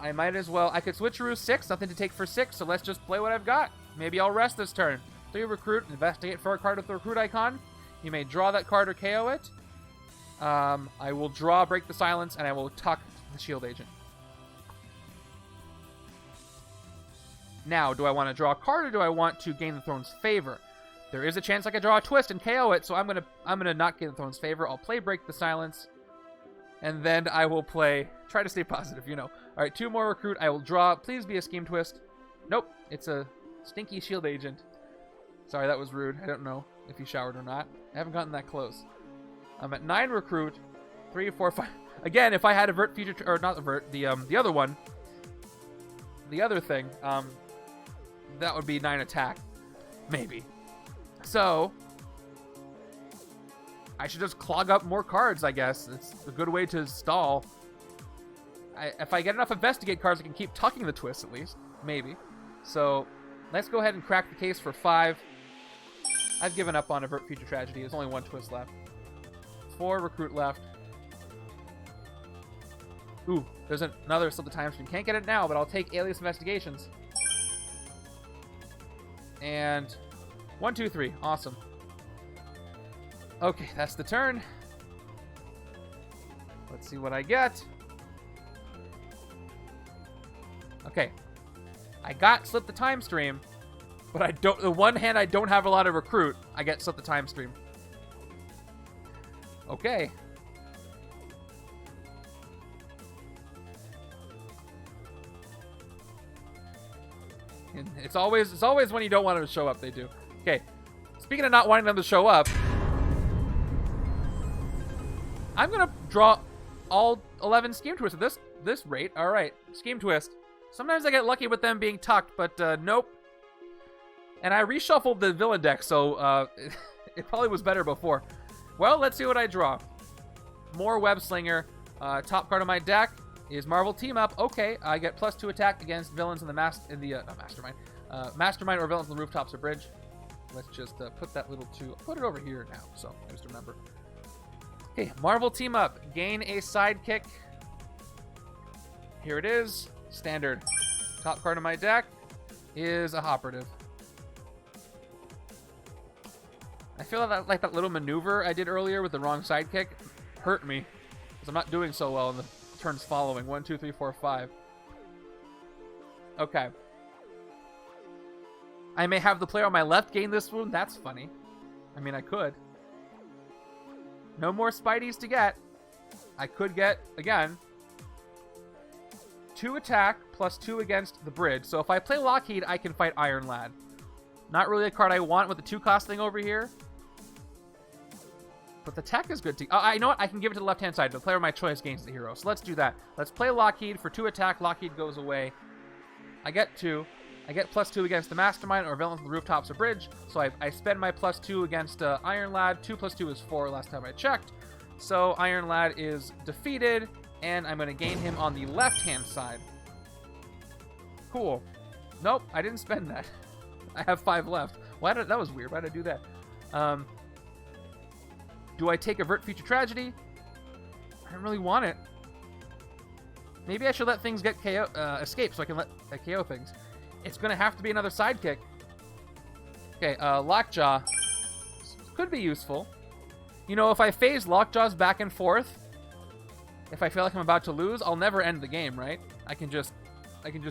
I might as well. I could switcheroo 6. Nothing to take for 6, so let's just play what I've got. Maybe I'll rest this turn. 3 recruit. Investigate for a card with the recruit icon. You may draw that card or KO it. I will draw Break the Silence, and I will tuck the Shield Agent. Now, do I want to draw a card, or do I want to gain the Throne's favor? There is a chance I could draw a twist and KO it, so I'm gonna not gain the Throne's favor. I'll play Break the Silence, and then I will play. Try to stay positive, you know. All right, 2 more recruit. I will draw. Please be a Scheme Twist. Nope, it's a stinky Shield Agent. Sorry, that was rude. I don't know if you showered or not. I haven't gotten that close. I'm at 9 recruit. 3, 4, 5. Again, if I had Avert feature, or not Avert, the other one, the other thing, that would be 9 attack, maybe. So I should just clog up more cards, I guess. It's a good way to stall. If I get enough Investigate cards, I can keep tucking the twist at least. Maybe. So let's go ahead and crack the case for 5. I've given up on Avert Future Tragedy. There's only 1 twist left. 4 recruit left. Ooh, there's another Slip the Time Stream. Can't get it now, but I'll take Alias Investigations. And 1, 2, 3. Awesome. Okay, that's the turn. Let's see what I get. Okay. I got Slip the Time Stream, but I don't. The one hand I don't have a lot of recruit. I get Slip the Time Stream. Okay. And it's always when you don't want them to show up, they do. Okay. Speaking of not wanting them to show up, I'm gonna draw all 11 Scheme Twists at this rate. All right, Scheme Twist. Sometimes I get lucky with them being tucked, but nope. And I reshuffled the villain deck, so it probably was better before. Well, let's see what I draw. More Web Slinger. Top card of my deck is Marvel Team Up. Okay, I get +2 attack against villains in the Mastermind. Mastermind or villains on the rooftops or bridge. Let's just put that little 2. Put it over here now, so I just remember. Okay, Marvel Team Up. Gain a sidekick. Here it is. Standard. Top card of my deck is a Operative. I feel like that little maneuver I did earlier with the wrong sidekick hurt me, because I'm not doing so well in the turns following. 1, 2, 3, 4, 5. Okay. I may have the player on my left gain this wound. That's funny. I mean, I could. No more Spideys to get. I could get, again, 2 attack +2 against the bridge. So if I play Lockheed, I can fight Iron Lad. Not really a card I want with the 2-cost thing over here. But the tech is good to... you know what? I can give it to the left-hand side. The player of my choice gains the hero. So let's do that. Let's play Lockheed for 2 attack. Lockheed goes away. I get 2. I get +2 against the Mastermind or villains on the rooftops or bridge. So I spend my +2 against Iron Lad. 2 + 2 is 4 last time I checked. So Iron Lad is defeated. And I'm going to gain him on the left-hand side. Cool. Nope, I didn't spend that. I have 5 left. That was weird. Why did I do that? Do I take Avert Future Tragedy? I don't really want it. Maybe I should let things get escape so I can let KO things. It's going to have to be another sidekick. Okay, Lockjaw. Could be useful. You know, if I phase Lockjaws back and forth, if I feel like I'm about to lose, I'll never end the game, right? I can just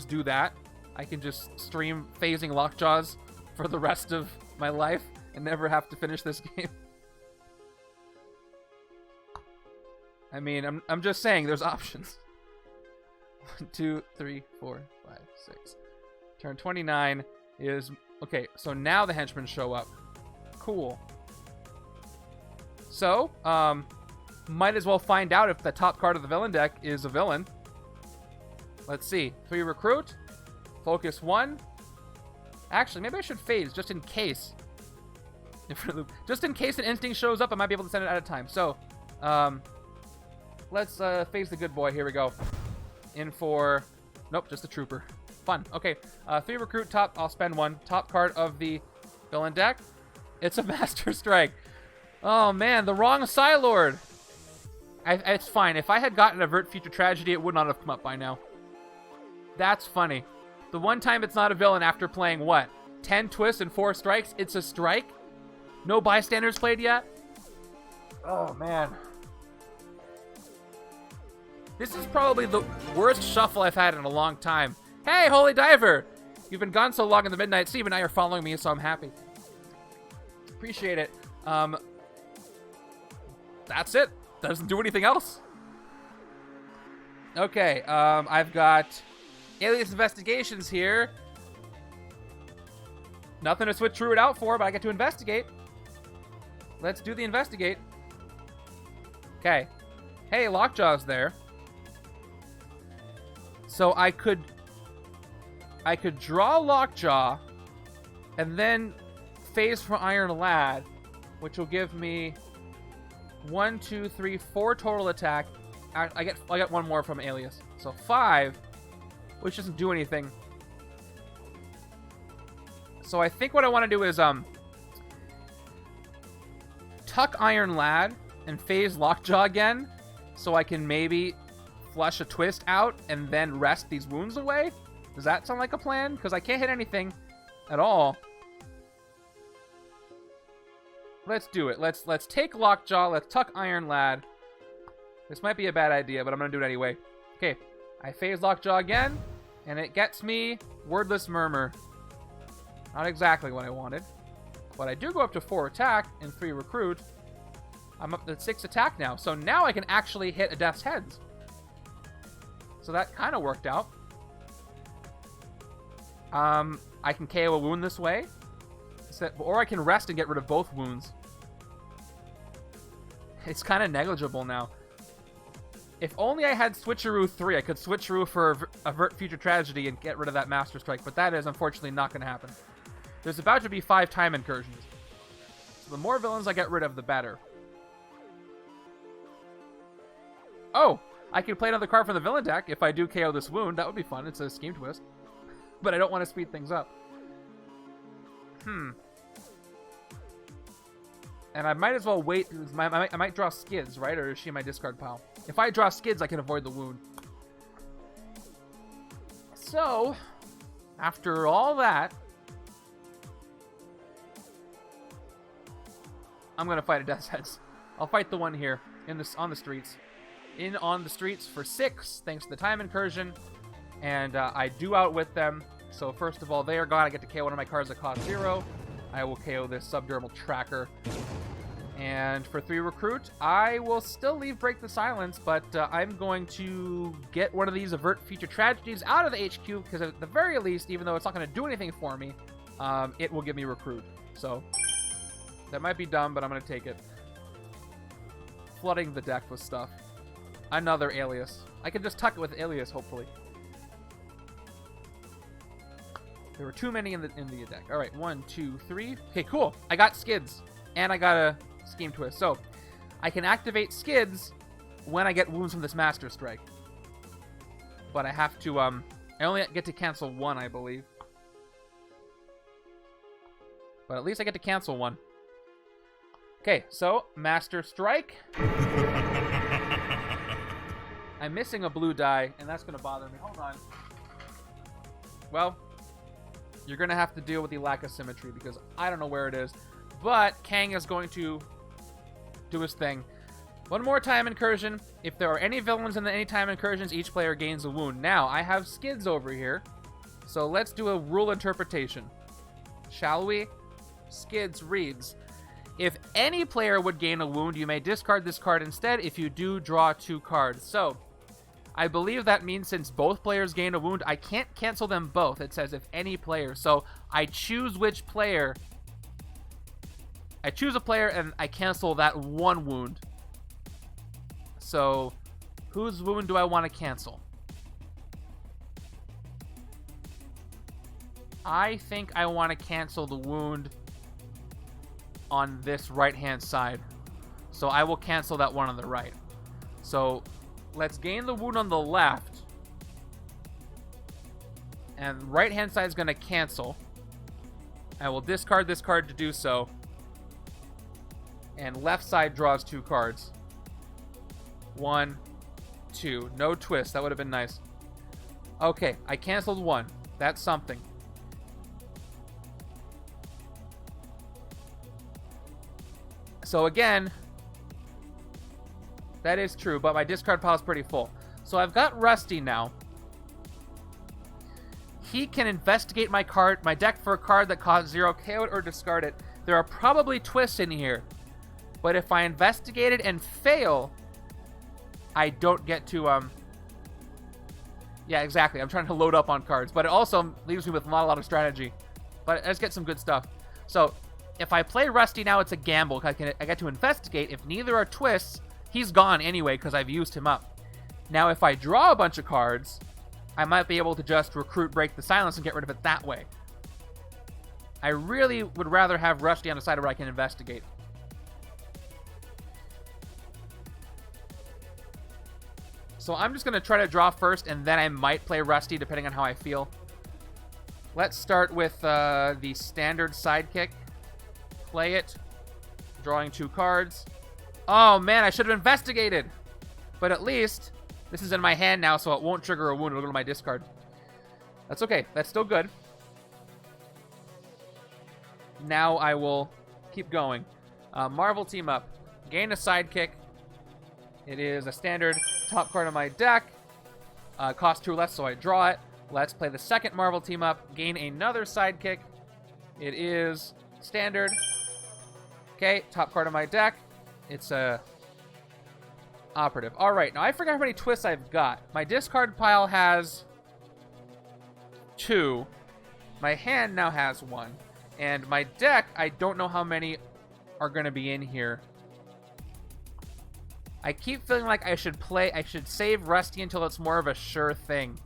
do that. I can just stream phasing Lockjaws for the rest of my life and never have to finish this game. I mean, I'm just saying there's options. 1, 2, 3, 4, 5, 6. Turn 29. is... Okay, so now the henchmen show up. Cool. So, might as well find out if the top card of the villain deck is a villain. Let's see. 3 recruit. Focus 1. Actually, maybe I should phase, just in case. Just in case an instinct shows up, I might be able to send it at a time. So, let's phase the good boy. Here we go. In for... Nope, just a trooper. Fun. Okay, 3 recruit top. I'll spend 1. Top card of the villain deck. It's a Master Strike. Oh, man, the wrong Psi-Lord. It's fine. If I had gotten Avert Future Tragedy, it would not have come up by now. That's funny. The one time it's not a villain after playing, what? 10 twists and 4 strikes? It's a strike? No bystanders played yet? Oh, man. This is probably the worst shuffle I've had in a long time. Hey, Holy Diver! You've been gone so long in the Midnight Sea, but now you're following me, so I'm happy. Appreciate it. That's it. Doesn't do anything else. Okay, I've got Alias Investigations here. Nothing to switch Druid out for, but I get to investigate. Let's do the investigate. Okay. Hey, Lockjaw's there. So I could draw Lockjaw and then phase for Iron Lad, which will give me 1, 2, 3, 4 total attack. I get 1 more from Alias. So 5, which doesn't do anything. So I think what I want to do is tuck Iron Lad and phase Lockjaw again, so I can maybe flush a twist out and then rest these wounds away. Does that sound like a plan? Because I can't hit anything at all. Let's do it. Let's take Lockjaw. Let's tuck Iron Lad. This might be a bad idea, but I'm going to do it anyway. Okay, I phase Lockjaw again, and it gets me Wordless Murmur. Not exactly what I wanted, but I do go up to 4 attack and 3 recruit. I'm up to 6 attack now, so now I can actually hit a Death's Heads. So that kind of worked out. I can KO a wound this way, or I can rest and get rid of both wounds. It's kind of negligible now. If only I had Switcheroo 3, I could Switcheroo for Avert Future Tragedy and get rid of that Master Strike, but that is unfortunately not going to happen. There's about to be 5 time incursions. So the more villains I get rid of, the better. Oh! I can play another card from the villain deck if I do KO this wound. That would be fun. It's a Scheme Twist. But I don't want to speed things up. And I might as well wait. I might draw Skids, right? Or is she in my discard pile? If I draw Skids, I can avoid the wound. So, after all that, I'm going to fight a Death's Heads. I'll fight the one here on the streets. In on the streets for 6, thanks to the time incursion. And I do outwit them. So first of all, they are gone. I get to KO one of my cards that cost 0. I will KO this Subdermal Tracker. And for 3 recruit, I will still leave Break the Silence, but I'm going to get one of these Avert Future Tragedies out of the HQ, because at the very least, even though it's not going to do anything for me, it will give me recruit. So that might be dumb, but I'm going to take it. Flooding the deck with stuff. Another Alias. I can just tuck it with Alias, hopefully. There were too many in the deck. All right, 1, 2, 3. Okay, cool. I got Skids, and I got a Scheme Twist. So I can activate Skids when I get wounds from this Master Strike. But I have to, I only get to cancel 1, I believe. But at least I get to cancel 1. Okay, so Master Strike. I'm missing a blue die, and that's going to bother me. Hold on. Well, you're going to have to deal with the lack of symmetry, because I don't know where it is. But Kang is going to do his thing. One more time incursion. If there are any villains in the anytime incursions, each player gains a wound. Now, I have Skids over here, so let's do a rule interpretation. Shall we? Skids reads, if any player would gain a wound, you may discard this card instead. If you do, draw 2 cards. So, I believe that means since both players gain a wound, I can't cancel them both. It says if any player. So I choose which player. I choose a player and I cancel that one wound. So whose wound do I want to cancel? I think I want to cancel the wound on this right-hand side. So I will cancel that one on the right. So let's gain the wound on the left. And right-hand side is going to cancel. I will discard this card to do so. And left side draws 2 cards. 1, 2. No twist. That would have been nice. Okay, I canceled 1. That's something. So again, that is true, but my discard pile is pretty full. So I've got Rusty now. He can investigate my deck for a card that costs 0, KO it or discard it. There are probably twists in here. But if I investigate it and fail, I don't get to, yeah, exactly. I'm trying to load up on cards, but it also leaves me with not a lot of strategy. But let's get some good stuff. So if I play Rusty now, it's a gamble. I get to investigate. If neither are twists, he's gone anyway because I've used him up. Now, if I draw a bunch of cards, I might be able to just recruit Break the Silence and get rid of it that way. I really would rather have Rusty on the side where I can investigate. So I'm just going to try to draw first, and then I might play Rusty depending on how I feel. Let's start with the standard sidekick. Play it. Drawing 2 cards. Oh, man, I should have investigated. But at least this is in my hand now, so it won't trigger a wound. It'll go to my discard. That's okay. That's still good. Now I will keep going. Marvel team up. Gain a sidekick. It is a standard top card on my deck. Cost 2 less, so I draw it. Let's play the second Marvel team up. Gain another sidekick. It is standard. Okay, top card on my deck. It's a operative. All right, now I forgot how many twists I've got. My discard pile has 2. My hand now has 1. And my deck, I don't know how many are going to be in here. I keep feeling like I should save Rusty until it's more of a sure thing.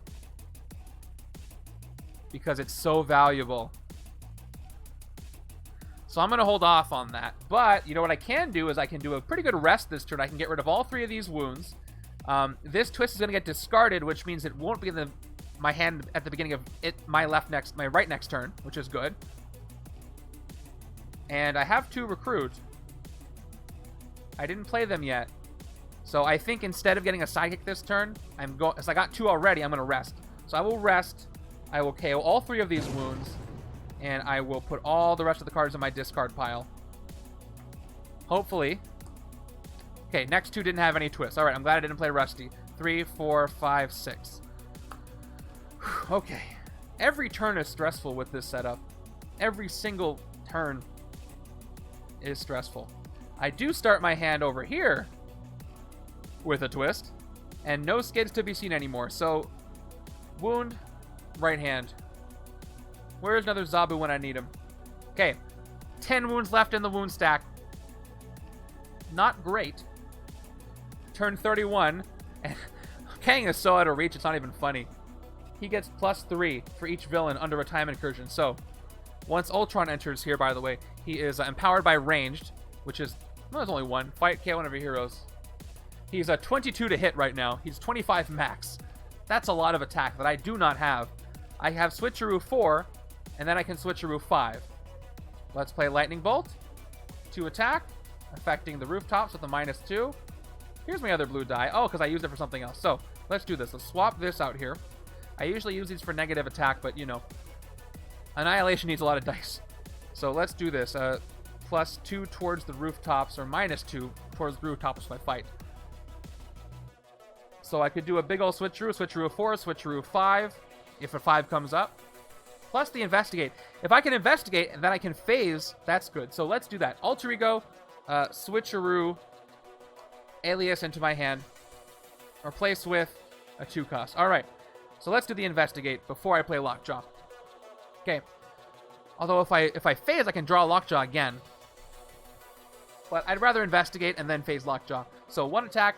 Because it's so valuable. So I'm going to hold off on that. But, you know what I can do is I can do a pretty good rest this turn. I can get rid of all 3 of these wounds. This twist is going to get discarded, which means it won't be in my hand at the beginning of my right next turn, which is good. And I have 2 recruit. I didn't play them yet. So I think instead of getting a sidekick this turn, as I got 2 already, I'm going to rest. So I will rest. I will KO all 3 of these wounds. And I will put all the rest of the cards in my discard pile. Hopefully. Okay, next 2 didn't have any twists. All right, I'm glad I didn't play Rusty. 3, 4, 5, 6. Okay. Every turn is stressful with this setup. Every single turn is stressful. I do start my hand over here with a twist, and no skids to be seen anymore. So, wound, right hand. Where's another Zabu when I need him? Okay, 10 wounds left in the wound stack. Not great. Turn 31, and Kang is so out of reach, it's not even funny. He gets +3 for each villain under a time incursion. So, once Ultron enters here, by the way, he is empowered by ranged, which is, well, there's only 1. Fight, KO one of your heroes. He's a 22 to hit right now. He's 25 max. That's a lot of attack that I do not have. I have Switcheroo 4, and then I can Switcheroo 5. Let's play Lightning Bolt. 2 attack, affecting the rooftops with a -2. Here's my other blue die. Oh, because I used it for something else. So, let's do this. Let's swap this out here. I usually use these for negative attack, but, you know, Annihilation needs a lot of dice. So let's do this. +2 towards the rooftops, or -2 towards the rooftops if I fight. So I could do a big ol' switcheroo 4, switcheroo 5, if a 5 comes up. Plus the investigate. If I can investigate and then I can phase, that's good. So let's do that. Alter Ego, switcheroo, Alias into my hand. Replace with A 2 cost. All right. So let's do the investigate before I play Lockjaw. Okay. Although if I phase, I can draw Lockjaw again. But I'd rather investigate and then phase Lockjaw. So 1 attack.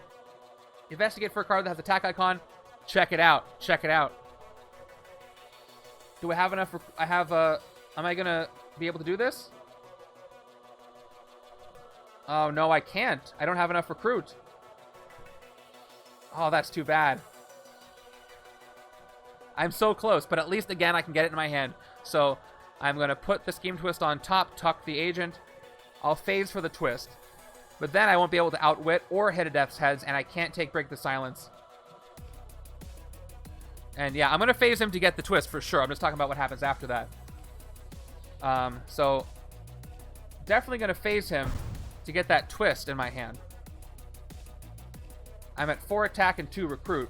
Investigate for a card that has attack icon. Check it out. Check it out. Do I have enough? Am I going to be able to do this? Oh, no, I can't. I don't have enough recruit. Oh, that's too bad. I'm so close, but at least, again, I can get it in my hand. So I'm going to put the Scheme Twist on top, tuck the agent. I'll phase for the twist. But then I won't be able to outwit or hit a Death's Heads, and I can't take Break the Silence. And yeah, I'm going to phase him to get the twist for sure. I'm just talking about what happens after that. So definitely going to phase him to get that twist in my hand. I'm at 4 attack and 2 recruit.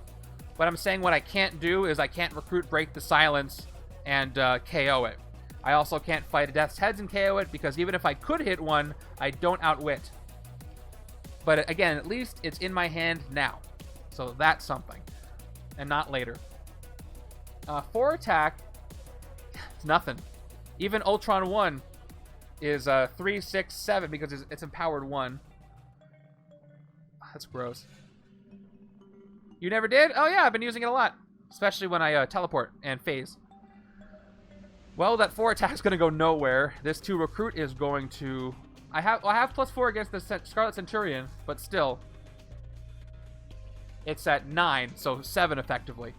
But I'm saying what I can't do is I can't recruit Break the Silence and KO it. I also can't fight a Death's Heads and KO it because even if I could hit one, I don't outwit. But again, at least it's in my hand now. So that's something. And not later. 4 attack, it's nothing. Even Ultron 1 is 3, 6, 7 because it's empowered 1. That's gross. You never did? Oh yeah, I've been using it a lot. Especially when I teleport and phase. Well, that 4 attack is going to go nowhere. This 2 recruit is going to... I have +4 against the Scarlet Centurion, but still. It's at 9, so 7 effectively.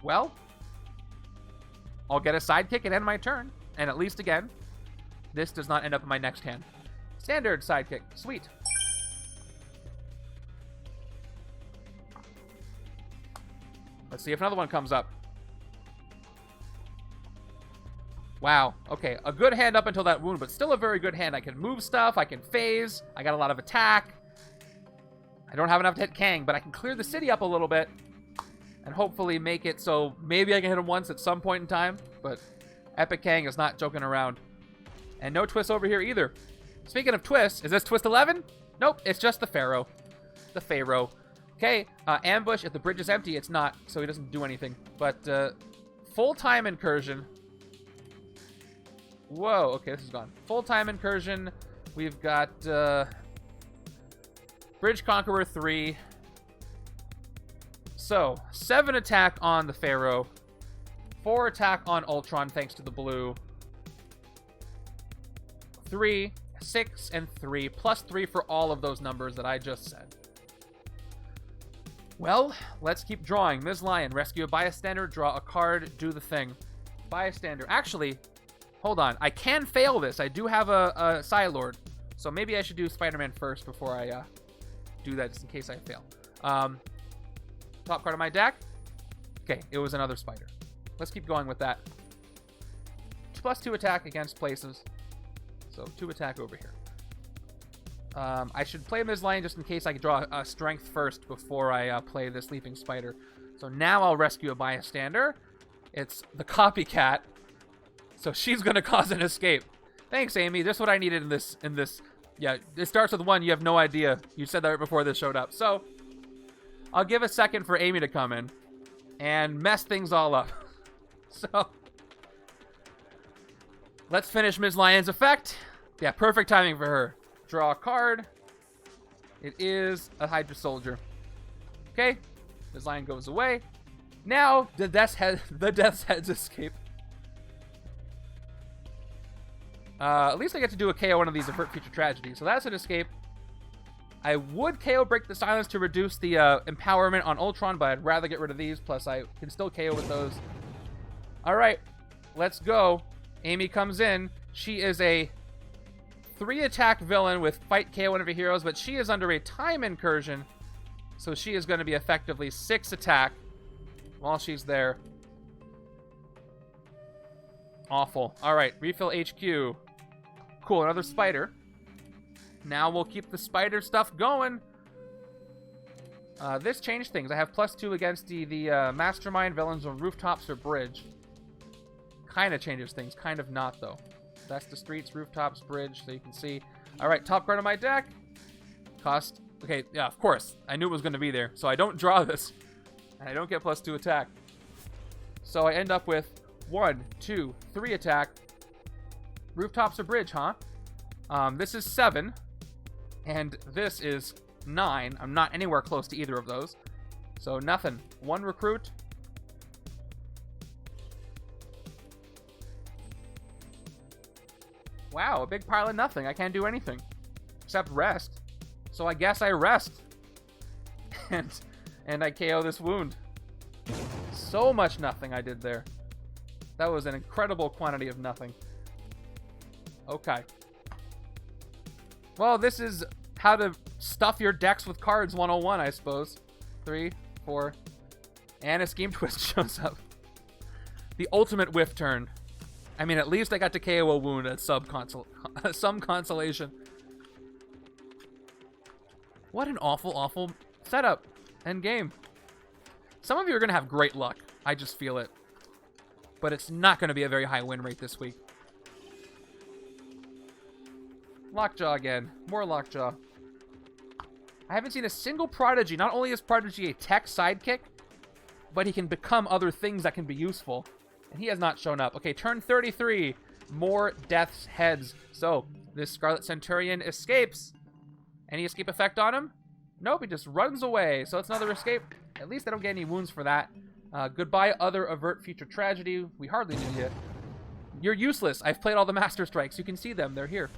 Well, I'll get a sidekick and end my turn. And at least again, this does not end up in my next hand. Standard sidekick. Sweet. Let's see if another one comes up. Wow. Okay, a good hand up until that wound, but still a very good hand. I can move stuff. I can phase. I got a lot of attack. I don't have enough to hit Kang, but I can clear the city up a little bit and hopefully make it so maybe I can hit him once at some point in time, but Epic Kang is not joking around. And no twists over here either. Speaking of twists, is this twist 11? Nope, it's just the Pharaoh. The Pharaoh. Okay, ambush. If the bridge is empty, it's not, so he doesn't do anything. But full-time incursion. Whoa, okay, this is gone. Full-time incursion. We've got Bridge Conqueror 3. So, 7 attack on the Pharaoh. 4 attack on Ultron, thanks to the blue. 3, 6, and 3. +3 for all of those numbers that I just said. Well, let's keep drawing. Ms. Lion, rescue a bystander, draw a card, do the thing. Bystander. Actually, hold on. I can fail this. I do have a Psi-Lord. So maybe I should do Spider-Man first before I do that, just in case I fail. Top card of my deck. Okay, it was another spider. Let's keep going with that. +2 attack against places. So 2 attack over here. I should play Ms. Lion just in case I can draw a strength first before I play this leaping spider. So now I'll rescue a bystander. It's the copycat. So she's going to cause an escape. Thanks, Amy. This is what I needed in this. Yeah, it starts with 1. You have no idea. You said that right before this showed up. So I'll give a second for Amy to come in and mess things all up. So let's finish Ms. Lion's effect. Yeah, perfect timing for her. Draw a card. It is a Hydra Soldier. Okay, Ms. Lion goes away. Now the Death's Heads escape. At least I get to do a KO one of these Avert Future Tragedy. So that's an escape. I would KO Break the Silence to reduce the empowerment on Ultron, but I'd rather get rid of these. Plus, I can still KO with those. All right, let's go. Amy comes in. She is a 3-attack villain with fight KO one of her heroes, but she is under a time incursion. So she is going to be effectively 6 attack while she's there. Awful. All right, refill HQ. Cool, another spider. Now we'll keep the spider stuff going. This changed things. I have +2 against the Mastermind, villains on rooftops or bridge. Kind of changes things. Kind of not, though. That's the streets, rooftops, bridge, so you can see. All right, top card of my deck. Cost Okay, yeah, of course. I knew it was going to be there. So I don't draw this. And I don't get +2 attack. So I end up with 1, 2, 3 attack. Rooftops or bridge, huh? This is 7. And this is 9. I'm not anywhere close to either of those. So nothing. 1 recruit. Wow, a big pile of nothing. I can't do anything. Except rest. So I guess I rest. and I KO this wound. So much nothing I did there. That was an incredible quantity of nothing. Okay. Well, this is how to stuff your decks with cards 101, I suppose. 3, 4, and a Scheme Twist shows up. The ultimate whiff turn. I mean, at least I got to KO a wound at some consolation. What an awful, awful setup and game. Some of you are going to have great luck. I just feel it. But it's not going to be a very high win rate this week. Lockjaw again. More Lockjaw. I haven't seen a single Prodigy. Not only is Prodigy a tech sidekick, but he can become other things that can be useful. And he has not shown up. Okay, turn 33. More Death's Heads. So, this Scarlet Centurion escapes. Any escape effect on him? Nope, he just runs away. So it's another escape. At least I don't get any wounds for that. Goodbye, other avert future tragedy. We hardly knew you. You're useless. I've played all the Master Strikes. You can see them. They're here.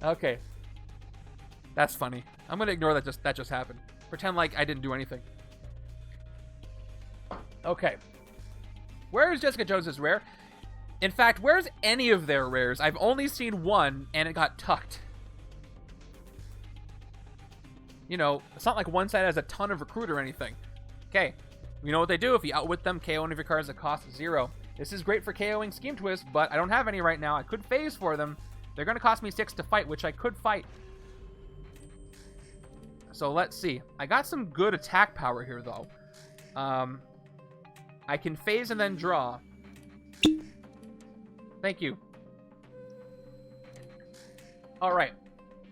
Okay. That's funny. I'm going to ignore that just happened. Pretend like I didn't do anything. Okay. Where is Jessica Jones's rare? In fact, where's any of their rares? I've only seen one, and it got tucked. You know, it's not like one side has a ton of recruit or anything. Okay. You know what they do? If you outwit them, KO one of your cards that cost 0. This is great for KOing Scheme Twist, but I don't have any right now. I could phase for them. They're going to cost me 6 to fight, which I could fight. So let's see. I got some good attack power here, though. I can phase and then draw. Thank you. Alright.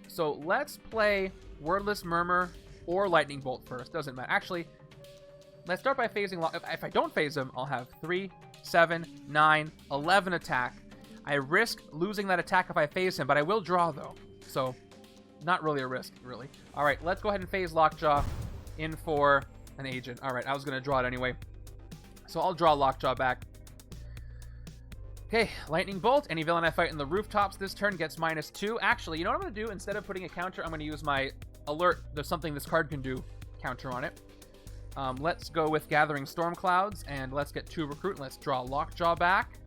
So let's play Wordless Murmur or Lightning Bolt first. Doesn't matter. Actually, let's start by phasing. If I don't phase him, I'll have 3, 7, 9, 11 attack. I risk losing that attack if I phase him, but I will draw, though. So, not really a risk, really. Alright, let's go ahead and phase Lockjaw in for an agent. Alright, I was going to draw it anyway. So I'll draw Lockjaw back. Okay, Lightning Bolt. Any villain I fight in the rooftops this turn gets -2. Actually, you know what I'm going to do? Instead of putting a counter, I'm going to use my alert. There's something this card can do. Counter on it. Let's go with Gathering Storm Clouds, and let's get 2 recruit. Let's draw Lockjaw back.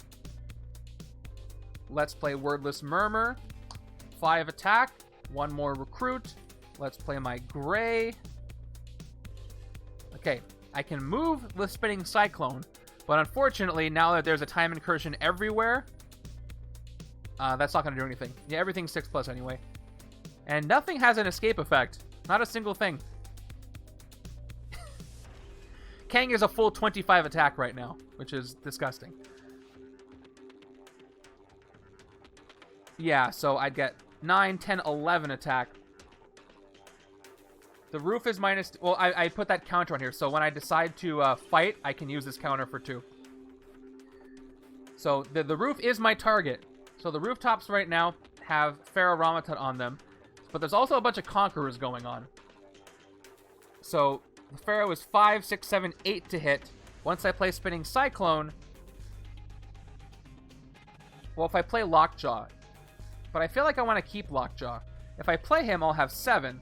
Let's play Wordless Murmur. 5 attack. 1 more recruit. Let's play my gray. Okay, I can move the Spinning Cyclone, but unfortunately, now that there's a time incursion everywhere, that's not going to do anything. Yeah, everything's 6+ anyway. And nothing has an escape effect. Not a single thing. Kang is a full 25 attack right now, which is disgusting. Yeah, so I'd get 9, 10, 11 attack. The roof is -... Well, I put that counter on here, so when I decide to fight, I can use this counter for 2. So the roof is my target. So the rooftops right now have Pharaoh on them, but there's also a bunch of Conquerors going on. So the Pharaoh is 5, 6, 7, 8 to hit. Once I play Spinning Cyclone... Well, if I play Lockjaw... But I feel like I want to keep Lockjaw. If I play him, I'll have 7.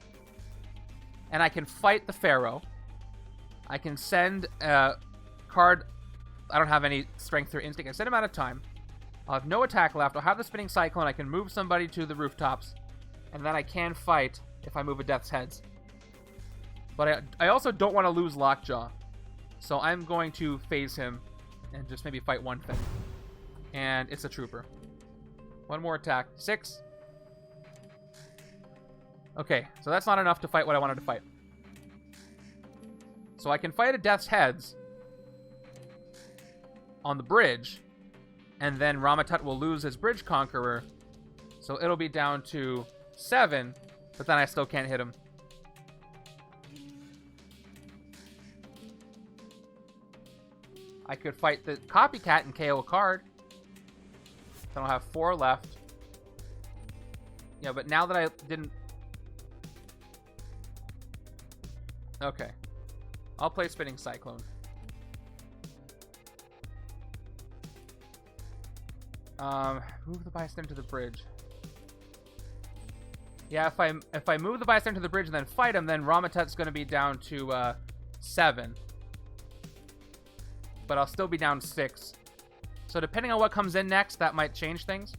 And I can fight the Pharaoh. I can send a card... I don't have any strength or instinct. I send him out of time. I'll have no attack left. I'll have the Spinning Cyclone. I can move somebody to the rooftops. And then I can fight if I move a Death's Heads. But I also don't want to lose Lockjaw. So I'm going to phase him and just maybe fight one thing. And it's a Trooper. 1 more attack. 6. Okay, so that's not enough to fight what I wanted to fight. So I can fight a Death's Heads on the bridge, and then Ramatut will lose his Bridge Conqueror, so it'll be down to 7, but then I still can't hit him. I could fight the Copycat and KO a card. So I don't have 4 left. Yeah, but now that I didn't... Okay. I'll play Spinning Cyclone. Move the bystander to the bridge. Yeah, if I move the bystander to the bridge and then fight him, then Ramatut's going to be down to 7. But I'll still be down 6. So depending on what comes in next, that might change things.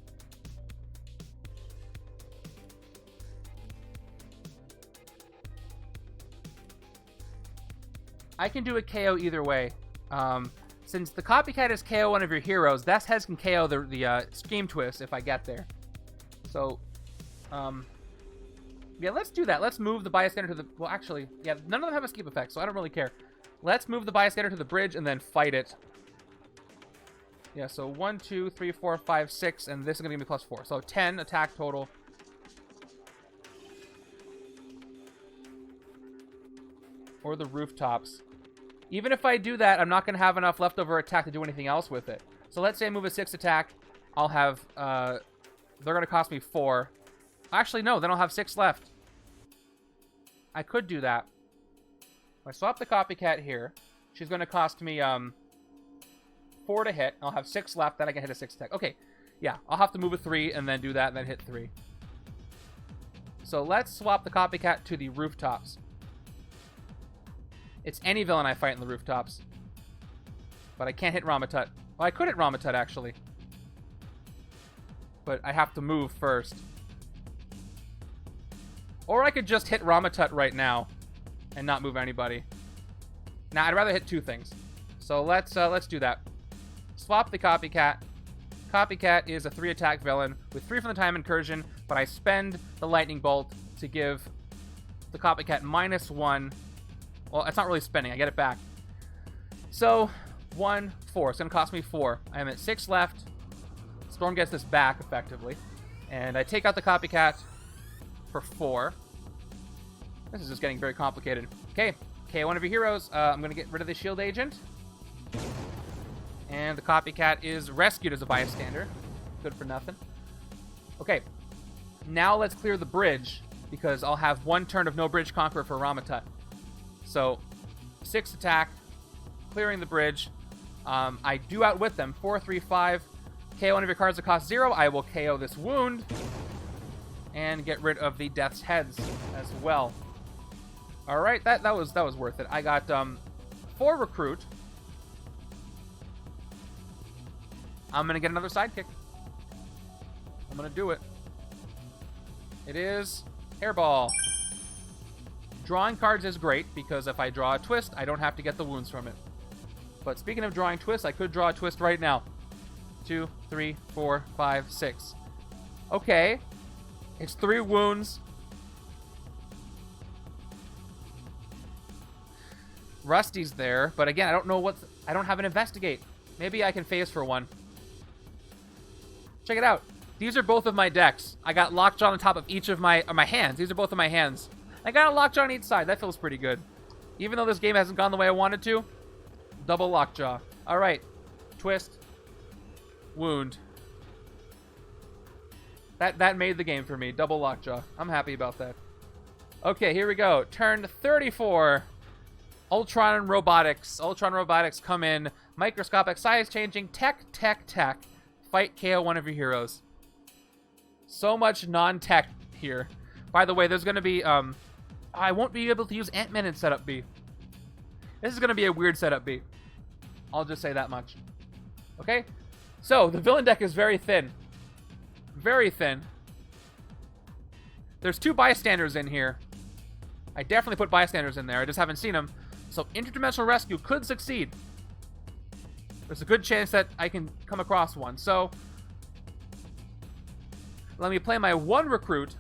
I can do a KO either way. Since the Copycat is KO one of your heroes, Death's Heads can KO the Scheme Twist if I get there. So, yeah, let's do that. Let's move the bystander to the... Well, actually, yeah, none of them have escape effects, so I don't really care. Let's move the bystander to the bridge and then fight it. Yeah, so 1, 2, 3, 4, 5, 6, and this is going to give me +4. So 10 attack total. Or the rooftops. Even if I do that, I'm not going to have enough leftover attack to do anything else with it. So let's say I move a 6 attack. I'll have... they're going to cost me 4. Actually, no, then I'll have 6 left. I could do that. If I swap the Copycat here, she's going to cost me 4 to hit. I'll have 6 left, then I can hit a 6 attack. Okay, yeah, I'll have to move a 3 and then do that and then hit 3. So let's swap the Copycat to the rooftops. It's any villain I fight in the rooftops. But I can't hit Ramatut. Well, I could hit Ramatut, actually. But I have to move first. Or I could just hit Ramatut right now and not move anybody. Nah, I'd rather hit 2 things. So let's do that. Swap the Copycat. Copycat is a 3 attack villain with 3 from the time incursion, but I spend the lightning bolt to give the Copycat -1. Well, it's not really spending. I get it back. So 1, 4. It's going to cost me 4. I am at 6 left. Storm gets this back, effectively. And I take out the Copycat for 4. This is just getting very complicated. Okay, one of your heroes. I'm going to get rid of the Shield Agent. And the Copycat is rescued as a bystander. Good for nothing. Okay, now let's clear the bridge, because I'll have 1 turn of no Bridge Conqueror for Ramatut. So, 6 attack, clearing the bridge. I do outwit them. 4, 3, 5. KO one of your cards that cost 0. I will KO this wound. And get rid of the Death's Heads as well. Alright, that was worth it. I got 4 recruit. I'm going to get another sidekick. I'm going to do it. It is Hairball. Drawing cards is great, because if I draw a twist, I don't have to get the wounds from it. But speaking of drawing twists, I could draw a twist right now. 2, 3, 4, 5, 6. Okay. It's 3 wounds. Rusty's there, but again, I don't know what... I don't have an Investigate. Maybe I can phase for 1. Check it out. These are both of my decks. I got Lockjaw on top of each of my hands. These are both of my hands. I got a Lockjaw on each side. That feels pretty good. Even though this game hasn't gone the way I wanted to. Double Lockjaw. Alright. Twist. Wound. That made the game for me. Double Lockjaw. I'm happy about that. Okay, here we go. Turn 34. Ultron and Robotics. Ultron Robotics come in. Microscopic size changing. Tech. Fight KO one of your heroes. So much non-tech here. By the way, there's going to be... I won't be able to use Ant-Man in Setup B. This is going to be a weird Setup B. I'll just say that much. Okay? So, the villain deck is very thin. Very thin. There's 2 bystanders in here. I definitely put bystanders in there. I just haven't seen them. So, Interdimensional Rescue could succeed. There's a good chance that I can come across one. So, let me play my 1 recruit.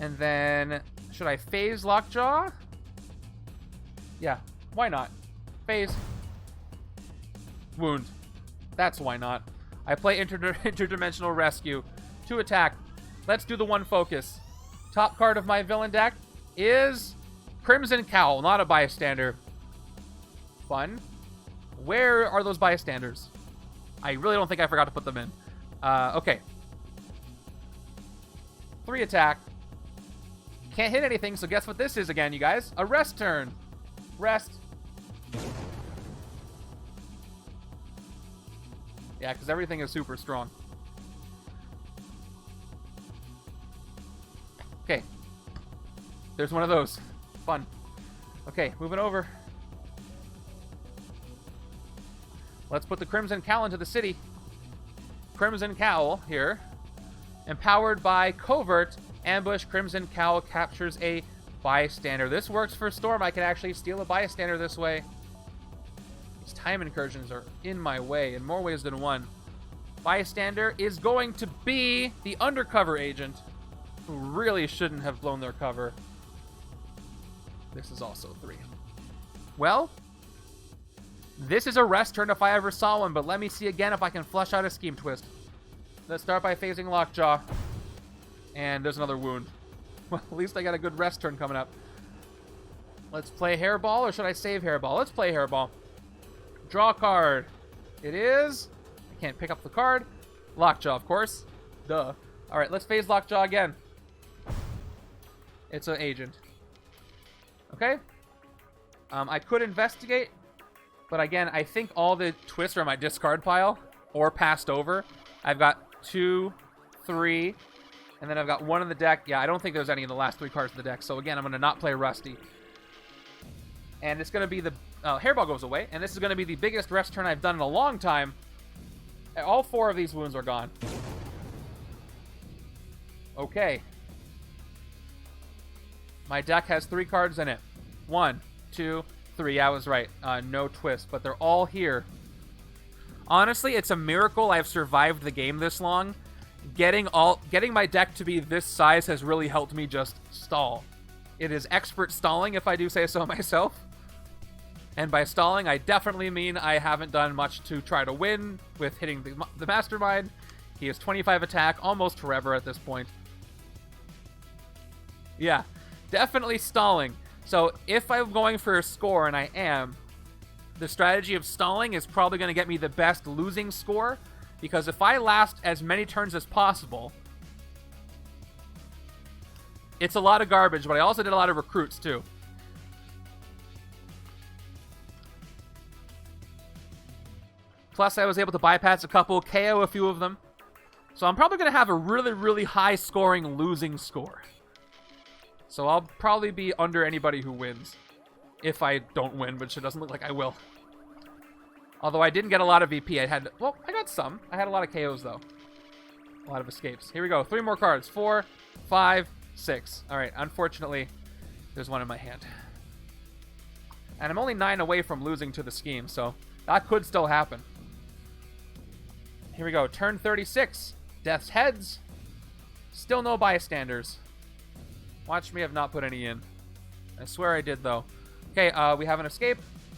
And then, should I phase Lockjaw? Yeah, why not? Phase. Wound. That's why not. I play Interdimensional Rescue. 2 attack. Let's do the 1 focus. Top card of my villain deck is Crimson Cowl, not a bystander. Fun. Where are those bystanders? I really don't think I forgot to put them in. Okay. 3 attack. Can't hit anything, so guess what this is again, you guys? A rest turn. Rest. Yeah, because everything is super strong. Okay. There's one of those. Fun. Okay, moving over. Let's put the Crimson Cowl into the city. Crimson Cowl here. Empowered by Covert, ambush Crimson Cowl captures a bystander. This works for Storm. I can actually steal a bystander this way. These time incursions are in my way in more ways than one. Bystander is going to be the undercover agent who really shouldn't have blown their cover. This is also 3. Well, this is a rest turn if I ever saw one, but let me see again if I can flush out a scheme twist. Let's start by phasing Lockjaw. And there's another wound. Well, at least I got a good rest turn coming up. Let's play Hairball, or should I save Hairball? Let's play Hairball. Draw a card. It is... I can't pick up the card. Lockjaw, of course. Duh. Alright, let's phase Lockjaw again. It's an agent. Okay. I could investigate, but again, I think all the twists are in my discard pile or passed over. I've got 2, 3, and then I've got 1 in the deck. Yeah, I don't think there's any in the last 3 cards in the deck, so again, I'm going to not play Rusty. And it's going to be the... Hairball goes away, and this is going to be the biggest rest turn I've done in a long time. All 4 of these wounds are gone. Okay. My deck has 3 cards in it. 1, 2, 3. I was right. No twist, but they're all here. Honestly, it's a miracle I've survived the game this long. Getting my deck to be this size has really helped me just stall. It is expert stalling, if I do say so myself. And by stalling, I definitely mean I haven't done much to try to win with hitting the Mastermind. He has 25 attack, almost forever at this point. Yeah, definitely stalling. So if I'm going for a score, and I am, the strategy of stalling is probably going to get me the best losing score, because if I last as many turns as possible, it's a lot of garbage, but I also did a lot of recruits too. Plus, I was able to bypass a couple, KO a few of them. So I'm probably going to have a really, really high-scoring losing score. So I'll probably be under anybody who wins. If I don't win, which it doesn't look like I will. Although I didn't get a lot of VP. I got some. I had a lot of KOs, though. A lot of escapes. Here we go. 3 more cards. 4, 5, 6. All right. Unfortunately, there's one in my hand. And I'm only 9 away from losing to the scheme, so that could still happen. Here we go. Turn 36. Death's Heads. Still no bystanders. Watch me have not put any in. I swear I did, though. Okay, we have an escape.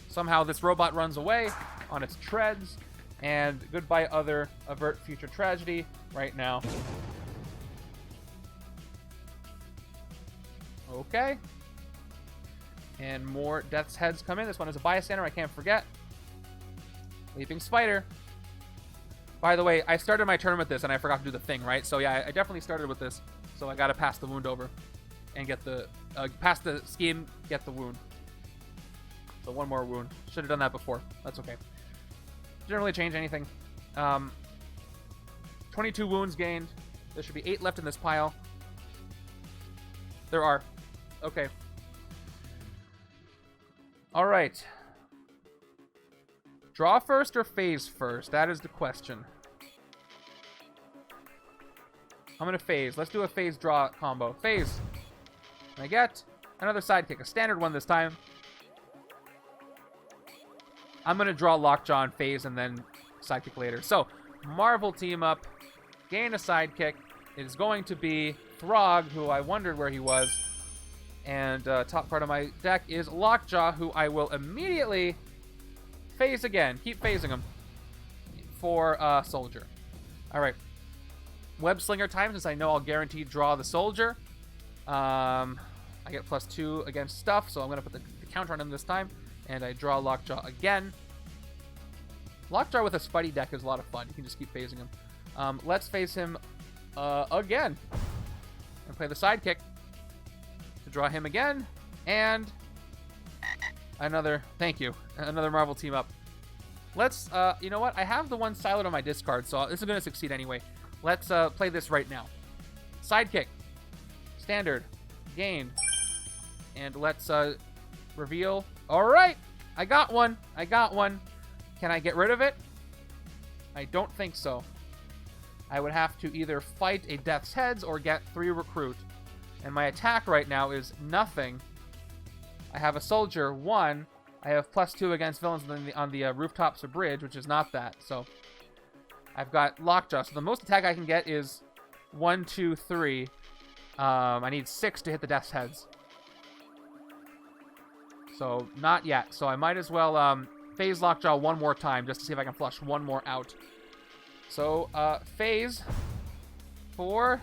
Somehow this robot runs away on its treads. And goodbye, other. Avert future tragedy right now. Okay. And more Death's Heads come in. This one is a bystander, I can't forget. Leaping Spider. By the way, I started my turn with this, and I forgot to do the thing, right? So yeah, I definitely started with this. So I gotta pass the wound over. And get the... pass the scheme, get the wound. So 1 more wound. Should have done that before. That's okay. Didn't really change anything. 22 wounds gained. There should be 8 left in this pile. There are. Okay. Alright. Draw first or phase first? That is the question. I'm going to phase. Let's do a phase draw combo. Phase. And I get another sidekick. A standard one this time. I'm going to draw Lockjaw and phase and then sidekick later. So, Marvel team up. Gain a sidekick. It is going to be Throg, who I wondered where he was. And top part of my deck is Lockjaw, who I will immediately phase again. Keep phasing him for Soldier. Alright. Web Slinger time, since I know I'll guaranteed draw the Soldier. I get +2 against stuff, so I'm going to put the counter on him this time. And I draw Lockjaw again. Lockjaw with a Spidey deck is a lot of fun. You can just keep phasing him. Let's phase him again. And play the sidekick to draw him again. And another, thank you, another Marvel team up. Let's, you know what? I have the one Psi-Lord on my discard, so this is going to succeed anyway. Let's play this right now. Sidekick. Standard. Gain. And let's reveal. All right. I got one. I got one. Can I get rid of it? I don't think so. I would have to either fight a Death's Heads or get 3 recruit. And my attack right now is nothing. I have a soldier, 1. I have +2 against villains on the rooftops or bridge, which is not that. So I've got Lockjaw. So the most attack I can get is 1, 2, 3. I need 6 to hit the Death's Heads. So not yet. So I might as well phase Lockjaw one more time just to see if I can flush one more out. So phase for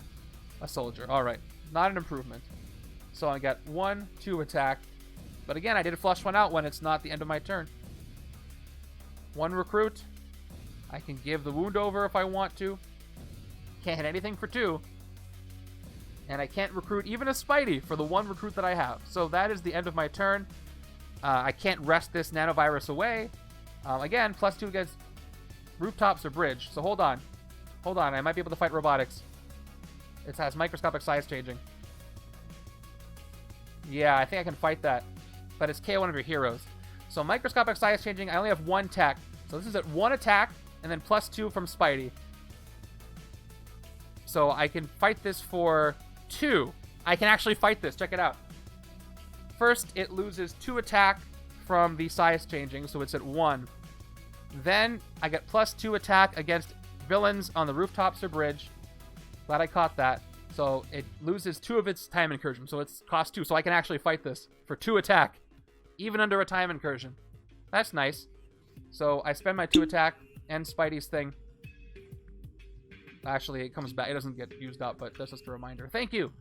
a soldier. All right. Not an improvement. So I got 1, 2 attack. But again, I did flush one out when it's not the end of my turn. 1 recruit. I can give the wound over if I want to. Can't hit anything for 2. And I can't recruit even a Spidey for the 1 recruit that I have. So that is the end of my turn. I can't rest this nanovirus away. Again, +2 against rooftops or bridge. So hold on. Hold on. I might be able to fight robotics. It has microscopic size changing. Yeah, I think I can fight that. But it's KO one of your heroes. So microscopic size changing, I only have 1 tech. So this is at 1 attack, and then +2 from Spidey. So I can fight this for 2. I can actually fight this. Check it out. First, it loses 2 attack from the size changing, so it's at 1. Then I get +2 attack against villains on the rooftops or bridge. Glad I caught that. So it loses 2 of its time incursion, so it's cost 2. So I can actually fight this for 2 attack, even under a time incursion. That's nice. So I spend my 2 attack and Spidey's thing. Actually, it comes back. It doesn't get used up, but that's just a reminder. Thank you.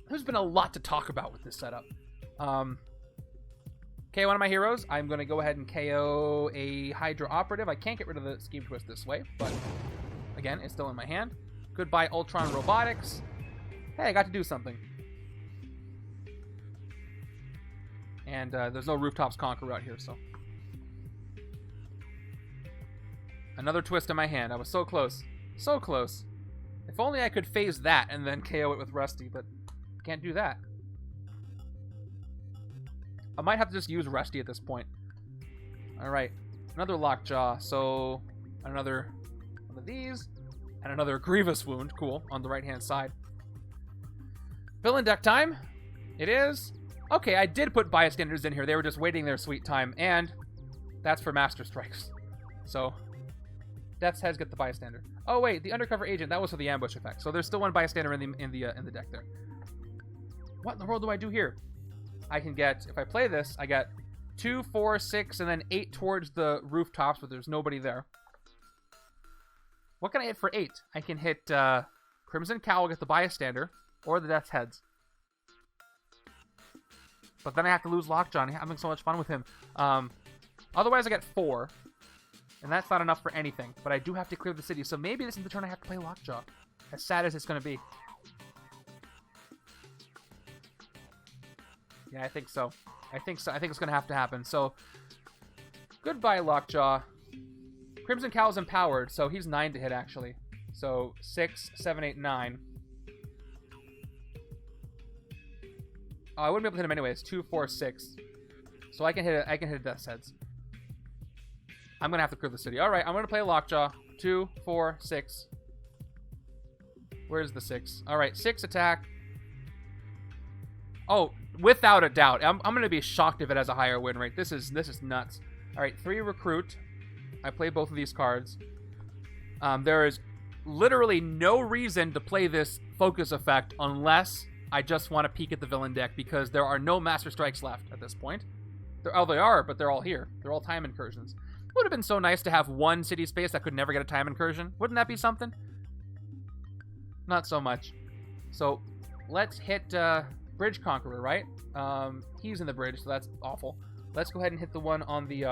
There's been a lot to talk about with this setup. KO one of my heroes. I'm going to go ahead and KO a Hydra operative. I can't get rid of the Scheme Twist this way, but again, it's still in my hand. Goodbye, Ultron Robotics. Hey, I got to do something. And there's no Rooftops Conqueror out here, so. Another twist in my hand. I was so close. So close. If only I could phase that and then KO it with Rusty, but can't do that. I might have to just use Rusty at this point. Alright. Another Lockjaw. So, another one of these. And another Grievous Wound. Cool. On the right-hand side. Villain deck time. It is. Okay, I did put Bystanders in here. They were just waiting their sweet time. And that's for Master Strikes. So, Death's Heads get the Bystander. Oh, wait. The Undercover Agent. That was for the ambush effect. So, there's still 1 Bystander in the deck there. What in the world do I do here? I can get, if I play this, I get 2, 4, 6, and then 8 towards the rooftops, but there's nobody there. What can I hit for 8? I can hit Crimson Cowl, get the Bystander, or the Death's Heads. But then I have to lose Lockjaw. I'm having so much fun with him. Otherwise, I get 4. And that's not enough for anything. But I do have to clear the city, so maybe this is the turn I have to play Lockjaw. As sad as it's going to be. Yeah, I think so. I think so. I think it's going to have to happen. So, goodbye, Lockjaw. Crimson Cowl's empowered, so he's 9 to hit, actually. So, 6, 7, 8, 9. Oh, I wouldn't be able to hit him anyways. 2, 4, 6. So I can hit a Death's Heads. I'm going to have to clear the city. Alright, I'm going to play Lockjaw. 2, 4, 6. Where's the 6? Alright, 6 attack. Oh, without a doubt. I'm going to be shocked if it has a higher win rate. This is nuts. Alright, 3 recruit. I play both of these cards. There is literally no reason to play this focus effect unless I just want to peek at the villain deck, because there are no Master Strikes left at this point. They are, but they're all here. They're all time incursions. It would have been so nice to have 1 city space that could never get a time incursion. Wouldn't that be something? Not so much. So, let's hit Bridge Conqueror, right? He's in the bridge, so that's awful. Let's go ahead and hit the one on the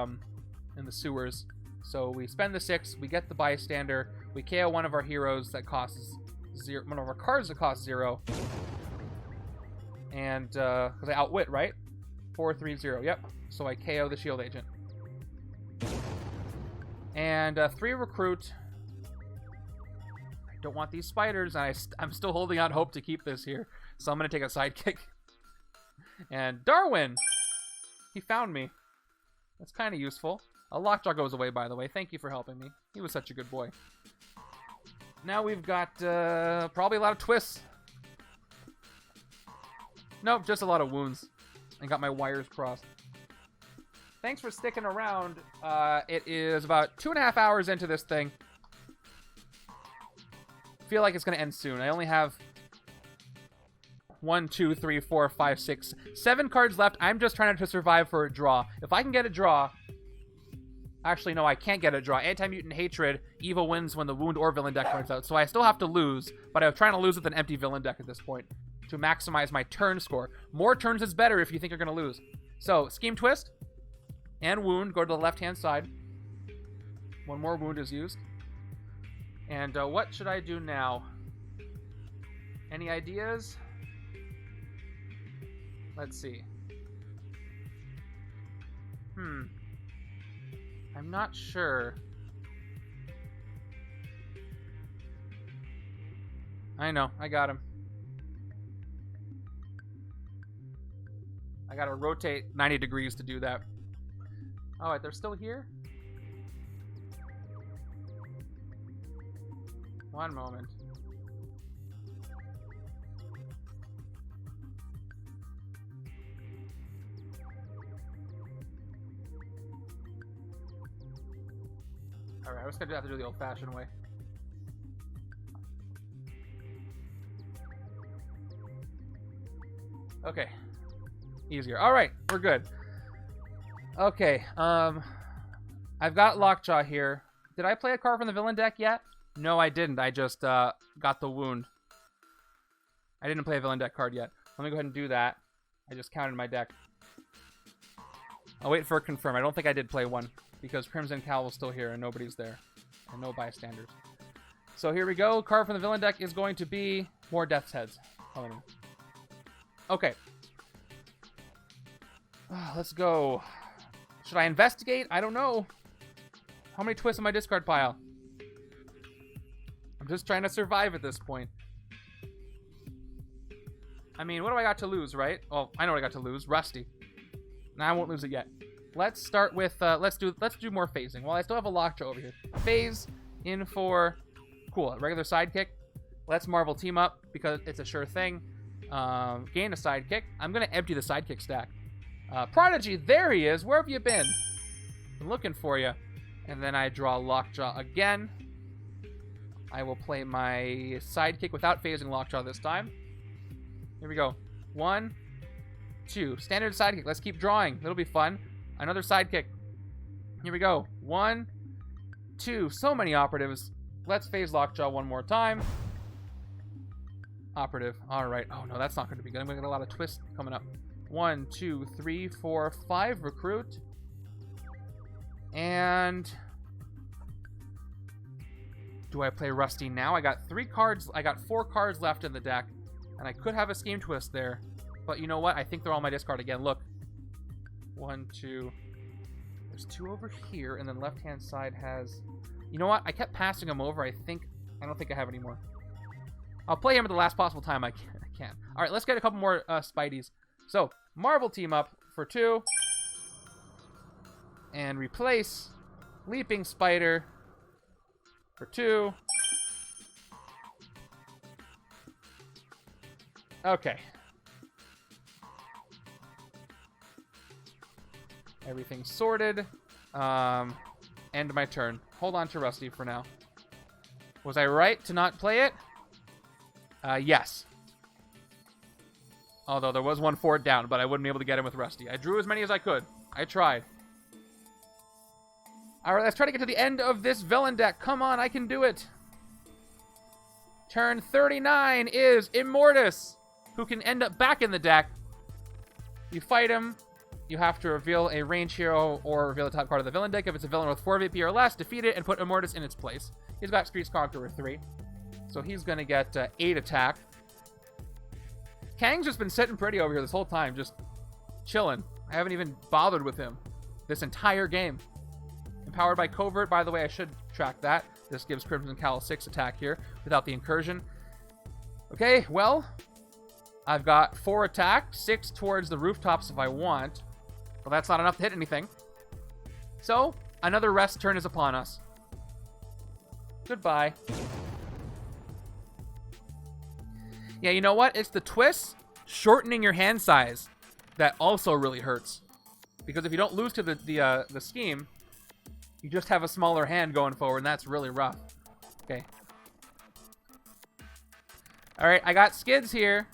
in the sewers. So we spend the 6, we get the bystander, we KO one of our heroes that costs 0, one of our cards that costs 0. And, because I outwit, right? 4-3-0, yep. So I KO the shield agent. And 3 recruit. I don't want these spiders. I'm still holding out hope to keep this here. So I'm going to take a sidekick. And Darwin! He found me. That's kind of useful. A lockjaw goes away, by the way. Thank you for helping me. He was such a good boy. Now we've got probably a lot of twists. Nope, just a lot of wounds. I got my wires crossed. Thanks for sticking around. It is about 2.5 hours into this thing. Feel like it's going to end soon. I only have 1, 2, 3, 4, 5, 6, 7 cards left. I'm just trying to survive for a draw. If I can get a draw... Actually, no, I can't get a draw. Anti-Mutant Hatred. Evil wins when the wound or villain deck runs out. So I still have to lose, but I'm trying to lose with an empty villain deck at this point to maximize my turn score. More turns is better if you think you're going to lose. So, Scheme Twist and Wound go to the left-hand side. One more wound is used. And what should I do now? Any ideas? Let's see. I'm not sure. I know, I got him. I gotta rotate 90 degrees to do that. Oh, wait, they're still here? One moment. Alright, we're just gonna have to do the old-fashioned way. Okay. Easier. Alright, we're good. Okay, I've got Lockjaw here. Did I play a card from the villain deck yet? No, I didn't. I just got the wound. I didn't play a villain deck card yet. Let me go ahead and do that. I just counted my deck. I'll wait for a confirm. I don't think I did play one, because Crimson Cowl's still here and nobody's there. And no bystanders. So here we go. Card from the villain deck is going to be more Death's Heads. Okay. Let's go. Should I investigate? I don't know. How many twists in my discard pile? I'm just trying to survive at this point. I mean, what do I got to lose, right? Oh, I know what I got to lose. Rusty. Nah, I won't lose it yet. Let's start with, let's do more phasing. Well, I still have a Lockjaw over here. Phase in for, cool, regular sidekick. Let's Marvel team up, because it's a sure thing. Gain a sidekick. I'm going to empty the sidekick stack. Prodigy, there he is. Where have you been? I'm looking for you. And then I draw Lockjaw again. I will play my sidekick without phasing Lockjaw this time. Here we go. 1, 2. Standard sidekick. Let's keep drawing. It'll be fun. Another sidekick. Here we go. 1, 2. So many operatives. Let's phase Lockjaw one more time. Operative. Alright. Oh, no, that's not going to be good. I'm going to get a lot of twists coming up. 1, 2, 3, 4, 5. Recruit. And... do I play Rusty now? I got 3 cards. I got 4 cards left in the deck. And I could have a Scheme Twist there. But you know what? I think they're all my discard again. Look. 1, 2. There's 2 over here. And then left-hand side has... you know what? I kept passing them over. I don't think I have any more. I'll play him at the last possible time I can. Alright, let's get a couple more Spideys. So, Marvel team up for 2. And replace Leaping Spider for 2. Okay. Everything's sorted. End my turn. Hold on to Rusty for now. Was I right to not play it? Yes. Although there was one forward down, but I wouldn't be able to get him with Rusty. I drew as many as I could. I tried. Alright, let's try to get to the end of this villain deck. Come on, I can do it. Turn 39 is Immortus, who can end up back in the deck. You fight him. you have to reveal a range hero or reveal the top card of the villain deck. If it's a villain with 4 VP or less, defeat it and put Immortus in its place. He's got Kang the Conqueror 3. So he's going to get 8 attack. Kang's just been sitting pretty over here this whole time, just chilling. I haven't even bothered with him this entire game. Empowered by Covert, by the way, I should track that. This gives Crimson Cowl 6 attack here without the incursion. Okay, well, I've got 4 attack, 6 towards the rooftops if I want. Well, that's not enough to hit anything. So, another rest turn is upon us. Goodbye. Yeah, you know what? It's the twist shortening your hand size that also really hurts. Because if you don't lose to the scheme, you just have a smaller hand going forward, and that's really rough. Okay. Alright, I got Skids here.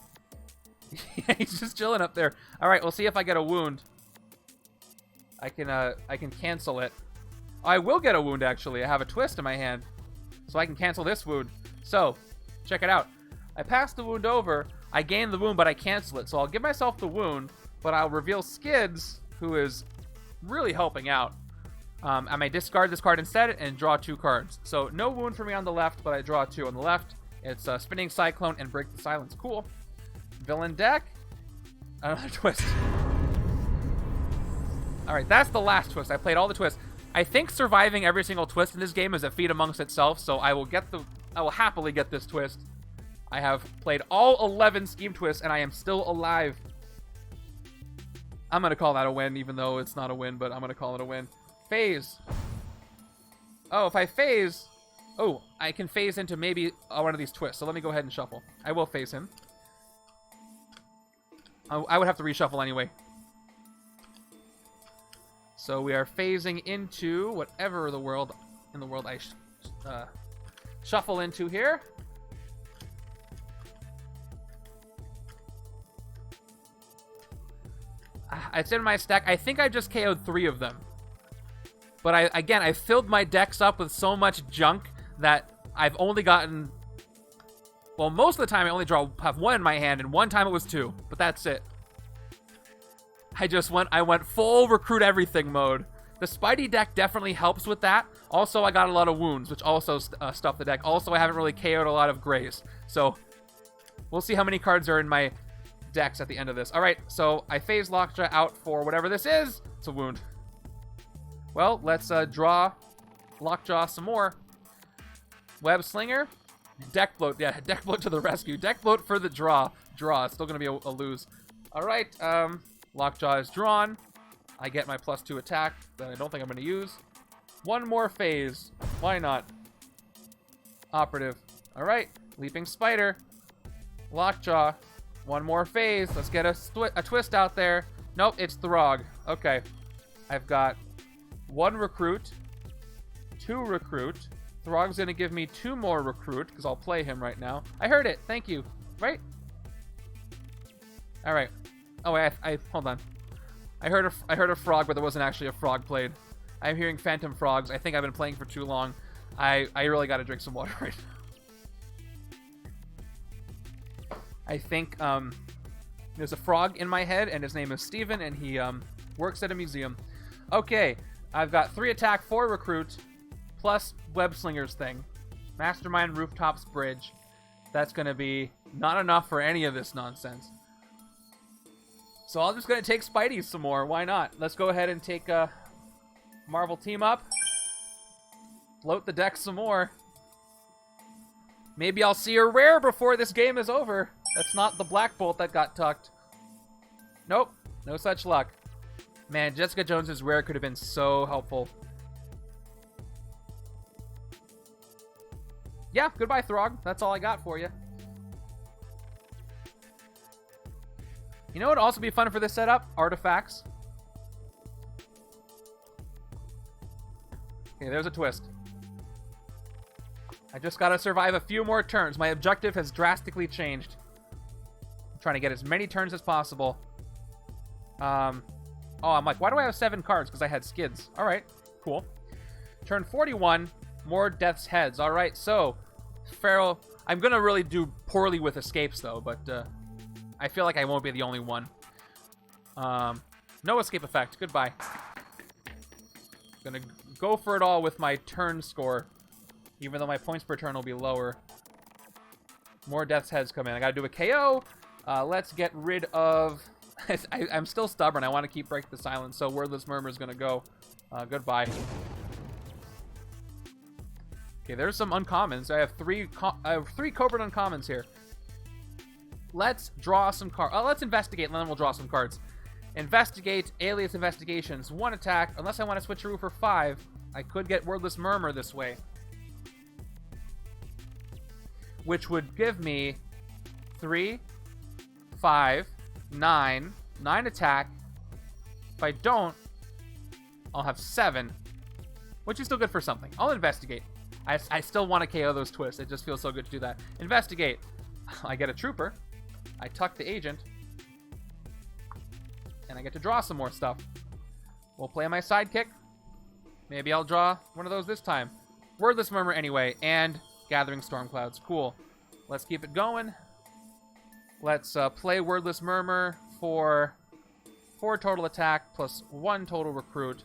He's just chilling up there. Alright, we'll see if I get a wound. I can cancel it. I will get a wound, actually. I have a twist in my hand. So I can cancel this wound. So, check it out. I pass the wound over. I gain the wound, but I cancel it. So I'll give myself the wound, but I'll reveal Skids, who is really helping out. I may discard this card instead and draw 2 cards. So no wound for me on the left, but I draw 2 on the left. It's Spinning Cyclone and Break the Silence. Cool. Villain deck. Another twist. Alright, that's the last twist. I played all the twists. I think surviving every single twist in this game is a feat amongst itself, so I will happily get this twist. I have played all 11 scheme twists, and I am still alive. I'm going to call that a win, even though it's not a win, but I'm going to call it a win. Phase. Oh, if I phase... Oh, I can phase into maybe one of these twists, so let me go ahead and shuffle. I will phase him. I would have to reshuffle anyway. So we are phasing into whatever in the world I shuffle into here. It's in my stack. I think I just KO'd 3 of them. But I filled my decks up with so much junk that I've only gotten... Well, most of the time I only have 1 in my hand, and one time it was 2. But that's it. I went full recruit everything mode. The Spidey deck definitely helps with that. Also, I got a lot of wounds, which also stuffed the deck. Also, I haven't really KO'd a lot of grays. So, we'll see how many cards are in my decks at the end of this. Alright, so I phase Lockjaw out for whatever this is. It's a wound. Well, let's draw Lockjaw some more. Web Slinger. Deck Bloat. Yeah, Deck Bloat to the rescue. Deck Bloat for the draw. It's still going to be a lose. Alright, Lockjaw is drawn. I get my +2 attack that I don't think I'm going to use. 1 more phase. Why not? Operative. Alright, Leaping Spider. Lockjaw. 1 more phase. Let's get a twist out there. Nope, it's Throg. Okay. I've got 1 recruit. 2 recruit. Throg's going to give me 2 more recruit, because I'll play him right now. I heard it. Thank you. Right? Alright. Oh, wait, hold on. I heard a frog, but there wasn't actually a frog played. I'm hearing phantom frogs. I think I've been playing for too long. I really got to drink some water right now. I think there's a frog in my head, and his name is Steven, and he works at a museum. Okay, I've got 3 attack, 4 recruit, plus Web Slinger's thing. Mastermind, Rooftops, Bridge. That's going to be not enough for any of this nonsense. So I'm just going to take Spidey some more. Why not? Let's go ahead and take Marvel Team Up. Float the deck some more. Maybe I'll see a rare before this game is over. That's not the Black Bolt that got tucked. Nope. No such luck. Man, Jessica Jones's rare could have been so helpful. Yeah, goodbye, Throg. That's all I got for you. You know what would also be fun for this setup? Artifacts. Okay, there's a twist. I just gotta survive a few more turns. My objective has drastically changed. I'm trying to get as many turns as possible. Oh, I'm like, why do I have 7 cards? Because I had Skids. Alright, cool. Turn 41, more Death's Heads. Alright, so, Pharaoh... I'm gonna really do poorly with escapes, though, but, I feel like I won't be the only one. No escape effect. Goodbye. Gonna go for it all with my turn score. Even though my points per turn will be lower. More Death's Heads come in. I gotta do a KO. Let's get rid of... I'm still stubborn. I want to keep Break the Silence, so Wordless Murmur is gonna go. Goodbye. Okay, there's some uncommons. I have three Cobra uncommons here. Let's draw some cards. Let's investigate, and then we'll draw some cards. Investigate, Alias Investigations. 1 attack. Unless I want to switcheroo for 5, I could get Wordless Murmur this way. Which would give me 3, 5, 9. 9 attack. If I don't, I'll have 7. Which is still good for something. I'll investigate. I still want to KO those twists. It just feels so good to do that. Investigate. I get a trooper. I tuck the agent. And I get to draw some more stuff. We'll play my sidekick. Maybe I'll draw one of those this time. Wordless Murmur anyway. And Gathering Storm Clouds. Cool. Let's keep it going. Let's play Wordless Murmur for 4 total attack plus 1 total recruit.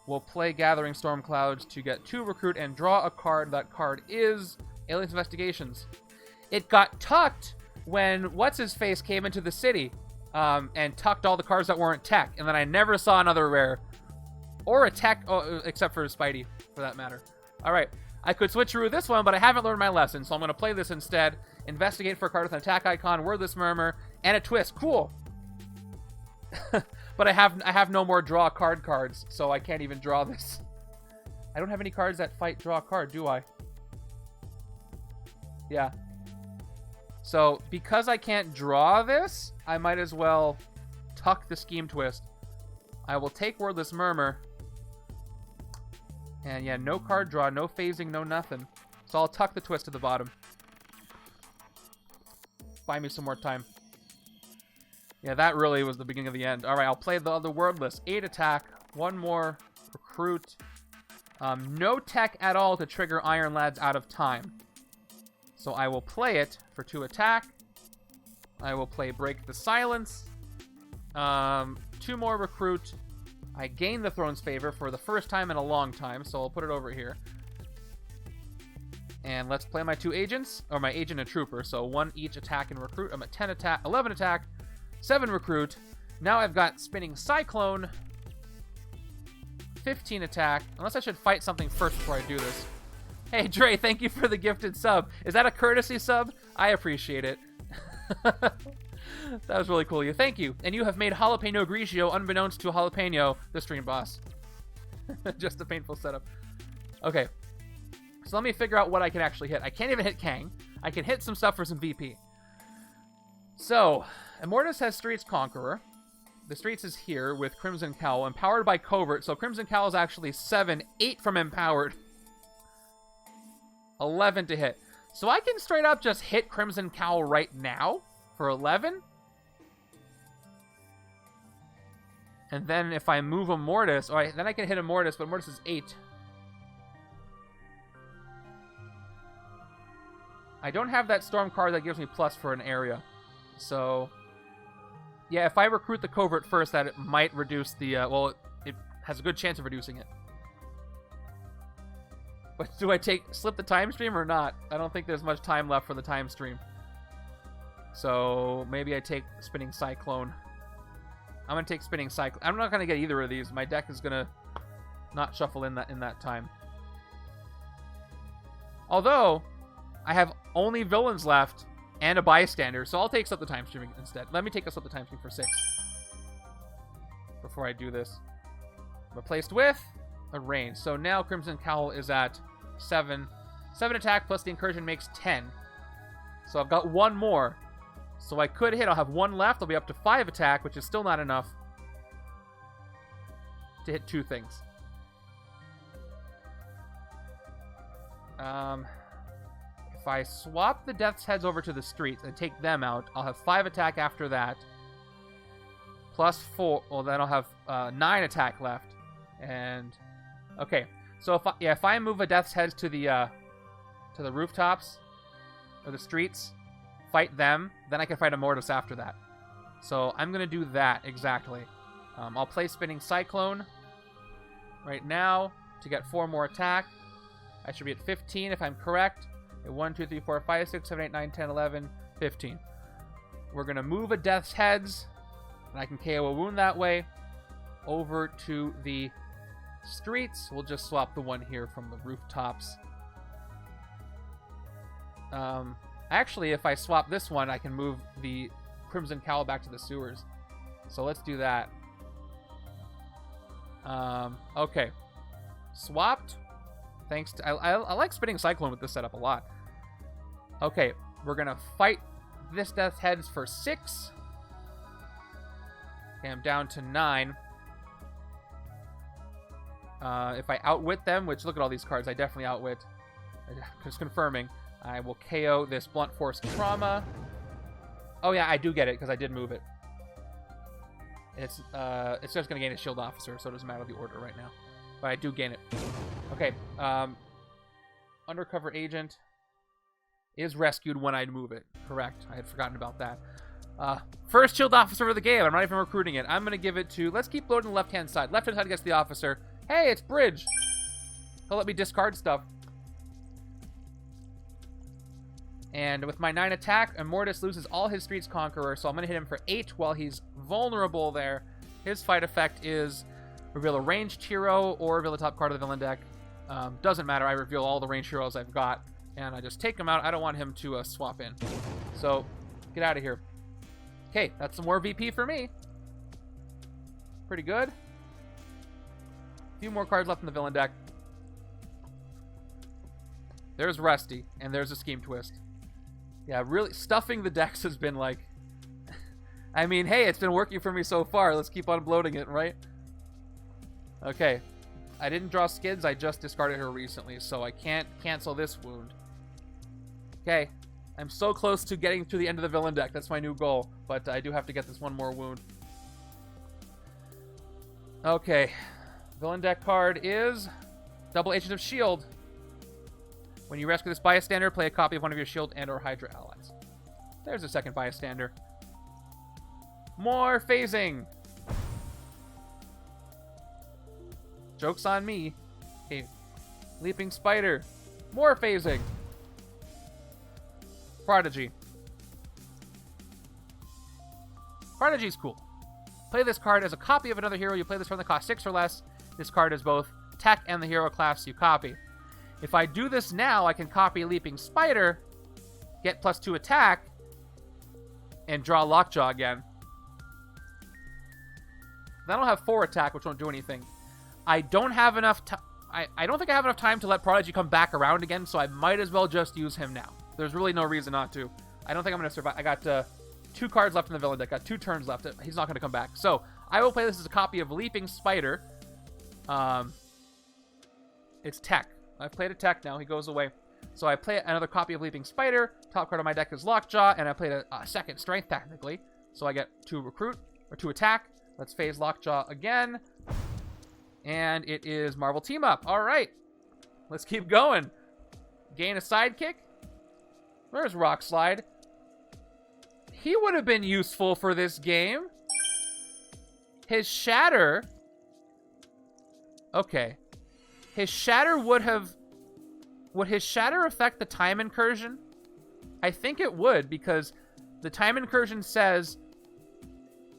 We'll play Gathering Storm Clouds to get 2 recruit and draw a card. That card is Alias Investigations. It got tucked when What's-His-Face came into the city and tucked all the cards that weren't tech. And then I never saw another rare. Or a tech, except for Spidey, for that matter. All right. I could switcheroo this one, but I haven't learned my lesson, so I'm going to play this instead. Investigate for a card with an attack icon, Wordless Murmur, and a twist. Cool. But I have no more draw card cards, so I can't even draw this. I don't have any cards that fight draw card, do I? Yeah. So, because I can't draw this, I might as well tuck the Scheme Twist. I will take Wordless Murmur. And yeah, no card draw, no phasing, no nothing. So I'll tuck the twist to the bottom. Buy me some more time. Yeah, that really was the beginning of the end. Alright, I'll play the other Wordless. 8 attack, 1 more recruit. No tech at all to trigger Iron Lads out of time. So I will play it for 2 attack. I will play Break the Silence. 2 more recruit. I gain the Throne's Favor for the first time in a long time, so I'll put it over here. And let's play my 2 agents, or my agent and trooper. So 1 each attack and recruit. I'm at 10 attack, 11 attack, 7 recruit. Now I've got Spinning Cyclone, 15 attack. Unless I should fight something first before I do this. Hey, Dre, thank you for the gifted sub. Is that a courtesy sub? I appreciate it. That was really cool of you. Thank you. And you have made Jalapeno Grigio unbeknownst to Jalapeno, the stream boss. Just a painful setup. Okay. So let me figure out what I can actually hit. I can't even hit Kang. I can hit some stuff for some VP. So, Immortus has Streets Conqueror. The Streets is here with Crimson Cowl, empowered by Covert. So Crimson Cowl is actually 7, 8 from empowered. 11 to hit. So I can straight up just hit Crimson Cowl right now for 11. And then if I move Immortus, alright, then I can hit Immortus, but Immortus is 8. I don't have that Storm card that gives me plus for an area. So, yeah, if I recruit the Covert first, that it might reduce the, well, it has a good chance of reducing it. But do I slip the time stream or not? I don't think there's much time left for the time stream. So, maybe I take Spinning Cyclone. I'm going to take Spinning Cyclone. I'm not going to get either of these. My deck is going to not shuffle in that time. Although, I have only villains left and a bystander, so I'll take Slip the Time Stream instead. Let me take a Slip the Time Stream for 6 before I do this. Replaced with a range. So now Crimson Cowl is at 7. 7 attack plus the incursion makes 10. So I've got 1 more. So I could hit. I'll have 1 left. I'll be up to 5 attack, which is still not enough to hit 2 things. If I swap the Death's Heads over to the Streets and take them out, I'll have 5 attack after that. Plus 4. Well, then I'll have 9 attack left. And okay, so if I move a Death's Heads to the rooftops or the streets, fight them, then I can fight Immortus after that. So I'm gonna do that exactly. I'll play Spinning Cyclone right now to get 4 more attack. I should be at 15 if I'm correct. At 1, 2, 3, 4, 5, 6, 7, 8, 9, 10, 11, 15. We're going to move a Death's Heads, and I can KO a wound that way, over to the streets. We'll just swap the one here from the rooftops. Actually, if I swap this one, I can move the Crimson Cowl back to the sewers. So let's do that. Okay. Swapped. Thanks to... I like Spinning Cyclone with this setup a lot. Okay, we're going to fight this Death's Heads for 6. Okay, I'm down to 9. If I outwit them, which look at all these cards, I definitely outwit. Just confirming. I will KO this Blunt Force Trauma. Oh yeah, I do get it because I did move it. It's just going to gain a Shield Officer, so it doesn't matter the order right now. But I do gain it. Okay, Undercover Agent is rescued when I move it. Correct. I had forgotten about that. First Shield Officer of the game. I'm not even recruiting it. I'm going to give it to... Let's keep loading the left-hand side. Left-hand side gets the officer. Hey, it's Bridge. He'll let me discard stuff. And with my 9 attack, Immortus loses all his Streets Conqueror, so I'm going to hit him for 8 while he's vulnerable there. His fight effect is reveal a ranged hero or reveal the top card of the villain deck. Doesn't matter. I reveal all the ranged heroes I've got, and I just take him out. I don't want him to swap in. So, get out of here. Okay, that's some more VP for me. Pretty good. A few more cards left in the villain deck. There's Rusty, and there's a Scheme Twist. Yeah, really, stuffing the decks has been like... I mean, hey, it's been working for me so far. Let's keep on bloating it, right? Okay. I didn't draw Skids. I just discarded her recently, so I can't cancel this wound. Okay. I'm so close to getting to the end of the villain deck. That's my new goal, but I do have to get this one more wound. Okay. Villain deck card is Double Agent of S.H.I.E.L.D. When you rescue this bystander, play a copy of one of your S.H.I.E.L.D. and or Hydra allies. There's a second bystander. More phasing. Joke's on me. Okay. Leaping Spider. More phasing. Prodigy. Prodigy's cool. Play this card as a copy of another hero. You play this from the cost 6 or less. This card is both tech and the hero class you copy. If I do this now, I can copy Leaping Spider, get +2 attack, and draw Lockjaw again. Then I'll have 4 attack, which won't do anything. I don't have enough time. I don't think I have enough time to let Prodigy come back around again, so I might as well just use him now. There's really no reason not to. I don't think I'm going to survive. I got 2 cards left in the villain deck. Got 2 turns left. He's not going to come back. So I will play this as a copy of Leaping Spider. It's tech. I've played a tech now. He goes away. So I play another copy of Leaping Spider. Top card of my deck is Lockjaw, and I played a second strength technically. So I get 2 recruit, or 2 attack. Let's phase Lockjaw again. And it is Marvel Team Up. All right. Let's keep going. Gain a sidekick. Where's Rock Slide? He would have been useful for this game. His Shatter. Okay. His Shatter would have... Would his Shatter affect the Time Incursion? I think it would, because the Time Incursion says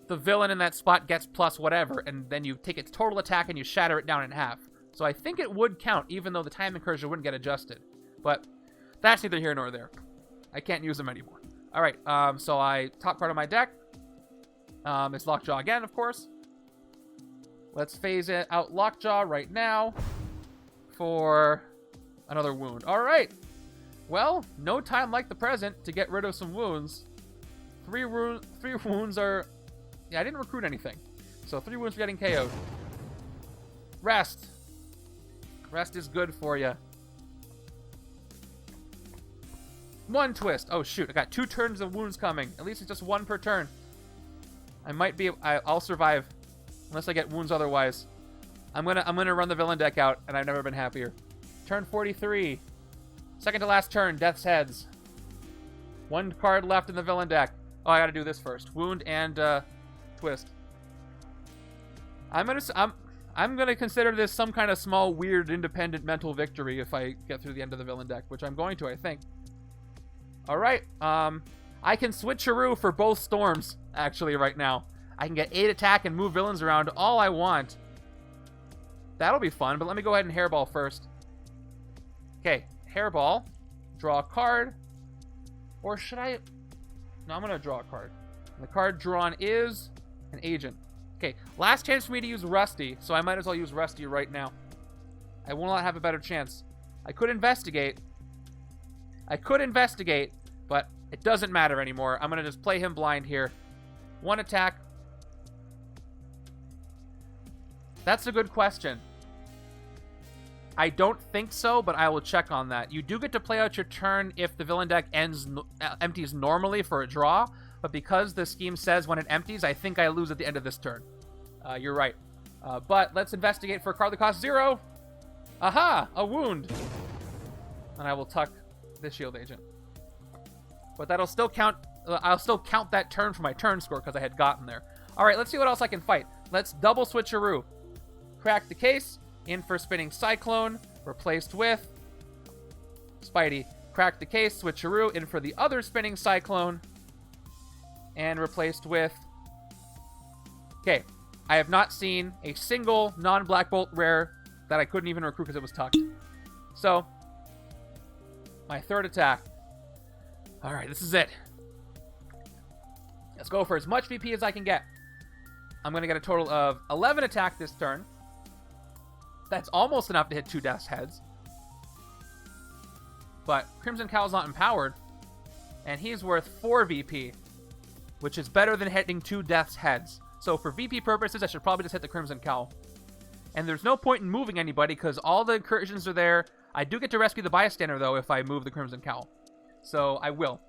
the villain in that spot gets plus whatever, and then you take its total attack and you shatter it down in half. So I think it would count, even though the Time Incursion wouldn't get adjusted. But that's neither here nor there. I can't use them anymore. All right, so I top card of my deck. It's Lockjaw again, of course. Let's phase it out Lockjaw right now for another wound. All right. Well, no time like the present to get rid of some wounds. 3 wounds are... Yeah, I didn't recruit anything. So 3 wounds for getting KO'd. Rest. Rest is good for you. 1 twist. Oh, shoot. I got 2 turns of wounds coming. At least it's just 1 per turn. I might be... I'll survive. Unless I get wounds otherwise. I'm gonna run the villain deck out, and I've never been happier. Turn 43. Second to last turn. Death's Heads. 1 card left in the villain deck. Oh, I gotta do this first. Wound and... twist. I'm gonna consider this some kind of small, weird, independent mental victory if I get through the end of the villain deck, which I'm going to, I think. All right. I can switcheroo for both storms actually right now. I can get 8 attack and move villains around all I want. That'll be fun. But let me go ahead and hairball first. Okay, hairball. Draw a card. Or should I? No, I'm gonna draw a card. And the card drawn is an agent. Okay, last chance for me to use Rusty, so I might as well use Rusty right now. I will not have a better chance. I could investigate, but it doesn't matter anymore. I'm going to just play him blind here. 1 attack. That's a good question. I don't think so, but I will check on that. You do get to play out your turn if the villain deck empties normally for a draw, but because the scheme says when it empties, I think I lose at the end of this turn. You're right. But let's investigate for a card that costs 0. Aha! A wound. And I will tuck the shield agent. But that'll still count. I'll still count that turn for my turn score because I had gotten there. All right, let's see what else I can fight. Let's double switcheroo. Crack the case. In for spinning Cyclone. Replaced with Spidey. Crack the case. Switcheroo. In for the other spinning Cyclone. And replaced with... Okay. I have not seen a single non-Black Bolt rare that I couldn't even recruit because it was tucked. So, my 3rd attack. All right, this is it. Let's go for as much VP as I can get. I'm going to get a total of 11 attack this turn. That's almost enough to hit 2 Death's Heads. But Crimson Cowl's not empowered. And he's worth 4 VP, which is better than hitting 2 Death's Heads. So for VP purposes, I should probably just hit the Crimson Cowl. And there's no point in moving anybody because all the incursions are there. I do get to rescue the bystander, though, if I move the Crimson Cowl. So I will.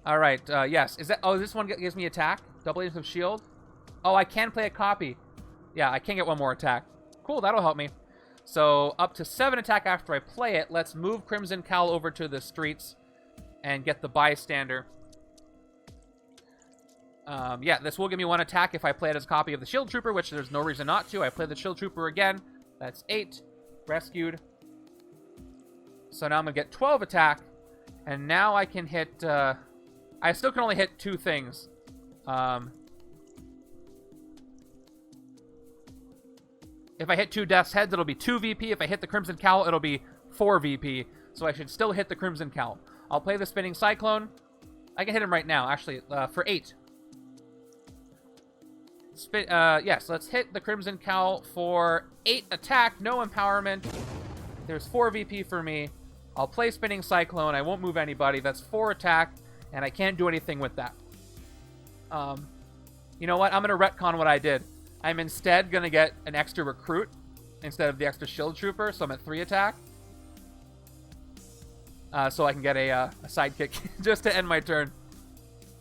All right, yes. Is that? Oh, this one gives me attack? Double Agents of S.H.I.E.L.D.? Oh, I can play a copy. Yeah, I can get 1 more attack. Cool, that'll help me. So up to 7 attack after I play it. Let's move Crimson Cowl over to the streets and get the bystander. Yeah, this will give me 1 attack if I play it as a copy of the Shield Trooper, which there's no reason not to. I play the Shield Trooper again. That's 8. Rescued. So now I'm going to get 12 attack. And now I can hit... I still can only hit 2 things. If I hit 2 Death's Heads, it'll be 2 VP. If I hit the Crimson Cowl, it'll be 4 VP. So I should still hit the Crimson Cowl. I'll play the Spinning Cyclone. I can hit him right now, actually, for 8. Yes, let's hit the Crimson Cowl for 8 attack, no empowerment. There's 4 VP for me. I'll play Spinning Cyclone. I won't move anybody. That's 4 attack, and I can't do anything with that. You know what? I'm going to retcon what I did. I'm instead going to get an extra recruit instead of the extra Shield Trooper, so I'm at 3 attack. So I can get a sidekick just to end my turn.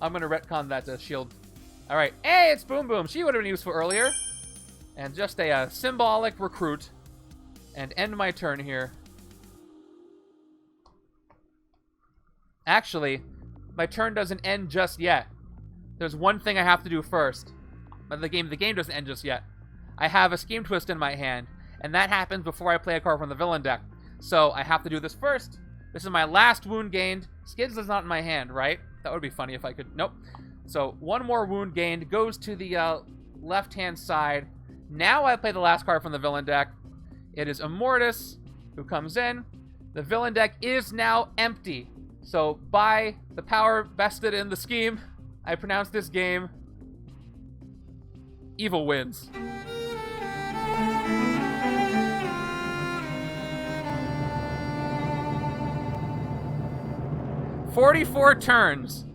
I'm going to retcon that shield. All right. Hey, it's Boom Boom. She would have been useful earlier. And just a symbolic recruit. And end my turn here. Actually, my turn doesn't end just yet. There's one thing I have to do first. But the game doesn't end just yet. I have a Scheme Twist in my hand. And that happens before I play a card from the villain deck. So I have to do this first. This is my last wound gained. Skids is not in my hand, right? That would be funny if I could... Nope. So 1 more wound gained goes to the left-hand side. Now I play the last card from the villain deck. It is Immortus, who comes in. The villain deck is now empty. So by the power vested in the scheme, I pronounce this game... Evil wins. "44 turns.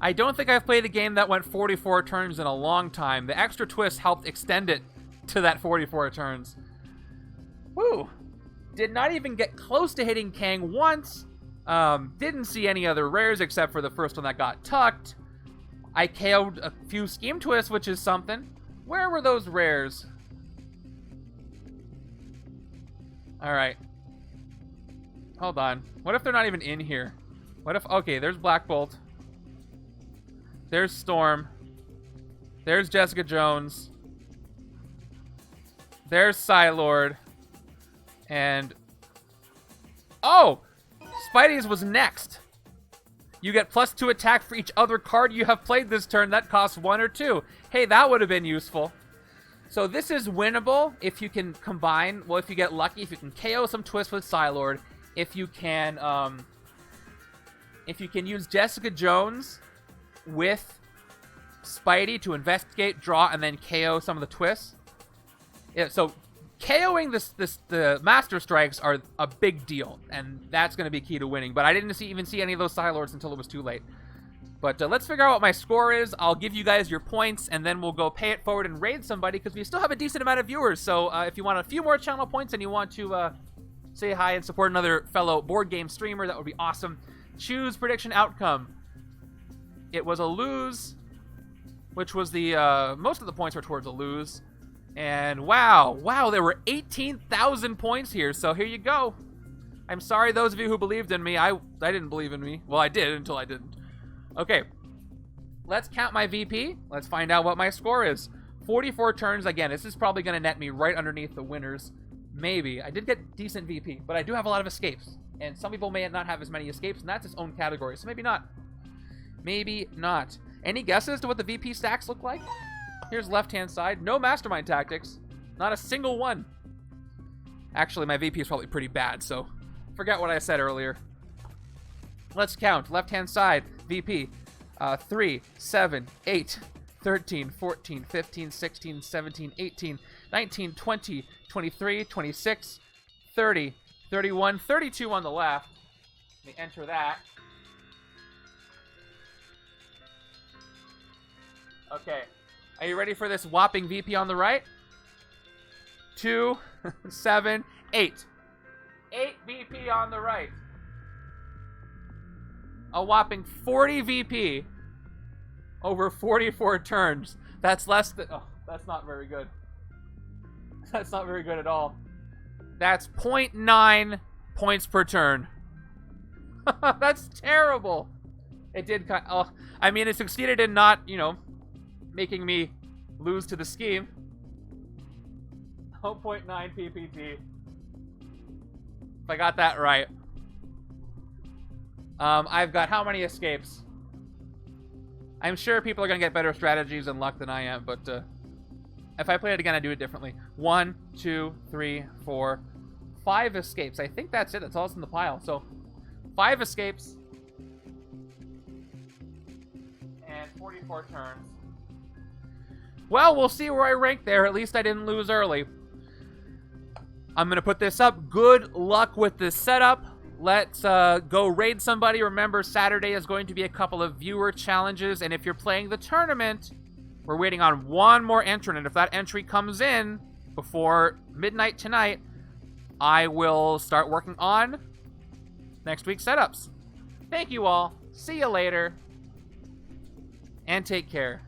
I don't think I've played a game that went 44 turns in a long time. The extra twist helped extend it to that 44 turns. Woo. Did not even get close to hitting Kang once. Didn't see any other rares except for the first one that got tucked. I KO'd a few Scheme Twists, which is something. Where were those rares? Alright. Hold on. What if they're not even in here? What if... Okay, there's Black Bolt. There's Storm. There's Jessica Jones. There's Psi-Lord. And... oh! Spidey's was next. You get +2 attack for each other card you have played this turn that costs 1 or 2. Hey, that would have been useful. So this is winnable if you can combine... well, if you get lucky, if you can KO some twists with Psi-Lord. If you can use Jessica Jones with Spidey to investigate, draw, and then KO some of the twists. Yeah, so KOing the Master Strikes are a big deal, and that's going to be key to winning. But I didn't even see any of those Psi-Lords until it was too late. But let's figure out what my score is. I'll give you guys your points, and then we'll go pay it forward and raid somebody, because we still have a decent amount of viewers. So if you want a few more channel points and you want to say hi and support another fellow board game streamer, that would be awesome. Choose prediction outcome. It was a lose, which was the most of the points were towards a lose. And wow, there were 18,000 points here, so here you go. I'm sorry those of you who believed in me. I didn't believe in me. Well, I did until I didn't. Okay, let's count my VP. Let's find out what my score is. 44 turns. Again, this is probably going to net me right underneath the winners. Maybe. I did get decent VP, but I do have a lot of escapes. And some people may not have as many escapes, and that's its own category, so maybe not. Maybe not. Any guesses to what the VP stacks look like? Here's left-hand side. No Mastermind tactics. Not a single one. Actually, my VP is probably pretty bad, so forget what I said earlier. Let's count. Left-hand side, VP. 3, 7, 8, 13, 14, 15, 16, 17, 18, 19, 20, 23, 26, 30, 31, 32 on the left. Let me enter that. Okay. Are you ready for this whopping VP on the right? 2, 7, 8. 8 VP on the right. A whopping 40 VP over 44 turns. That's less than... oh, that's not very good. That's not very good at all. That's 0.9 points per turn. That's terrible. It did kind of... oh, I mean, it succeeded in not, you know, making me lose to the scheme. 0.9 PPT. If I got that right. I've got how many escapes? I'm sure people are going to get better strategies and luck than I am, but if I play it again, I do it differently. 1, 2, 3, 4, 5 escapes. I think that's it. That's all that's in the pile. So, 5 escapes. And 44 turns. Well, we'll see where I rank there. At least I didn't lose early. I'm going to put this up. Good luck with this setup. Let's go raid somebody. Remember, Saturday is going to be a couple of viewer challenges. And if you're playing the tournament, we're waiting on one more entrant. And if that entry comes in before midnight tonight, I will start working on next week's setups. Thank you all. See you later. And take care.